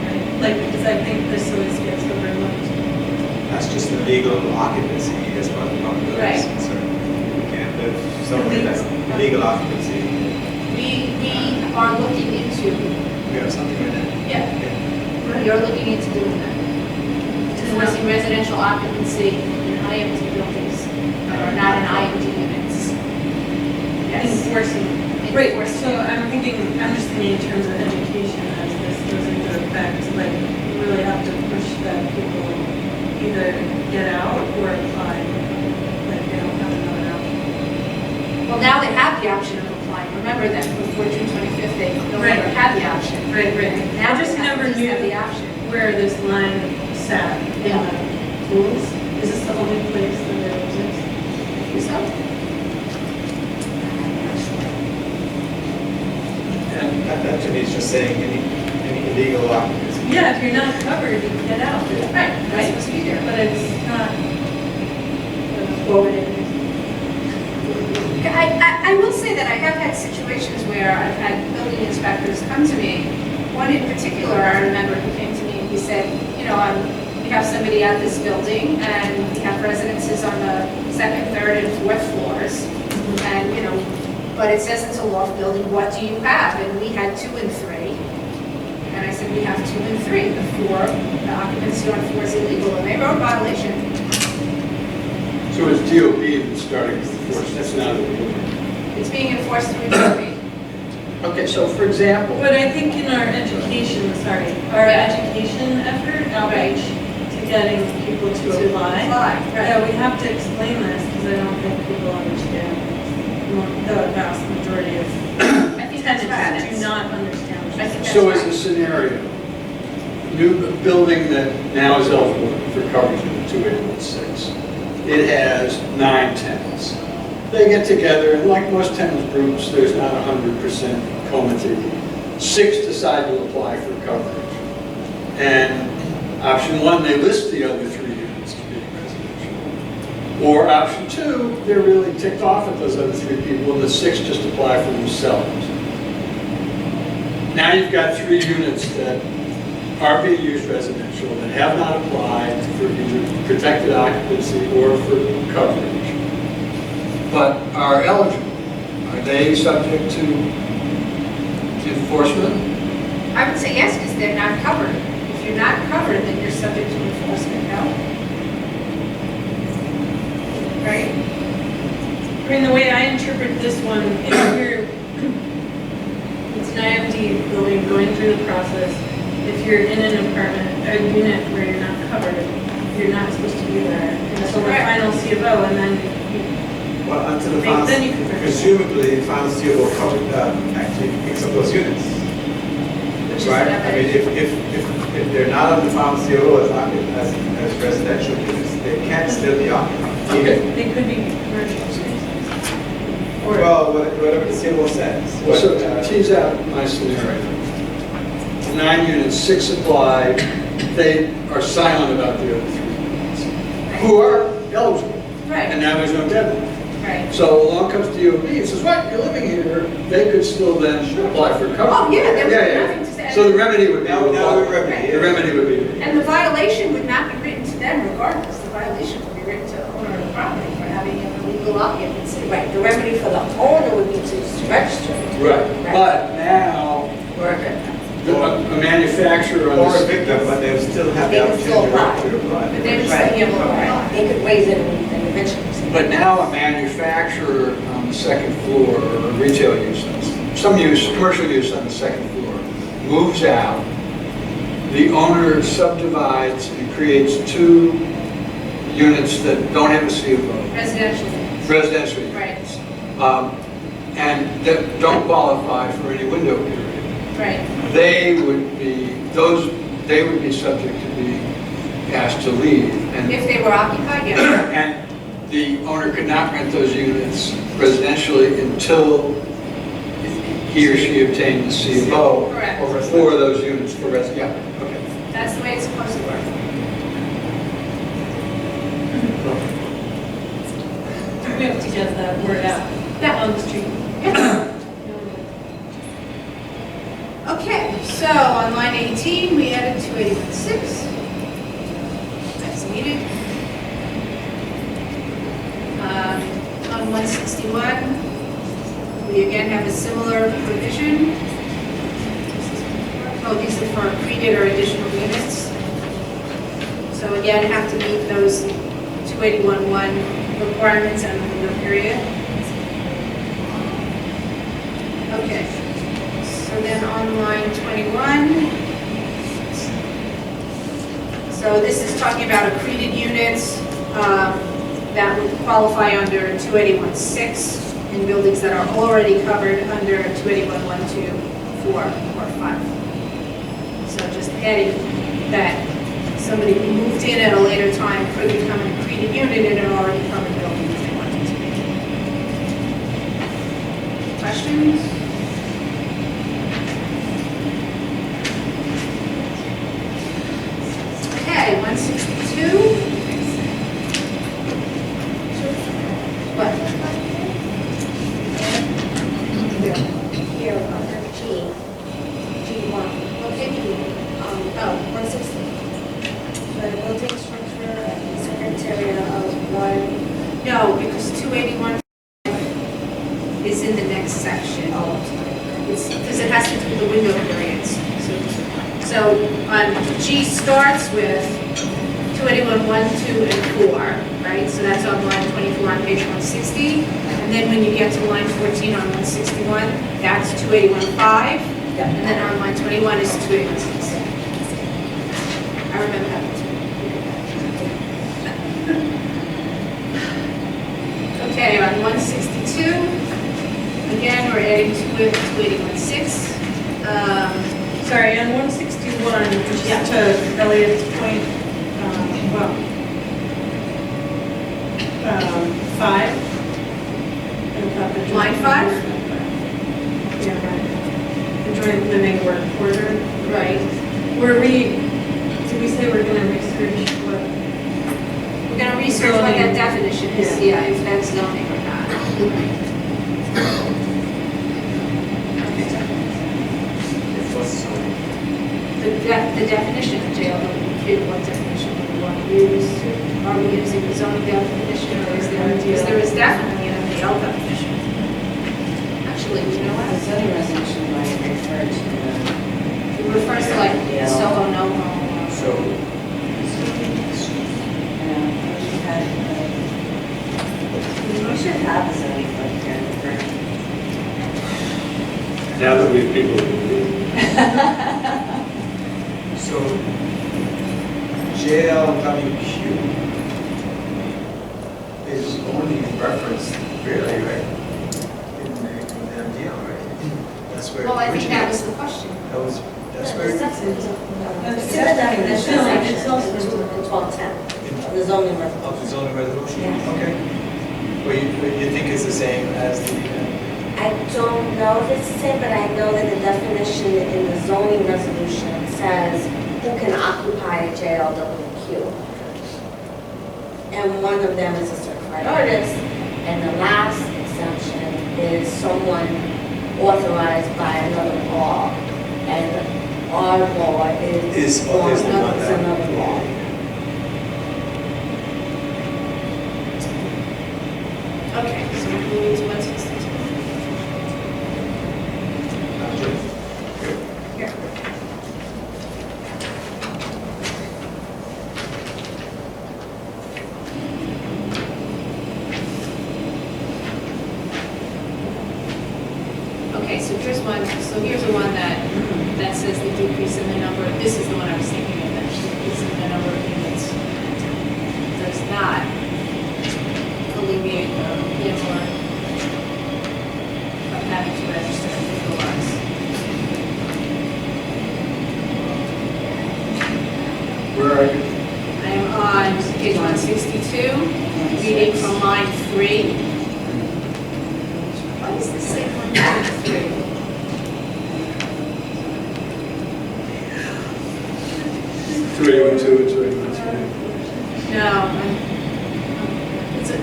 Right? Like, because I think this always gets overlooked. That's just the legal occupancy as far as the public building Right. is concerned. You can't live somewhere that's legal occupancy. We are looking into, We have something right now. we are looking into doing that. Enforcing residential occupancy in IMT buildings that are not in IMT units. Yes. Enforcing. Right, Enforcing. so I'm just thinking in terms of education as this goes into effect, like, you really have to push that people either get out or apply, like, they don't have another option. Well, now they have the option of applying. Remember that before June 25th, they no Right. longer had the option. Right. Now I just they have never at least have knew the option. where this line sat in Yeah. the rules. Is this the only place that it exists? So, That to me is just saying any illegal occupancy. Yeah, if you're not covered, you can get out. right, right, supposed to be there. But it's not. I will say that I have had situations where I've had building inspectors come to me. One in particular, I remember, who came to me and he said, we have somebody at this building and we have residences on the 2nd, 3rd, and 4th floors. And, but it says it's a loft building, what do you have? And we had 2 and 3. And I said, we have 2 and 3. The occupancy on 4 is illegal, and they wrote a violation. So it's DOB that's starting to enforce, that's not illegal. It's being enforced through DOB. Okay, so for example, But I think in our education effort, outreach to getting people to apply. Right. Yeah, we have to explain this because I don't think people understand. The vast majority of I think that's right. tenants do not understand. I think that's so as right. a scenario, new building that now is eligible for coverage in the 2816. It has 9 tenants. They get together, and like most tenant groups, there's not 100% comity. 6 decide to apply for coverage. And option 1, they list the other 3 units as being residential. Or option 2, they're really ticked off at those other 3 people, and the 6 just apply for themselves. Now you've got 3 units that are being used residential that have not applied for either protected occupancy or for coverage, but are eligible. Are they subject to enforcement? I would say yes, because they're not covered. If you're not covered, then you're subject to enforcement, no? Right? I mean, the way I interpret this one, if you're, it's an IMD building going through the process, if you're in an apartment, a unit where you're not covered, you're not supposed to be there until the Correct. final C of O, and then Well, until the Then final, you can- presumably, the final CO will cover, actually picks up those units. Which is Right? another I mean, issue. if they're not on the final CO as residential units, they can still be occupied. Okay. they could be commercial spaces. Or, Well, whatever the CO says. Well, so But, to tease out my scenario, 9 units, 6 apply, they are silent about the other 3 units, who are eligible, and Right, now there's no deadline. right. So along comes DOB and says, what, you're living here, they could still then apply for coverage. Oh, yeah, there was Yeah. nothing to say. So the remedy would be, Now we remedy. the remedy would be. And the violation would not be written to them regardless. The violation would be written to the owner of the property for having an illegal occupancy. Right, the remedy for the owner would be to register. Right, but now, a manufacturer on Or a this, victim, but they would still have They the would still opportunity to But apply. they're just Right. being able to apply. They could raise it and eventually. but now a manufacturer on the second floor, or retail use, some use, commercial use on the second floor, moves out, the owner subdivides and creates 2 units that don't have a C of O, Residential units. residential Right, units, and that don't qualify for any window period. right. They would be subject to being asked to leave. And If they were occupied, yes. and the owner could not rent those units residentially until he or she obtained the C of O Correct. for those units for yeah, okay. That's the way it's supposed to work. we have to get that word out on the street. Okay, so on line 18, we added 2816. That's needed. On 161, we again have a similar provision. Oh, these are for created or additional units. So again, have to meet those 281.1 requirements and the window period. Okay. So then on line 21, so this is talking about accreted units that would qualify under 281.6 in buildings that are already covered under 281.1, 2, 4, or 5. So just adding that somebody who moved in at a later time could become an accreted unit in an already covered building if they wanted to. Questions? Okay, 162. What? Here, under G, G1, Okay, oh, 160. The building structure and secretariat of one, no, because 281 is in the next section. It's, because it has to do with the window periods. So G starts with 281, 1, 2, and 4, right? So that's on line 24 on page 160. And then when you get to line 14 on 161, that's 281.5. And then on line 21 is 281.6. I remember that one too. Okay, on 162, again, we're adding 281.6. Sorry, on 161, one, just to Elliot's point, five. Line 5? Yeah, right. The joint living work order. Right. Did we say we're gonna research what? We're gonna research what that Zoning. definition is, Yeah. yeah, if that's zoning or not. The definition of JLWQ, what definition do we want to use? Are we using the zoning definition, or is there is definitely an MDL definition? Actually, you know The what? zoning resolution might refer to It refers to like Yeah. solo, no home. So, we should have a zoning book here. Now that we've people. so JLWQ is only referenced really, right? In the MDL, right? That's where. Well, I think that was originates. the question. That's where. It's in the definition section, in 1210, the zoning Of the resolution. zoning resolution? Yeah. Okay. Well, you think it's the same as the, I don't know if it's the same, but I know that the definition in the zoning resolution says who can occupy a JLWQ. And one of them is a certified artist, and the last exemption is someone authorized by another law. And our law is Is the one that- another law. Okay, so we're moving to 162. Here. Okay, so here's the one that says the decrease in the number, this is the one I was thinking of, that decrease in the number of units. Does not alleviate the landlord from having to register and legalize. Where are you? I am on page 162, reading from line 3. Why does this say 163? No,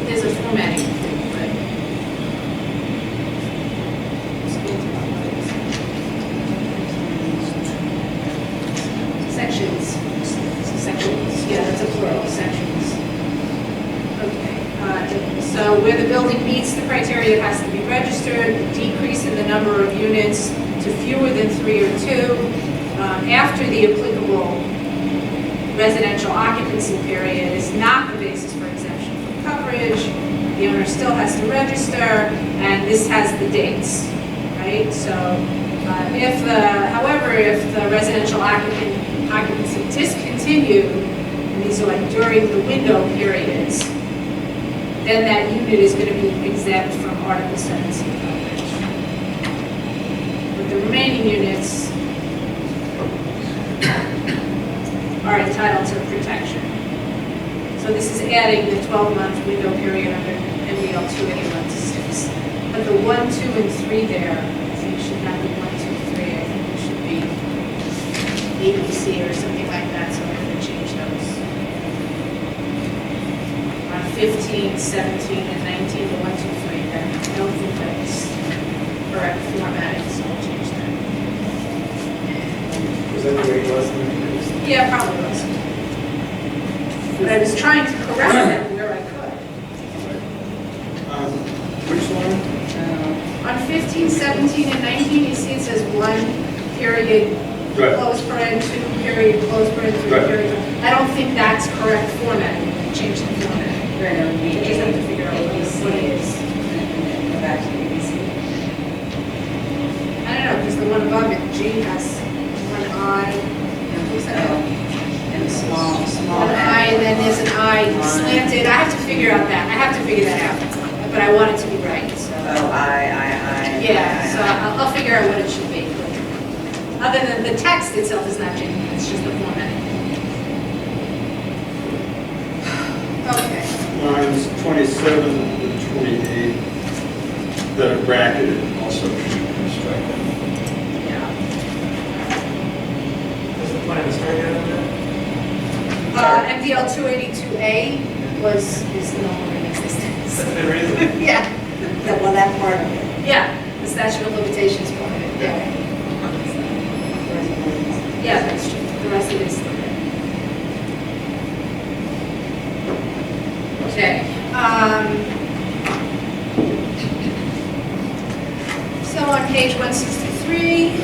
there's a formatting thing, but. Sections. Sections, yeah, that's a plural, sections. Okay, so where the building meets the criteria, it has to be registered, decrease in the number of units to fewer than 3 or 2, after the applicable residential occupancy period is not the basis for exemption from coverage, the owner still has to register, and this has the dates, right? So however, if the residential occupancy discontinued, and these are like during the window periods, then that unit is going to be exempt from Article 17 coverage. But the remaining units are entitled to protection. So this is adding the 12-month window period under MDL 281-6. But the 1, 2, and 3 there, I think should not be 1, 2, 3. I think it should be ABC or something like that, so we're going to change those. On 15, 17, and 19, the 1, 2, 3, I don't think that's correct formatting, so I'll change that. was that the way it was in the previous? Yeah, probably was. But I was trying to correct that where I could. Which one? On 15, 17, and 19, you see it says 1 period, Right. close paren, 2 period, close paren, 3 Right. period. I don't think that's correct formatting. We can change the formatting. Right, it would be We just have to figure out what it is. ABC and then go back to ABC. I don't know, because the one above it, G has one I. What's that? And small One I, and then there's an I slanted. I have to figure out that. I have to figure that out. But I want it to be right, so. Oh, I. Yeah, so I'll figure out what it should be. Other than the text itself is not changing, it's just the format. Okay. Lines 27 and 28 that are bracketed also should be strike out. Yeah. What's the point of the strikeout of that? MDL 282A is no longer in existence. That's the reason. Yeah, Yeah, well, that part of it. yeah, the statute of limitations part of it, yeah. Yeah, that's true, the rest of it is still there. Okay. So on page 163,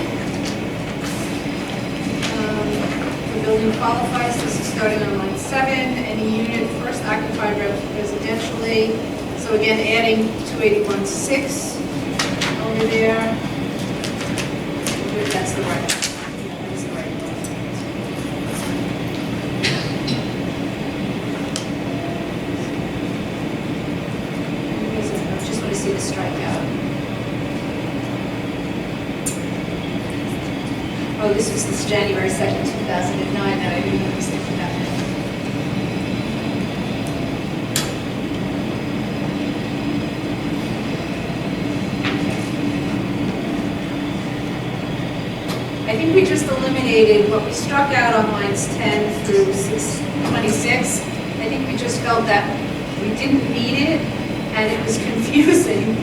the building qualifies, this is starting on line 7, any unit first occupied residentially. So again, adding 281.6 over there. If that's the right, yeah, that's the right one. I just want to see the strikeout. Oh, this was this January 2nd, 2009 that I didn't understand that. I think we just eliminated what we struck out on lines 10 through 26. I think we just felt that we didn't need it and it was confusing.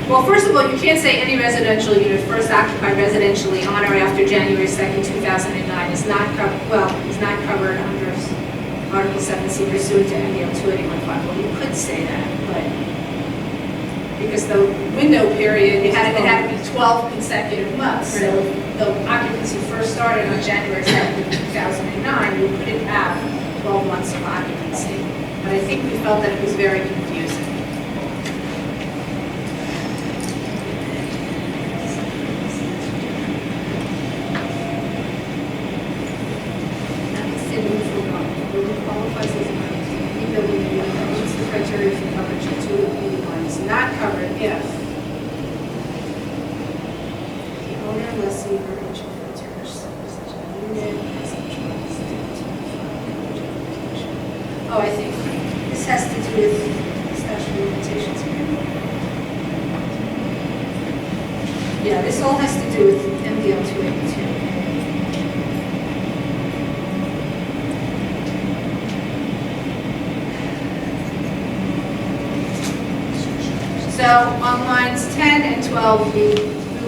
Well, first of all, you can't say any residential unit first occupied residentially on or after January 2nd, 2009 is not covered, is not covered under Article 7C pursuant to MDL 281.5. Well, you could say that, but because the window period, it had to be 12 consecutive months. So the occupancy first started on January 2nd, 2009, you couldn't have 12 months of occupancy. But I think we felt that it was very confusing. Qualifies as a building unit that meets the criteria for coverage of 281 is not covered if the owner, lessee, or agent for such a unit has a trust. Oh, I think this has to do with statute of limitations here. Yeah, this all has to do with MDL 282. So on lines 10 and 12, we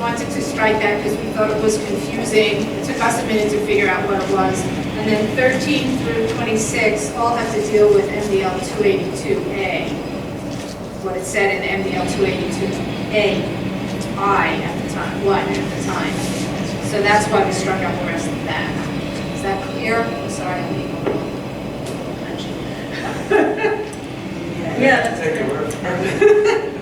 wanted to strike that because we thought it was confusing. It took us a minute to figure out what it was. And then 13 through 26 all have to deal with MDL 282A. What it said in MDL 282A, I at the time, one at the time. So that's why we struck out the rest of that. Is that clear? I'm sorry, I'm being a little punchy. Yeah, that's Take your word for it.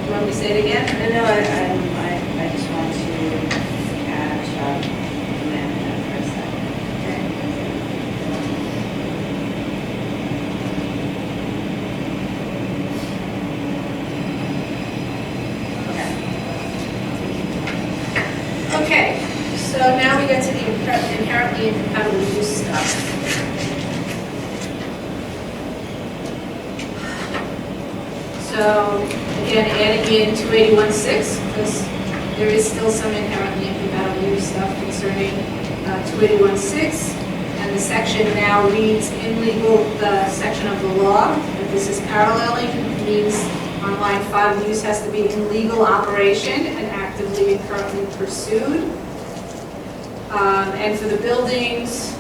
You want me to say it again? No, I just want to catch up on that for a second. Okay. Okay, so now we get to the inherently incompatible use stuff. So, again, adding in 281.6, because there is still some inherently incompatible use stuff concerning 281.6, and the section now reads in legal, the section of the law, that this is paralleling, means on line 5, the use has to be in legal operation and actively and currently pursued. And for the buildings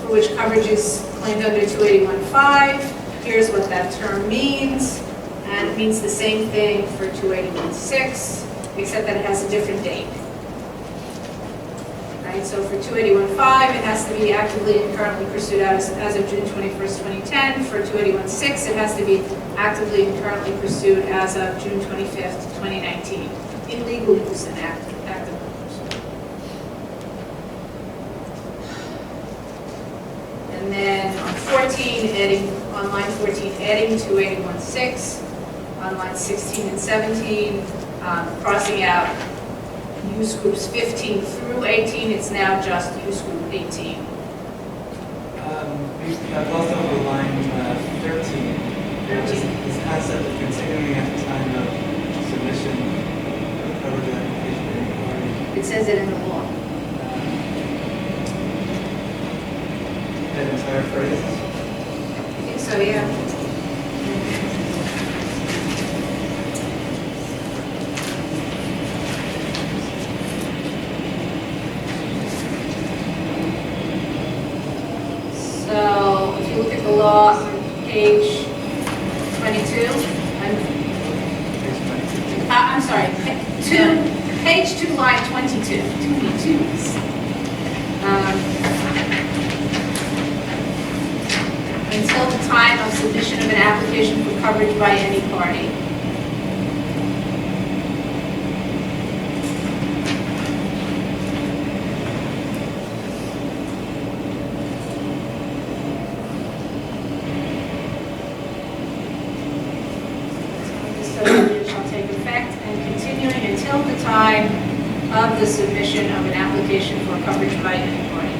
for which coverage is claimed under 281.5, here's what that term means. And it means the same thing for 281.6, except that it has a different date. Right, so for 281.5, it has to be actively and currently pursued as of June 21st, 2010. For 281.6, it has to be actively and currently pursued as of June 25th, 2019. In legal use and actively pursued. And then on 14, on line 14, adding 281.6. on lines 16 and 17, crossing out use groups 15 through 18, it's now just use group 18. I've lost over line 13. There's this concept of continuing at the time of submission of coverage application to any party. It says it in the law. That entire phrase. I think so, yeah. So if you look at the law on page 22, I'm sorry, page 2, line 22, 2B2s. Until the time of submission of an application for coverage by any party. Shall take effect and continuing until the time of the submission of an application for coverage by any party.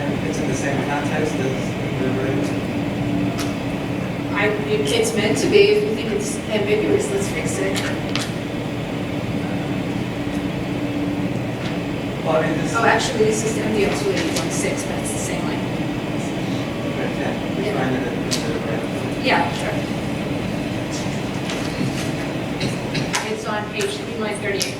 And it's in the same context as the rate. It's meant to be. If you think it's ambiguous, let's fix it. Well, I mean, this. Oh, actually, this is MDL 2816, but it's the same language. Okay, we Yeah. find it in the rate. Yeah, sure. It's on page 3, line 38.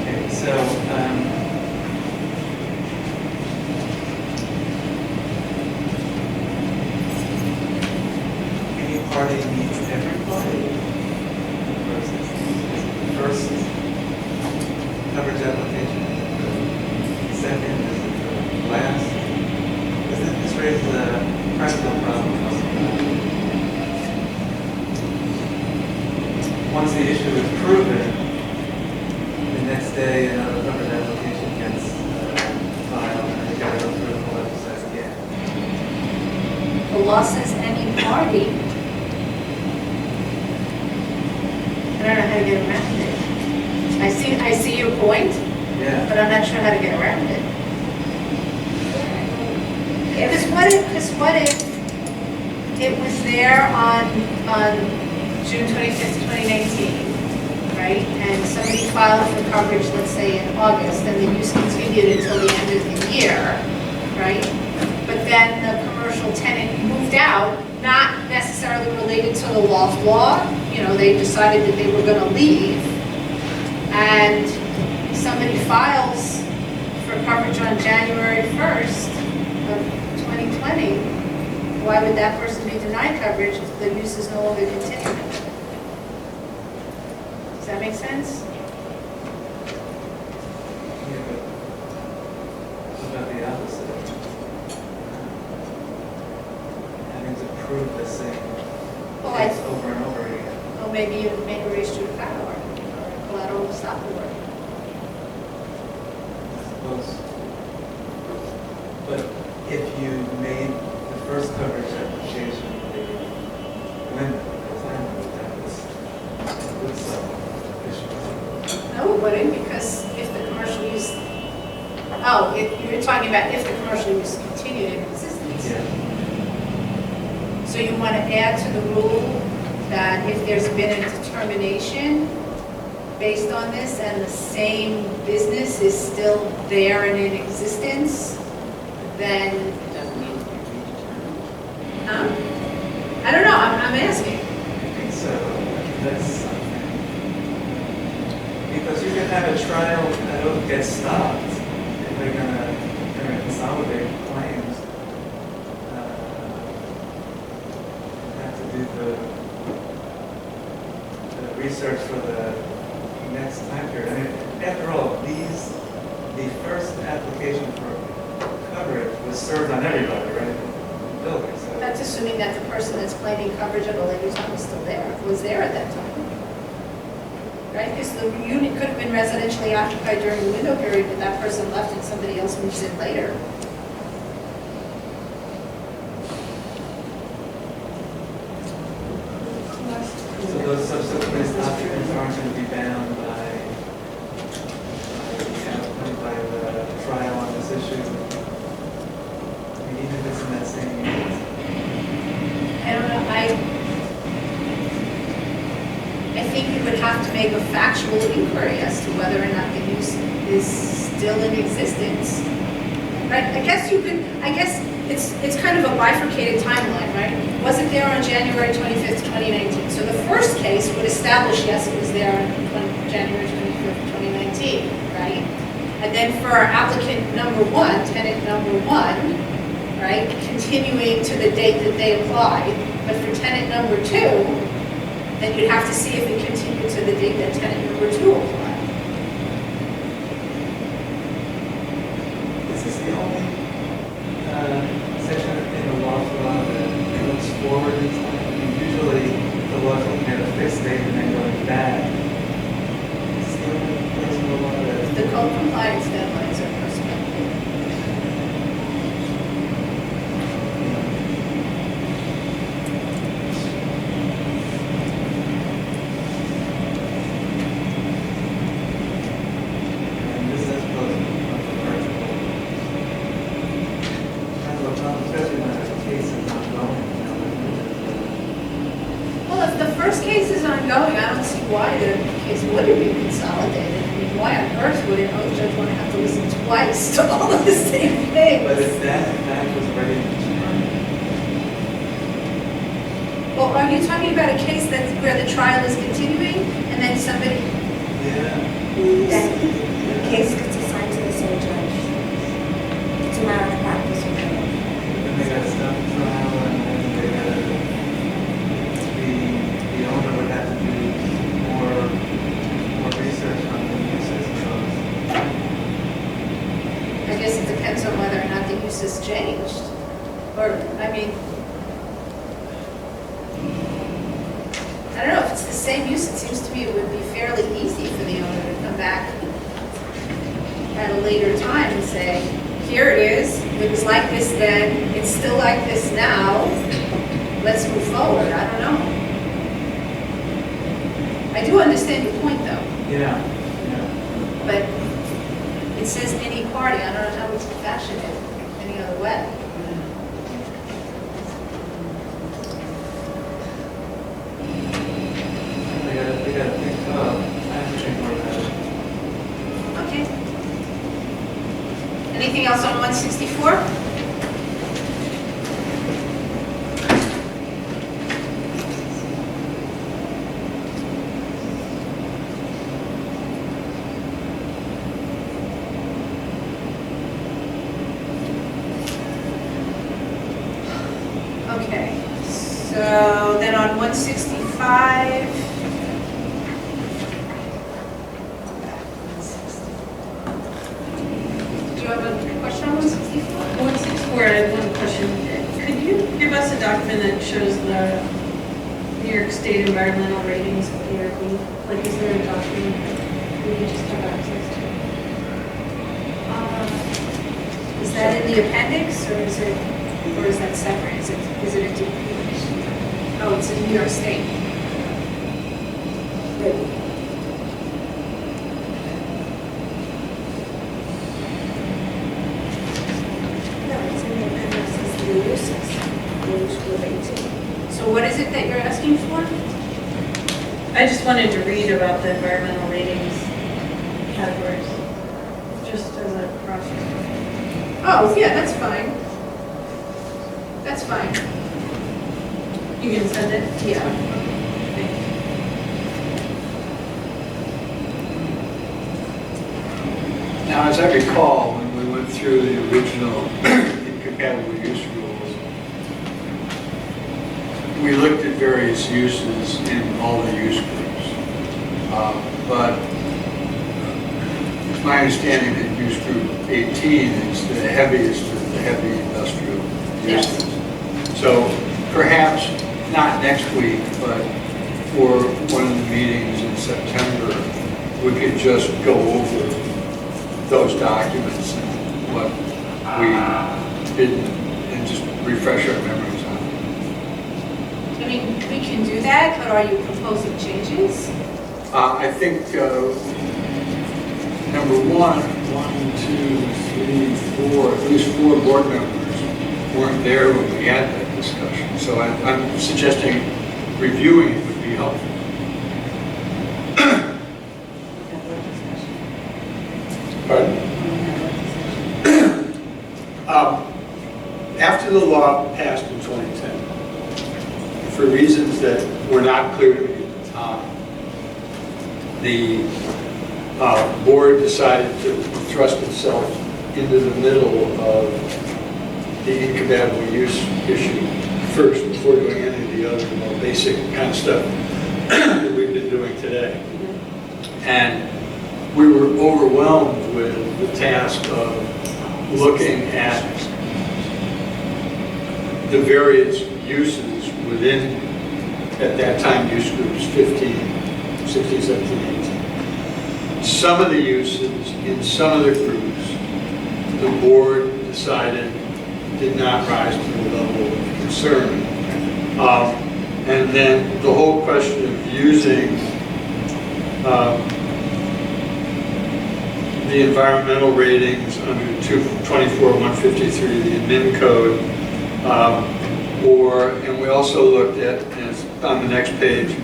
Okay, so, any party meets every party? First coverage application, second, is it the last? This raises a practical problem. Once the issue is proven, the next day another coverage application gets filed, and you gotta go through the whole exercise again. The law says any party. I don't know how to get around it. I see your point, Yeah. but I'm not sure how to get around it. Because what if it was there on June 25th, 2019, right? And somebody filed for coverage, let's say in August, and the use continued until the end of the year, right? But then the commercial tenant moved out, not necessarily related to the Loft law. You know, they decided that they were going to leave, and somebody files for coverage on January 1st of 2020. Why would that person be denied coverage if the use is no longer continuing? Does that make sense? Yeah, but what about the opposite? Having to prove the same Well, case over and over again. Well, maybe you make a race judicata or collateral estoppel work. I suppose. But if you made the first coverage application a limit, a time limit, that would solve issues. No, it wouldn't, because if the commercial use, oh, you're talking about if the commercial use continued in existence. Yeah. So you want to add to the rule that if there's been a determination based on this and the same business is still there and in existence, then, It doesn't mean to be redetermined. huh? I don't know, I'm asking. I think so. That's something. Because you can have a trial that will get stopped if they're gonna consolidate claims. Have to do the research for the next time period. I mean, after all, the first application for coverage was served on everybody, right? in the building, so. That's assuming that the person that's claiming coverage at a later time is still there, was there at that time. Right, because the unit could have been residentially occupied during the window period, but that person left and somebody else moves in later. So those subsequent occupants aren't going to be bound by the trial on this issue? I mean, even if it's in that same unit? I don't know, I think you would have to make a factual inquiry as to whether or not the use is still in existence. Right, I guess it's kind of a bifurcated timeline, right? Was it there on January 25th, 2019? So the first case would establish, yes, it was there on January 25th, 2019, right? And then for applicant number one, tenant number one, right, continuing to the date that they applied, but for tenant number two, then you'd have to see if it continued to the date that tenant number two applied. Is this the only section in the law that looks forward in time? I mean, usually the law is looking at a fixed date and then going back. Is this the only place in the law that... The code compliance deadlines are prospective. And this is supposed to be controversial. Kind of a problem, especially when a case is ongoing. Well, if the first case is ongoing, I don't see why the case wouldn't be consolidated. I mean, why on earth would an oath judge want to have to listen twice to all of the same things? But if that fact was already determined, Well, are you talking about a case that's where the trial is continuing and then somebody, yeah. That the case gets assigned to the same judge. It's a matter of practice. Then they got to stop the trial and then they got to, the owner would have to do more research on the uses of those. I guess it depends on whether or not the use has changed. Or, I mean, I don't know, if it's the same use, it seems to me it would be fairly easy for the owner to come back at a later time and say, here it is, it was like this then, it's still like this now, let's move forward, I don't know. I do understand your point though, Yeah. but it says any party, I don't know how we can fashion it any other way. They got to think, I have to think more about it. Okay. Anything else on 164? Okay, so then on 165, do you have a question on 164? 164, I have one question. Could you give us a document that shows the New York State environmental ratings of ARB? Like, is there a document we can just have access to? Is that in the appendix, or is that separate? Is it a DP? Oh, it's in New York State. No, it's in the appendices, the uses, the use group 18. So what is it that you're asking for? I just wanted to read about the environmental ratings categories, just as a process. Oh, yeah, that's fine. That's fine. You can send it? Yeah. Thank you. Now, as I recall, when we went through the original incompatible use rules, we looked at various uses in all the use groups. But it's my understanding that use group 18 is the heaviest of the heavy industrial Yes. uses. So perhaps not next week, but for one of the meetings in September, we could just go over those documents and what we did and just refresh our memories on it. I mean, we can do that, but are you proposing changes? I think number one, 4, at least 4 board members weren't there when we had that discussion. So I'm suggesting reviewing it would be helpful. Pardon? After the law passed in 2010, for reasons that were not clear to me at the time, the board decided to thrust itself into the middle of the incompatible use issue first before doing any of the other more basic kind of stuff that we've been doing today. And we were overwhelmed with the task of looking at the various uses within, at that time, use groups 15, 16, 17, 18. Some of the uses in some of the groups, the board decided did not rise to the level of concern. And then the whole question of using the environmental ratings under 224-153, the admin code, and we also looked at, as on the next page,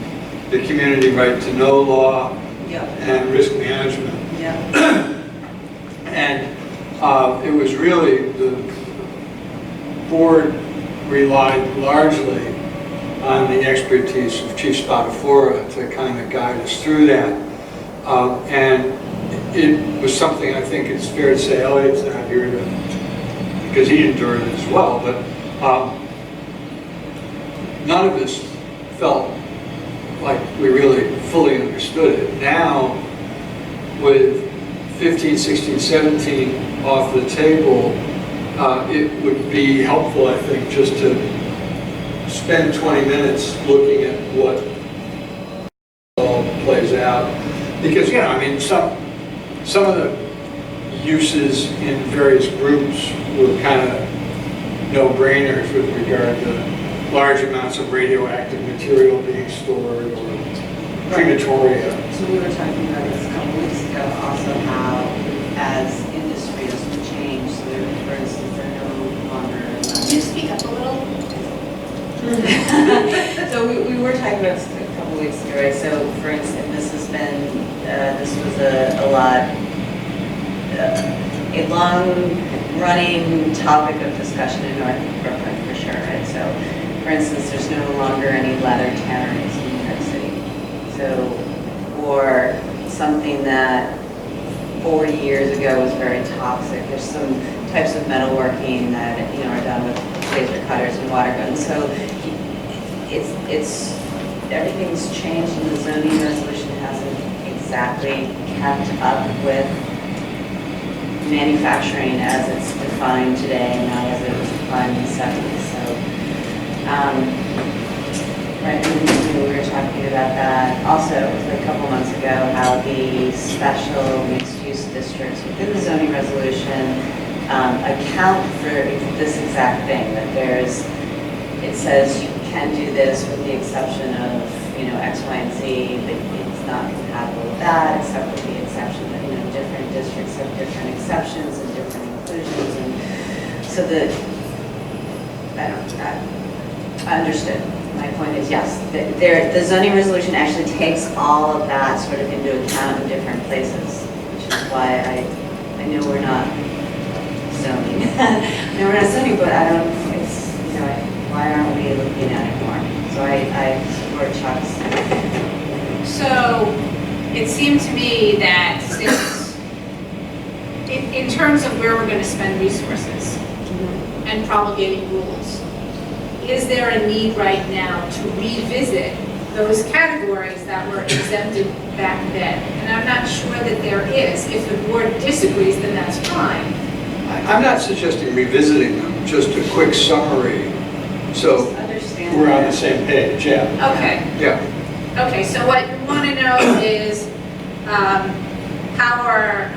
the community right to know law and risk management. And it was really, the board relied largely on the expertise of Chief Spadafora to kind of guide us through that. And it was something I think it's fair to say Elliot's not here to, because he endured it as well, but none of us felt like we really fully understood it. Now, with 15, 16, 17 off the table, it would be helpful, I think, just to spend 20 minutes looking at what all plays out. Because, yeah, I mean, some of the uses in various groups were kind of no-brainers with regard to large amounts of radioactive material being stored or crematoria. So we were talking about this a couple weeks ago, also how as industry has changed, so there, for instance, they're no longer. Can you speak up a little? So we were talking about this a couple weeks ago, right? So for instance, this has been, this was a long-running topic of discussion in North Brooklyn for sure, right? So for instance, there's no longer any leather tanneries in New York City. So, or something that 40 years ago was very toxic. There's some types of metalworking that, you know, are done with laser cutters and water guns. So it's everything's changed, and the zoning resolution hasn't exactly kept up with manufacturing as it's defined today, and not as it was defined in the 70s. So, right, we were talking about that. Also, it was a couple months ago, how the special mixed-use districts within the zoning resolution account for this exact thing, that it says you can do this with the exception of, you know, X, Y, and Z, but it's not compatible with that, except with the exception that, you know, different districts have different exceptions and different inclusions, and so I understood. My point is, yes, the zoning resolution actually takes all of that sort of into account in different places, which is why I know we're not zoning. I know we're not zoning, but I don't, it's, you know, why aren't we looking at it more? So I support Chuck's. So it seemed to me that since, in terms of where we're going to spend resources and promulgating rules, is there a need right now to revisit those categories that were exempted back then? And I'm not sure that there is. If the board disagrees, then that's fine. I'm not suggesting revisiting them, just a quick summary So Understand. we're on the same page, yeah. Okay. Yeah. Okay, so what you want to know is how are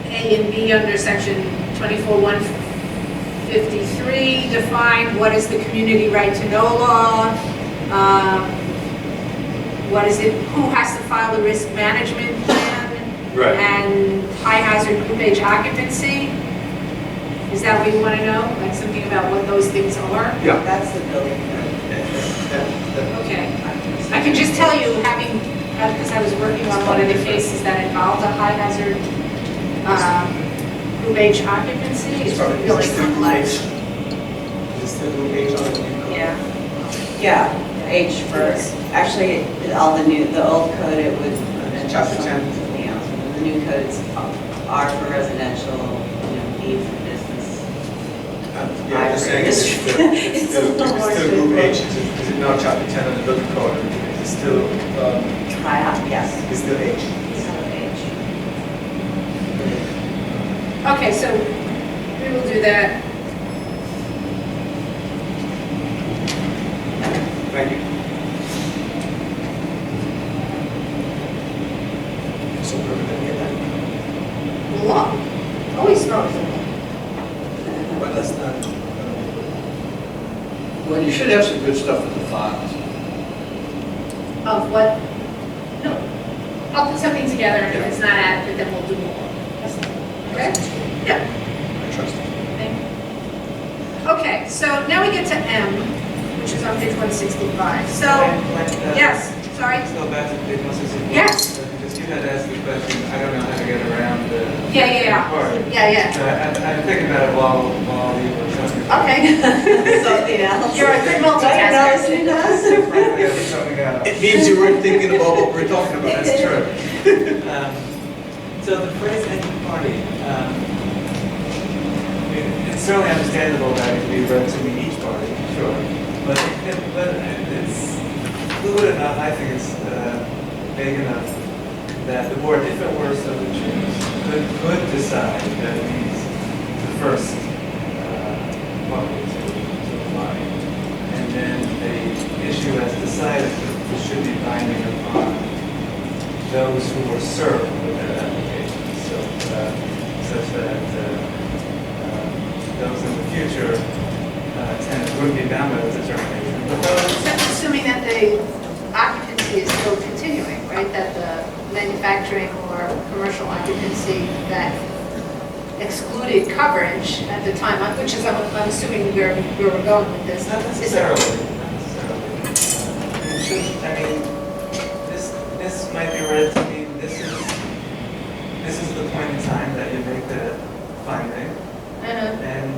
A and B under section 24-153 defined? What is the community right to know law? What is it, who has to file the risk management plan? Right. And high hazard group age occupancy? Is that what you want to know? Like something about what those things are? Yeah. That's the building code. Okay. I can just tell you, having, because I was working on one of the cases that involved a high hazard group H occupancy, it's really complex. Is it still group H on the new code? Yeah. Yeah, H first. Actually, all the old code, it would. Chapter 10. Something else. The new codes are for residential, B for business. Yeah, I'm just saying, It's a little more it's still group H, straightforward. is it not chapter 10 of the building code? Is it still, Yes. is still H? It's not H. Okay, so we will do that. Thank you. So we're going to get that. Law. Always starts with law. But that's not. Well, you should have some good stuff in the files. Of what? No. I'll put something together, and if it's not adequate, then we'll do more. Okay? Yeah. I trust you. Thank you. Okay, so now we get to M, which is on page 165. So, yes, sorry. Let's go back to page 165. Yes. Because you had asked the question, I don't know how to get around the. Yeah. part. Yeah. I'm thinking about it while you were talking. Okay. Something else. You're a good multitasker. Something else. It means you weren't thinking about what we're talking about. That's true. So the phrase any party, it's certainly understandable that it could be read to mean each party, sure. But it's fluid enough, I think it's vague enough that the board, if it were so to choose, could decide that it means the first party to apply. And then the issue as decided it should be binding upon those who were served with that application. So such that those in the future tenants wouldn't be bound by the determination. But those, That's assuming that the occupancy is still continuing, right? That the manufacturing or commercial occupancy that excluded coverage at the time, which is, I'm assuming where we're going with this. not necessarily. It should, this might be read to mean this is the point in time that you make the finding. And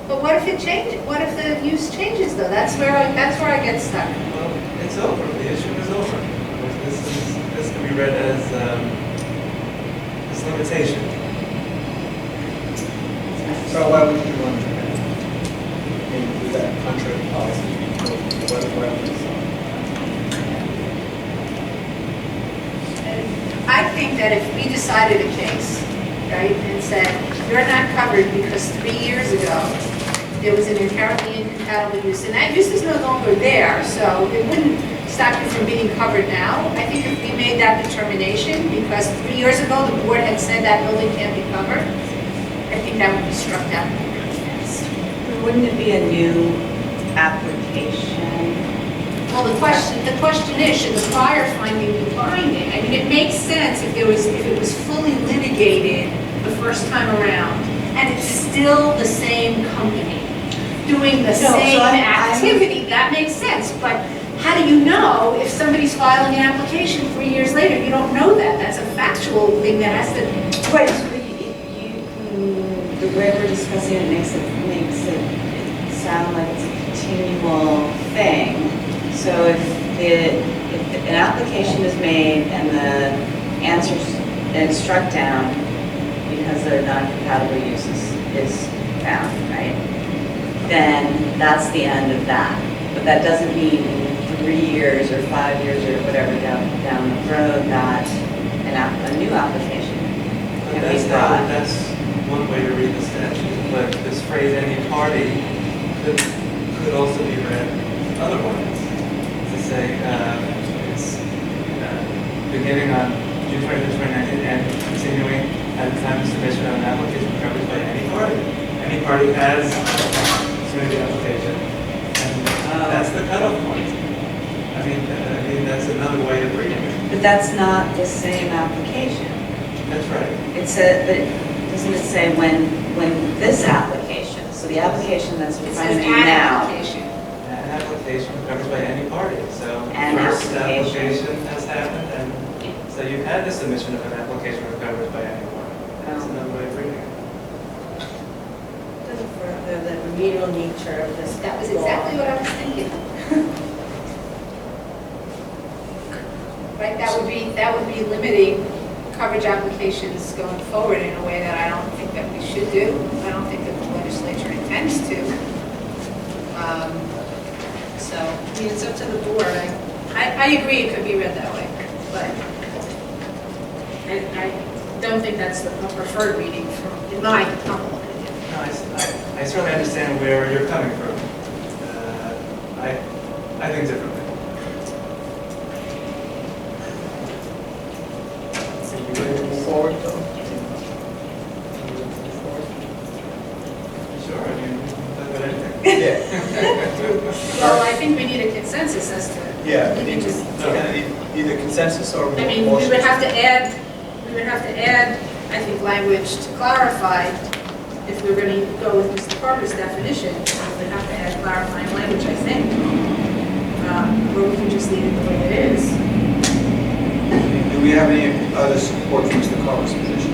But what if it changes? What if the use changes though? That's where I get stuck. well, it's over. The issue is over. This can be read as this limitation. So why would you want to do that contrary policy? What I think that if we decided a case, right, and said, you're not covered because 3 years ago, there was an inherently incompatible use, and that use is no longer there, so it wouldn't stop you from being covered now. I think if we made that determination, because 3 years ago, the board had said that building can't be covered, I think that would be struck down really fast. Wouldn't it be a new application? Well, the question is, should the prior finding be binding? I mean, it makes sense if it was fully litigated the first time around, and it's still the same company doing the same activity, that makes sense. But how do you know if somebody's filing an application 3 years later? You don't know that. That's a factual thing that has to. Wait, so the way we're discussing it makes it sound like it's a continual thing. So if an application is made and the answer's and struck down because the non-compatible use is found, right? Then that's the end of that. But that doesn't mean 3 years or 5 years or whatever down the road that a new application can be brought. That's one way to read the statute, but this phrase, any party, could also be read otherwise. To say, it's beginning on June 20th, 2019, and continuing at the time of submission of an application covered by any party. Any party has submitted the application, and that's the cutoff point. I mean, that's another way of reading it. But that's not the same application. That's right. It said, but doesn't it say when this application, so the application that's in It front says of you an now, application. An application covered by any party, so An first application. application has happened, and so you've had the submission of an application covered by any party. That's another way of reading it. Doesn't further the remedial nature of this. That was exactly what I was thinking. Right, that would be limiting coverage applications going forward in a way that I don't think that we should do. I don't think that the legislature intends to. So, I mean, it's up to the board. I agree it could be read that way, but I don't think that's the preferred reading in my humble opinion. No, I certainly understand where you're coming from. I think differently. So you ready to move forward, though? Sure, I mean, that's what I think. Yeah. Well, I think we need a consensus as to. Yeah, we we need to, just- either consensus or I mean, we motion. would have to add, I think, language to clarify, if we're going to go with Mr. Parker's definition, we would have to add clarifying language, I think. Or we can just leave it the way it is. Do we have any other support for Mr. Carver's position?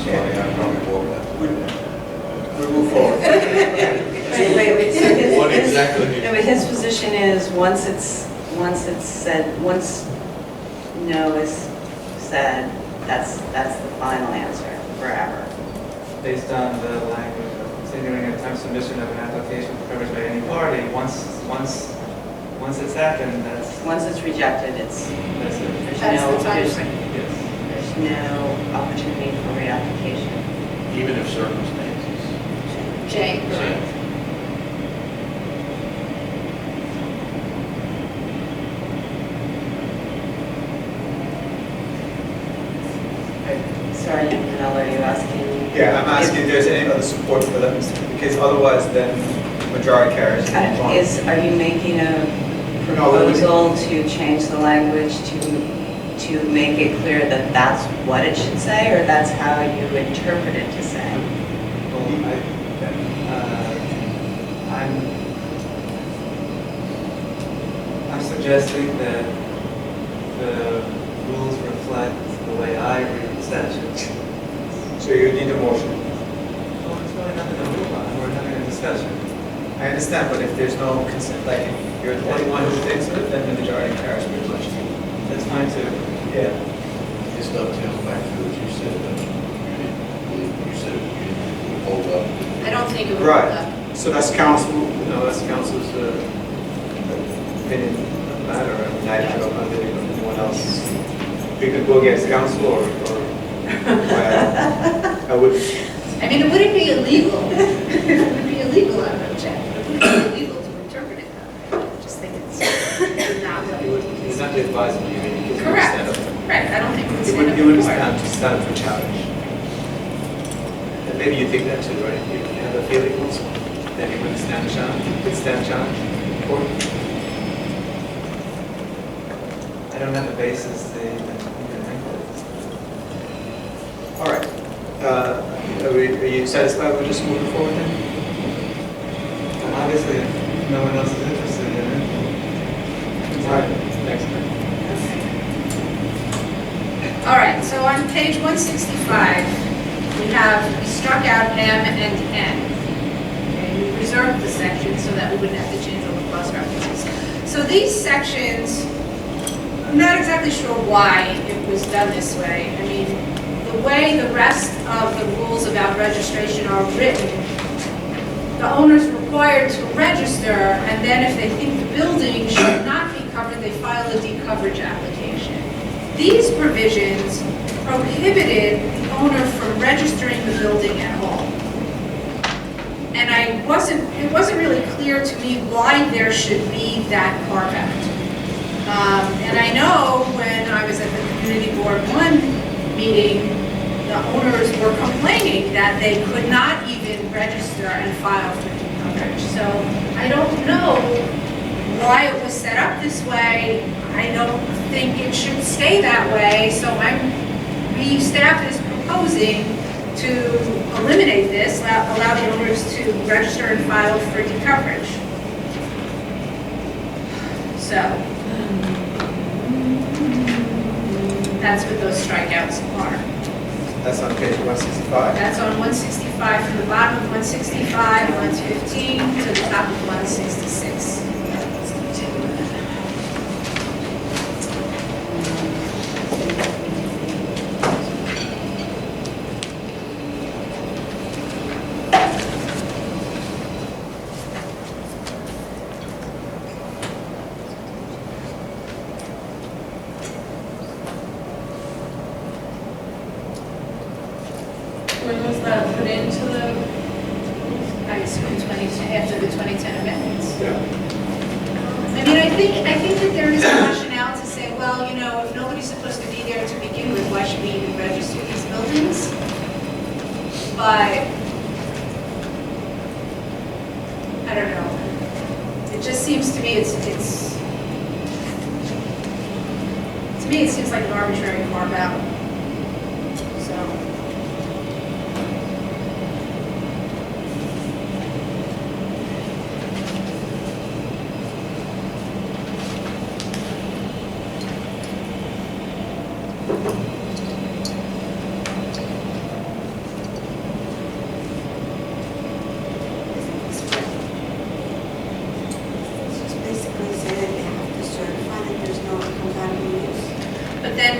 Sorry, I probably won't have. We'll move forward. wait, so What his, exactly? no, but his position is, once no is said, that's the final answer forever. Based on the language of continuing at time submission of an application covered by any party, once it's happened, Once it's rejected, that's it. there's That's the time there's frame. Yes. no opportunity for reapplication. Even if circumstances. Jay? Sorry, Mel, are you asking? Yeah, I'm asking if there's any other support for that, because otherwise then majority carries. Are you making a No, we would- proposal to change the language to make it clear that that's what it should say, or that's how you interpret it to say? Well, I'm suggesting that the rules reflect the way I read the statute. So you need a motion. Well, it's really nothing to move on, we're having a discussion. I understand, but if there's no consent, like if you're the only one who thinks of it, then the majority carries pretty much. That's fine too. Yeah. This dovetails back to what you said, that you said you didn't hold up. I don't think it would Right. hold up. So that's council, that's council's opinion on the matter. I mean, I don't know if anyone else, we could go against council or I would, I mean, it wouldn't be illegal. It would be illegal, I would object. It wouldn't be illegal to interpret it that way. I just think it's not what. it's not advisable, you mean, because Correct. stand up. Right, I don't think it would It stand would, up it would for court. stand up for challenge. And maybe you think that too, right? You have a feeling also, that it would stand a challenge, could stand a challenge in court. I don't have a basis to even think of. All right. Are you satisfied with just moving forward then? Obviously, if no one else is interested in it. All right, next time. All right, so on page 165, we struck out M and N. Okay, we reserved the section so that we wouldn't have to change all the cross references. So these sections, I'm not exactly sure why it was done this way. I mean, the way the rest of the rules about registration are written, the owner's required to register, and then if they think the building should not be covered, they file a decoverage application. These provisions prohibited the owner from registering the building at all. it wasn't really clear to me why there should be that carve out. And I know when I was at the Community Board 1 meeting, the owners were complaining that they could not even register and file for new coverage. So I don't know why it was set up this way. I don't think it should stay that way. So staff is proposing to eliminate this, allow the owners to register and file for decoverage. So that's what those strikeouts are. That's on page 165. That's on 165, from the bottom of 165, 115 to the top of 166. When was that put into the, I assume after the 2010 amendments. Yeah. I mean, I think that there is a rationale to say, well, you know, if nobody's supposed to be there to begin with, why should we even register these buildings? But I don't know. It just seems to me to me it seems like an arbitrary carve out. So. It's just basically saying that they have to certify that there's no incompatible use. But then,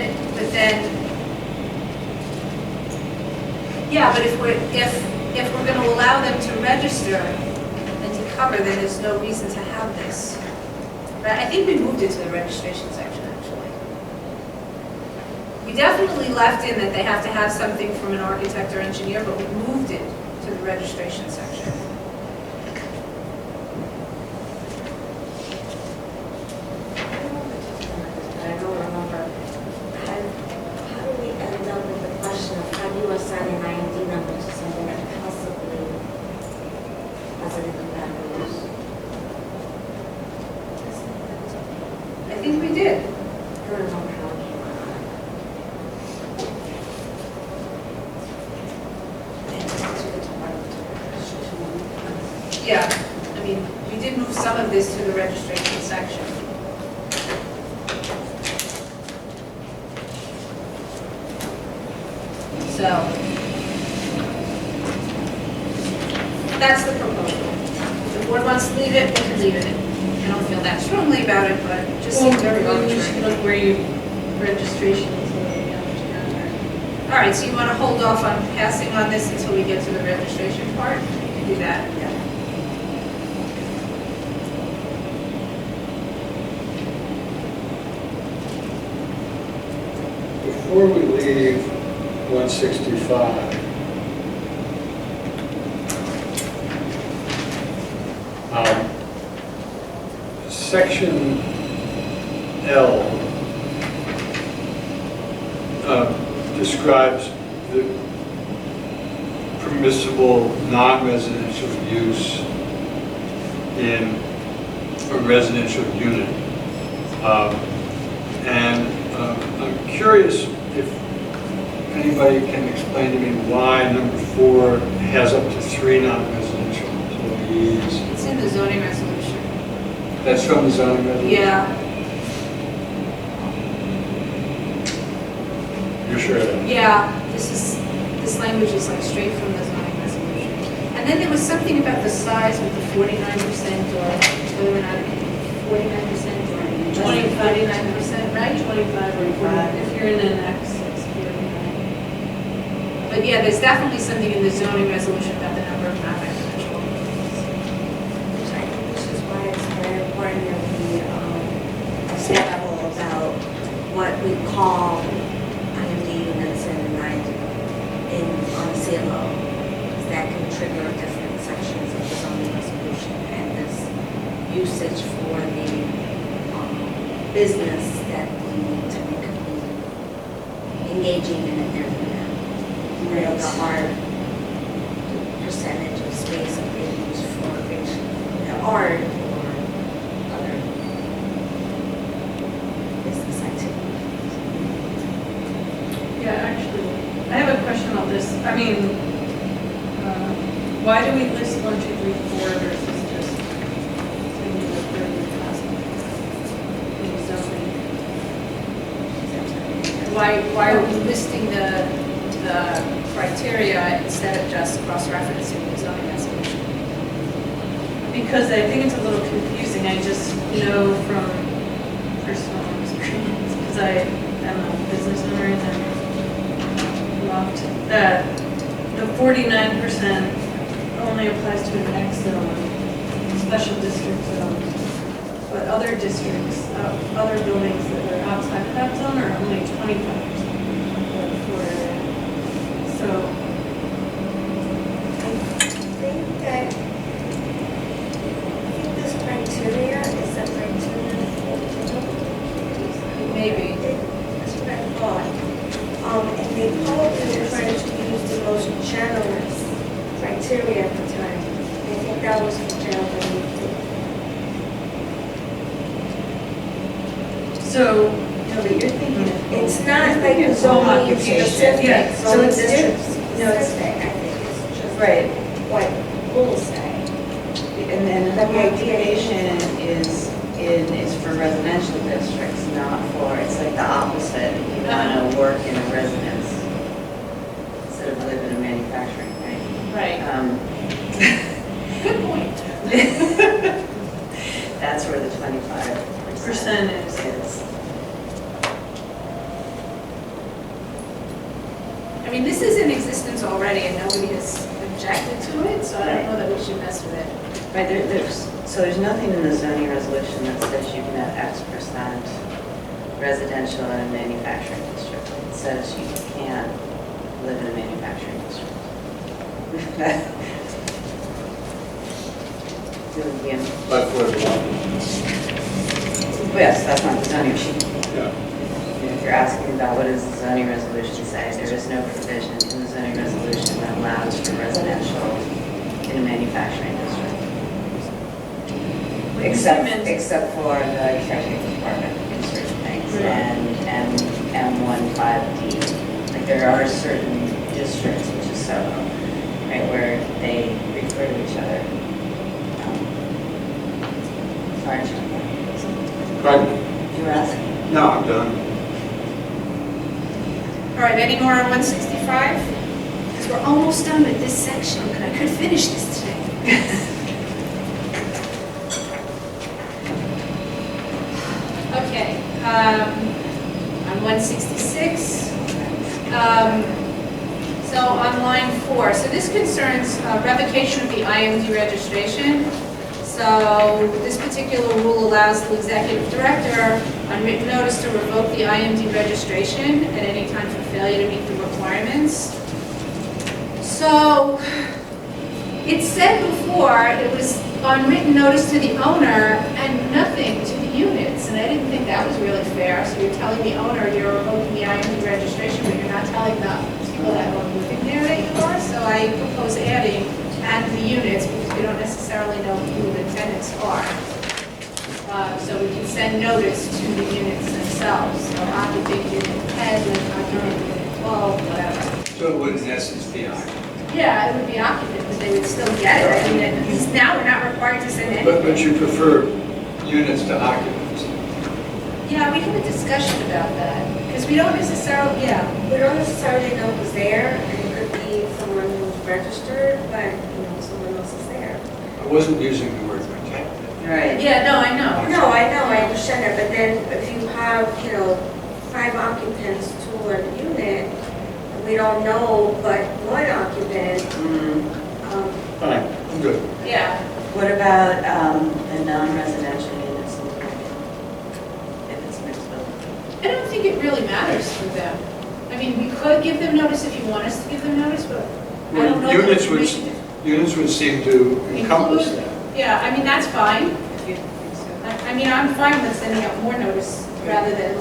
yeah, but if we're going to allow them to register and to cover, then there's no reason to have this. But I think we moved it to the registration section, actually. We definitely left in that they have to have something from an architect or engineer, but we moved it to the registration section. I don't remember. How do we end up with the question of how do you assign an IND number to something that possibly has an incompatible use? I think we did. I don't remember how it came out. Yeah, I mean, we did move some of this to the registration section. So, that's the proposal. If the board wants to leave it, we can leave it. I don't feel that strongly about it, but it just seems very arbitrary. look where you, registrations, yeah. All right, so you want to hold off on passing on this until we get to the registration part? You can do that, yeah. Before we leave 165, Section L describes the permissible non-residential use in a residential unit. I'm curious if anybody can explain to me why number 4 has up to 3 non-residential employees. It's in the zoning resolution. That's from the zoning resolution? Yeah, You're sure of that? yeah, this language is like straight from the zoning resolution. And then there was something about the size with the 49% or whether or not it can be 49% or 49%, right? 25 or 5, if you're in an X, it's 49. But yeah, there's definitely something in the zoning resolution about the number of non-residential employees. I think this is why it's very important that we settle about what we call IMD units and on CLO. That can trigger different sections business that we need to make engaging in it everywhere. You know, the percentage of space that they use for art or other business activities. Yeah, actually, I have a question about this. I mean, why do we list 1, 2, 3, 4 versus just maybe the third and last one? Why are we listing the criteria instead of just cross-referencing the zoning resolution? Because I think it's a little confusing. I just know from personal experience, because I am a business owner in Loft, that the 49% only applies to an X zone, special district zones. But other districts, other buildings that are outside of that zone are only 25% of the floor area. So, I think this criteria is a criteria for Maybe. That's what I thought. And they probably were trying to use the most generous criteria at the time. I think that was for general. So, no, but you're thinking of. It's not like You're a home zoning occupation. specific, Yeah, so zoning it's district different. No, it's, specific. I think it's just right. what rules say. And then home occupation is for residential districts, not for, it's like the opposite. You want to work in a residence instead of live in a manufacturing, right? Right. Good point. That's where the 25% is. I mean, this is in existence already and nobody has objected to it, so I don't know that we should mess with it. Right, so there's nothing in the zoning resolution that says you can have X% residential in a manufacturing district. It says you can't live in a manufacturing district. It would be a- But for the Yes, that's not the zoning sheet. yeah. If you're asking about what does the zoning resolution say, there is no provision in the zoning resolution that allows for residential in a manufacturing district. Except for the executive department in certain things and M15D. Like there are certain districts, which is so, right, where they refer to each other. Sorry, John. Pardon? You were asking? No, I'm done. All right, any more on 165? Because we're almost done with this section, and I could finish this today. Okay, on 166. So on line 4, so this concerns revocation of the IMD registration. So this particular rule allows the executive director on written notice to revoke the IMD registration at any time for failure to meet the requirements. So it said before it was on written notice to the owner and nothing to the units, and I didn't think that was really fair. So you're telling the owner you're revoking the IMD registration, but you're not telling the people that are living there that you are. So I propose adding and the units, because we don't necessarily know who the tenants are. So we can send notice to the units themselves, so occupant unit 10, occupant unit 12, whatever. So it would in essence be on. Yeah, it would be occupant, but they would still get it. I mean, because now we're not required to send anything. But you prefer units to occupants? Yeah, we have a discussion about that, because we don't necessarily, yeah. We don't necessarily know who's there, and it could be someone who's registered, but, someone else is there. I wasn't using the word protected. Right. Yeah, no, I know. No, I understand that, but then if you have, 5 occupants to a unit, and we don't know but one occupant, Fine, I'm good. Yeah. What about the non-residential units in the parking? If it's mixed building? I don't think it really matters for them. I mean, we could give them notice if you want us to give them notice, but I don't know. Well, that we units would seem to encompass include- that. Yeah, I mean, that's fine. If you think so. I I mean, I'm fine with sending out more notice rather than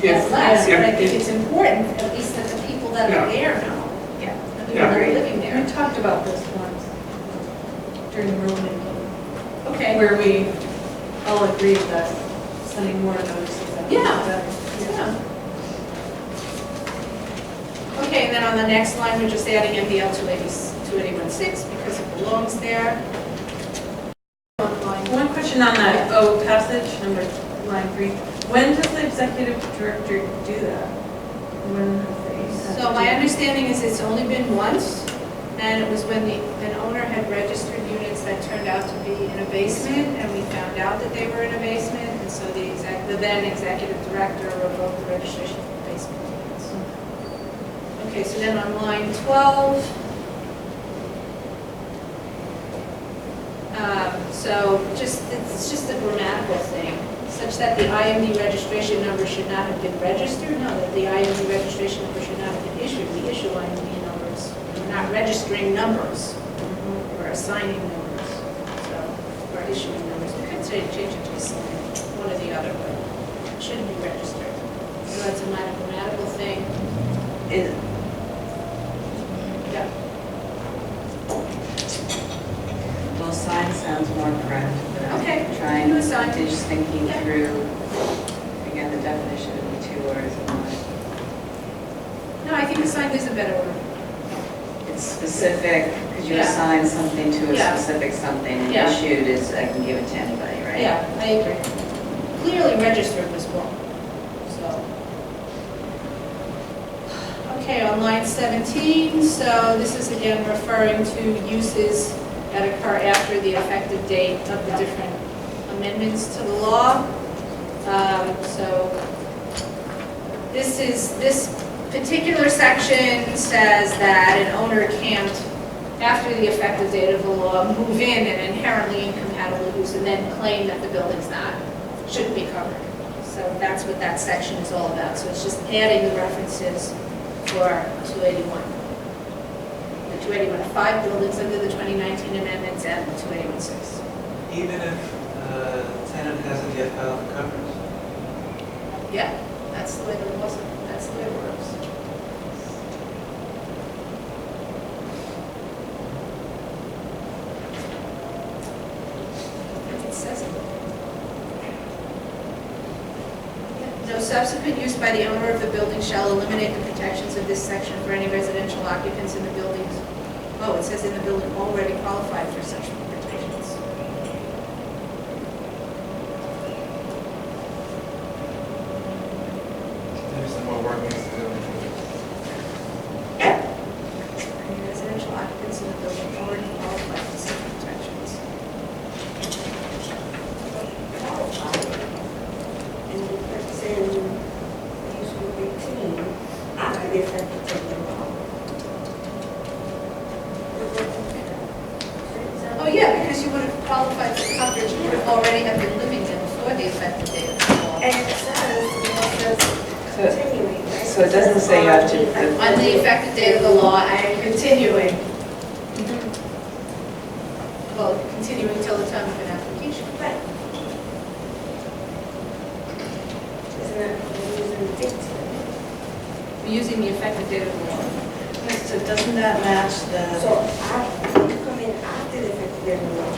If- less, but I if- think it's important, at least that the people that are Yeah. there know. Yeah. The people that are living We there. talked about this once during the road meeting, Okay. where we all agreed that sending more notices. Yeah. Yeah. Okay, and then on the next line, we're just adding MDL 281.6 because it belongs there. On line One question on that, oh, passage number, line 3. When does the executive director do that? When have they? had So to my do- understanding is it's only been once, and it was when an owner had registered units that turned out to be in a basement, and we found out that they were in a basement, and so the then executive director revoked the registration for basement units. Okay, so then on line 12, so it's just a grammatical thing, such that the IMD registration number should not have been registered. No, that the IMD registration number should not have been issued. We issue IMD numbers. We're not registering numbers. We're assigning numbers. So we're issuing numbers. We could say change it to assign, one or the other, but it shouldn't be registered. So that's a minor grammatical thing. Is, Yeah. well, sign sounds more correct, but Okay, I'm trying, do a sign. just thinking Yeah. through, again, the definition of the two words and why. No, I think assign is a better word. It's specific, because you Yeah. assign something to a Yeah. specific something, and Yeah. issued is, I can give it to anybody, right? Yeah, I agree. Clearly registered was wrong, so. Okay, on line 17, so this is again referring to uses that occur after the effective date of the different amendments to the law. So this particular section says that an owner can't, after the effective date of the law, move in an inherently incompatible use and then claim that the building's shouldn't be covered. So that's what that section is all about. So it's just adding the references for 281. The 281 are 5 buildings under the 2019 amendments and 281.6. Even if the tenant hasn't yet filed for coverage? Yeah, that's the way the law, that's the way it works. It says it. No subsequent use by the owner of the building shall eliminate the protections of this section for any residential occupants in the buildings. Oh, it says in the building already qualified for such protections. There's some more work needs to do. Any residential occupants in the building already qualified for such protections. And the person use group 18 after the effective date of the law. Oh, yeah, because you would have qualified for coverage, you would have already have been living there before the effective date of the law. And it says continuing, right? So it doesn't say you have to- On the effective date of the law and continuing. Well, continuing till the time of an application. Right. Isn't that using 15? We're using the effective date of the law. So doesn't that match the? So you come in after the effective date of the law.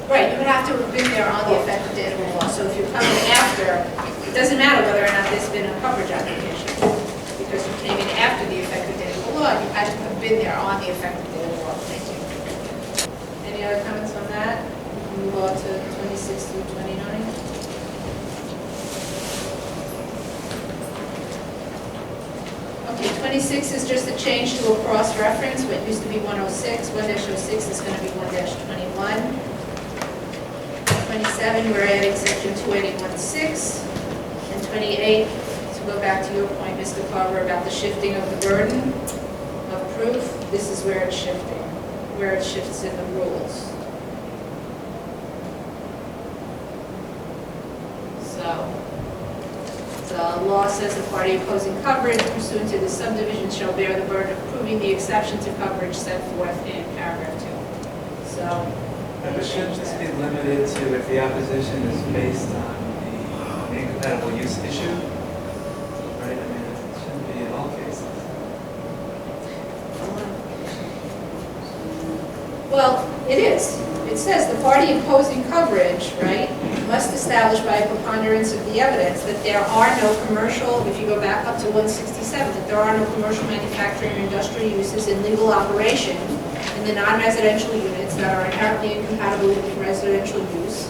Right, you would have to have been there on the effective date of the law. So if you're coming after, it doesn't matter whether or not there's been a coverage application. Because you came in after the effective date of the law, you had to have been there on the effective date of the law. Thank you. Any other comments on that? We can move on to 26 through 29. Okay, 26 is just a change to a cross-reference. What used to be 106, 1-06 is going to be 1-21. 27, we're adding section 281.6. And 28, to go back to your point, Mr. Carver, about the shifting of the burden of proof, this is where it's shifting, where it shifts in the rules. So, the law says the party opposing coverage pursuant to the subdivision shall bear the burden of proving the exception to coverage set forth in paragraph 2. So, But shouldn't this be limited to if the opposition is based on the incompatible use issue? Right, I mean, it shouldn't be in all cases. Well, it is. It says the party opposing coverage, right, must establish by a preponderance of the evidence that there are no commercial, if you go back up to 167, that there are no commercial manufacturing or industrial uses in legal operation in the non-residential units that are inherently incompatible with residential use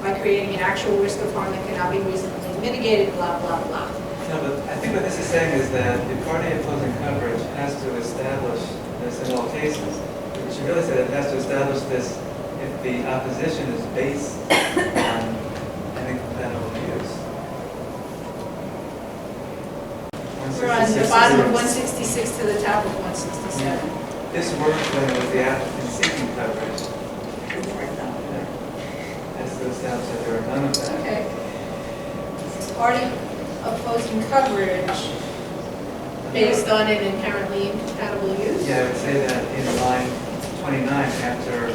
by creating an actual risk of harm that cannot be reasonably mitigated, blah, blah, blah. No, but I think what this is saying is that the party opposing coverage has to establish this in all cases. It should really say that it has to establish this if the opposition is based on an incompatible use. We're on the bottom of 166 to the top of 167. This works when it was the applicant seeking coverage. Has to establish that there are none of that. Okay. Party opposing coverage based on an inherently incompatible use? Yeah, I would say that in line 29 after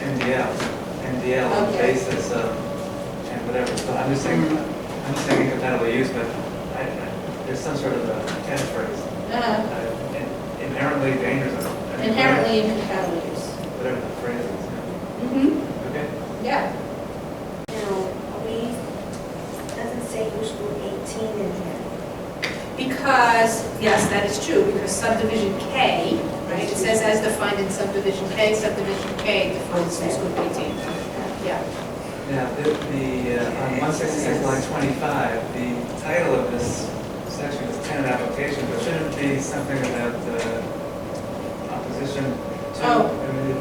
MDL on the Okay. basis of, and whatever, so I'm just saying incompatible use, but there's some sort of a catchphrase. Inherently dangerous. Inherently incompatible use. Whatever the phrase is. Mm-hmm. Okay. Yeah. Now, doesn't say use group 18 in here. Because, yes, that is true, because subdivision K, right, it says as defined in subdivision K defines use group 18. Yeah. Now, on 166 line 25, the title of this section is tenant application, but shouldn't it be something about opposition to? Oh. I mean,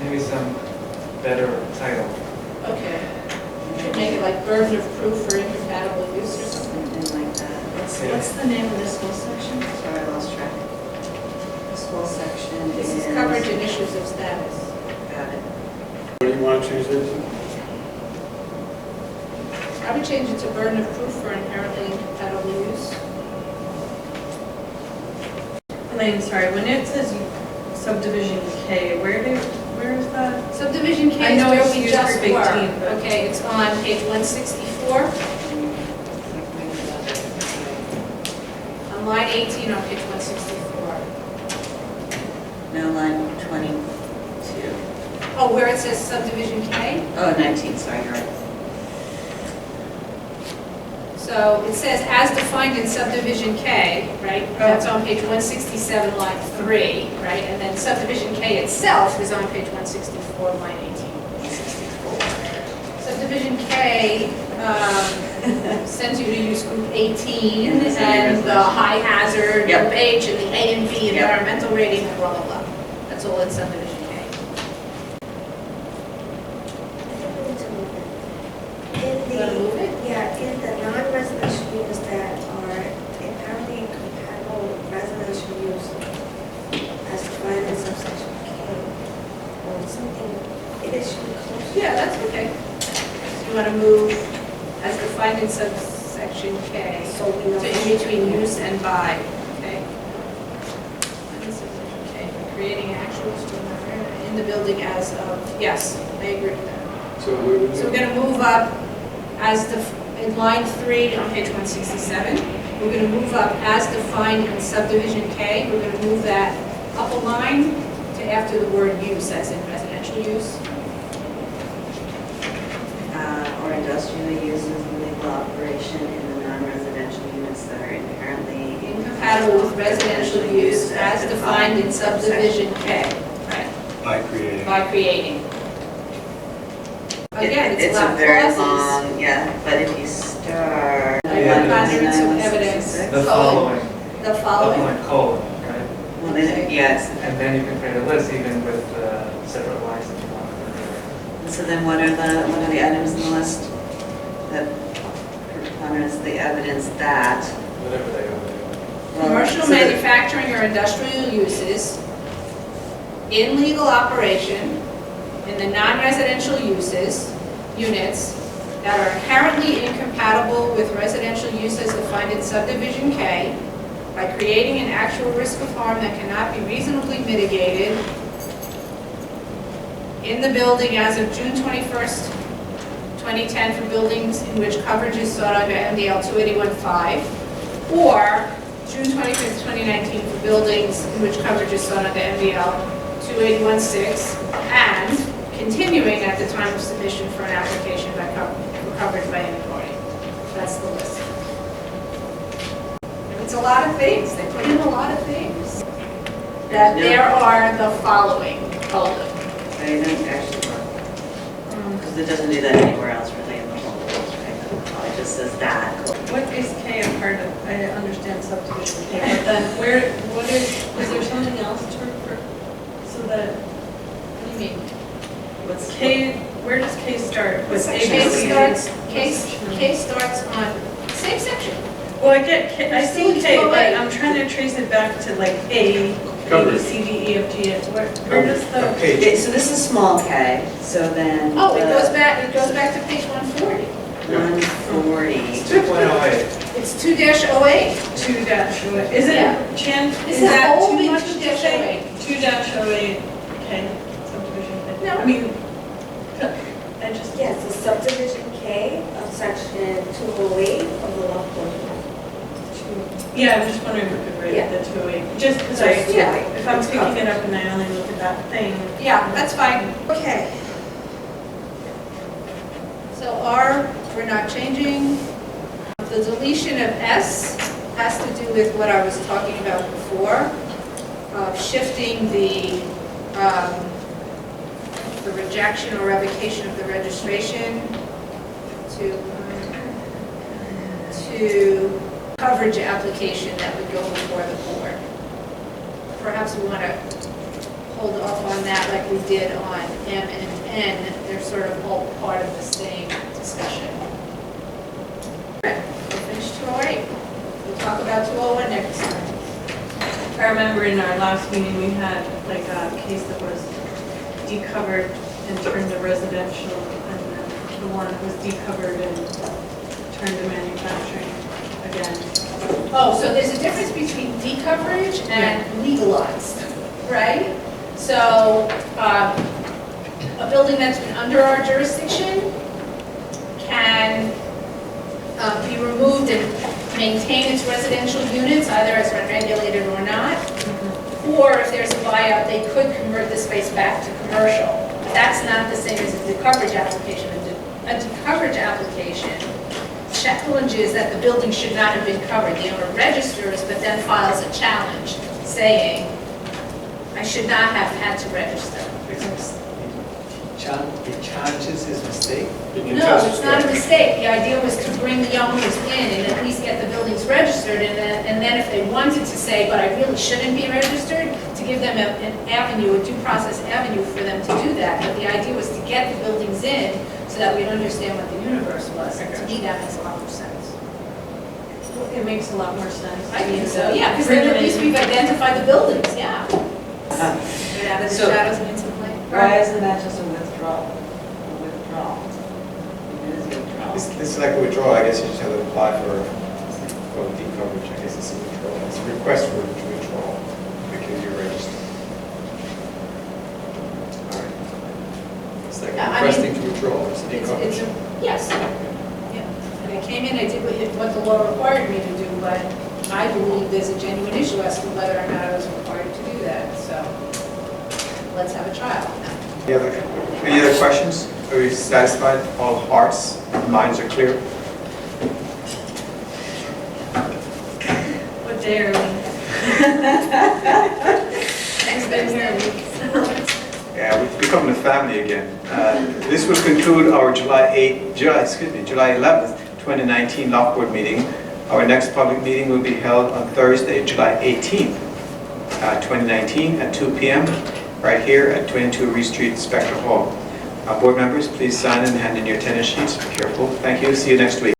maybe some better title. Okay. Should make it like burden of proof for incompatible use or something. Something like that. Yeah. What's the name of this whole section? Sorry, I lost track. This whole section This is coverage and issues of status. Got it. What do you want to change that to? I would change it to burden of proof for inherently incompatible use. Elaine, sorry, when it says subdivision K, where is that? Subdivision I K is know where it's we use just group 18, were. but- Okay, it's on page 164. On line 18 on page 164. No, line 22. Oh, where it says subdivision K? Oh, 19, sorry, you're right. So it says as defined in subdivision K, right? That's on page 167, line 3, right? And then subdivision K itself is on page 164, line 18. 164. Subdivision K sends you to use group 18 And this is the and the resolution. high hazard, Yep. group H, and the A and B Yep. environmental rating, and blah, blah, blah. That's all in subdivision K. In You wanna move it? yeah, in the non-residential units that are inherently incompatible with residential use, as defined in subsection K, or something, it should be close. Yeah, that's okay. So you want to move as defined in subsection K, So we know. to in between use and by, okay? Okay, creating actual stormwater in the building as of, yes, I agree with that. So we would. So we're going to move up as in line 3 on page 167. We're going to move up as defined in subdivision K. We're going to move that up a line to after the word use, as in residential use. Or industrial uses in legal operation in the non-residential units that are inherently Incompatible with residential use as defined in subdivision K. Right. By creating. By creating. Again, it's a lot a of very clauses. long, yeah, but if you start. Like Yeah. preponderance of evidence. The following, The following. colon, right? Well, then, yes, And then you can create a list even with separate lines if you want. so then what are the items in the list that preponderance the evidence that? Whatever they are. well, Commercial so that- manufacturing or industrial uses in legal operation in the non-residential units that are inherently incompatible with residential use as defined in subdivision K by creating an actual risk of harm that cannot be reasonably mitigated, in the building as of June 21st, 2010 for buildings in which coverage is sought under MDL 281.5, or June 25th, 2019 for buildings in which coverage is sought under MDL 281.6, and continuing at the time of submission for an application for coverage by any party. That's the list. It's a lot of things. They put in a lot of things. That there are the following. Hold them. I didn't actually look, because it doesn't do that anywhere else really in the whole rules, right? It just says that. What is K a part of? I understand subdivision K, but then what is there something else to refer? So that, What do you mean? What's K, where does K start? With A, B, K starts on, same section. Well, I get K, I see It's K, still but A. I'm trying to trace it back to like A, B, Coverage. C, D, E, F, G, H. Where does the? Page. So this is small k, so then. Oh, it the goes back to page 140. 140. It's 2.08. It's 2-08. 2-08. Is Yeah. it, Chan, Is is it that all too big much to 2-08? say? 2-08 K, subdivision K. No. I mean, I just. Yes, the subdivision K of section 208 of the Loft portion. Yeah, I'm just wondering if we could rate Yeah. the 208, just because So it's Yeah. if I'm picking it up and I only look at that thing. Yeah, that's fine. Okay. So R, we're not changing. The deletion of S has to do with what I was talking about before, of shifting the rejection or revocation of the registration to coverage application that would go before the board. Perhaps we want to hold off on that like we did on M and N. They're sort of all part of the same discussion. All right, we'll finish 208. We'll talk about 201 next time. I remember in our last meeting, we had like a case that was decovered and turned to residential, and then the one that was decovered and turned to manufacturing again. Oh, so there's a difference between decoverage and legalized, right? So a building that's been under our jurisdiction can be removed and maintain its residential units, either as regulated or not. Or if there's a buyout, they could convert the space back to commercial. But that's not the same as a decoverage application. A decoverage application challenges that the building should not have been covered. The owner registers, but then files a challenge saying, I should not have had to register. He challenges his mistake. No, it's not a mistake. The idea was to bring the owners in and at least get the buildings registered, and then if they wanted to say, but I really shouldn't be registered, to give them an avenue, a due process avenue for them to do that. But the idea was to get the buildings in so that we'd understand what the universe was. And to me, that makes a lot more sense. It makes a lot more sense. I think so, yeah, because then at least we've identified the buildings, yeah. Get out of the So- shadows and into light. Why isn't that just a withdrawal? A withdrawal. It is a withdrawal. It's like a withdrawal, I guess you just have to apply for deep coverage, I guess it's a withdrawal. It's a request for withdrawal because you're registered. All right. It's like Yeah, I mean, requesting to withdraw, it's a deep It's coverage. yes. Yeah. And I came in, I did what the law required me to do, but I believe there's a genuine issue as to whether or not I was required to do that, so let's have a trial. Any other questions? Are we satisfied? All hearts, minds are clear? What day are we? Next Thursday. Yeah, we're becoming a family again. This will conclude our July 11th, 2019 Loft Board meeting. Our next public meeting will be held on Thursday, July 18th, 2019 at 2 p.m. right here at 22 Reed Street, Spectre Hall. Board members, please sign and hand in your attendance sheets. Be careful. Thank you. See you next week.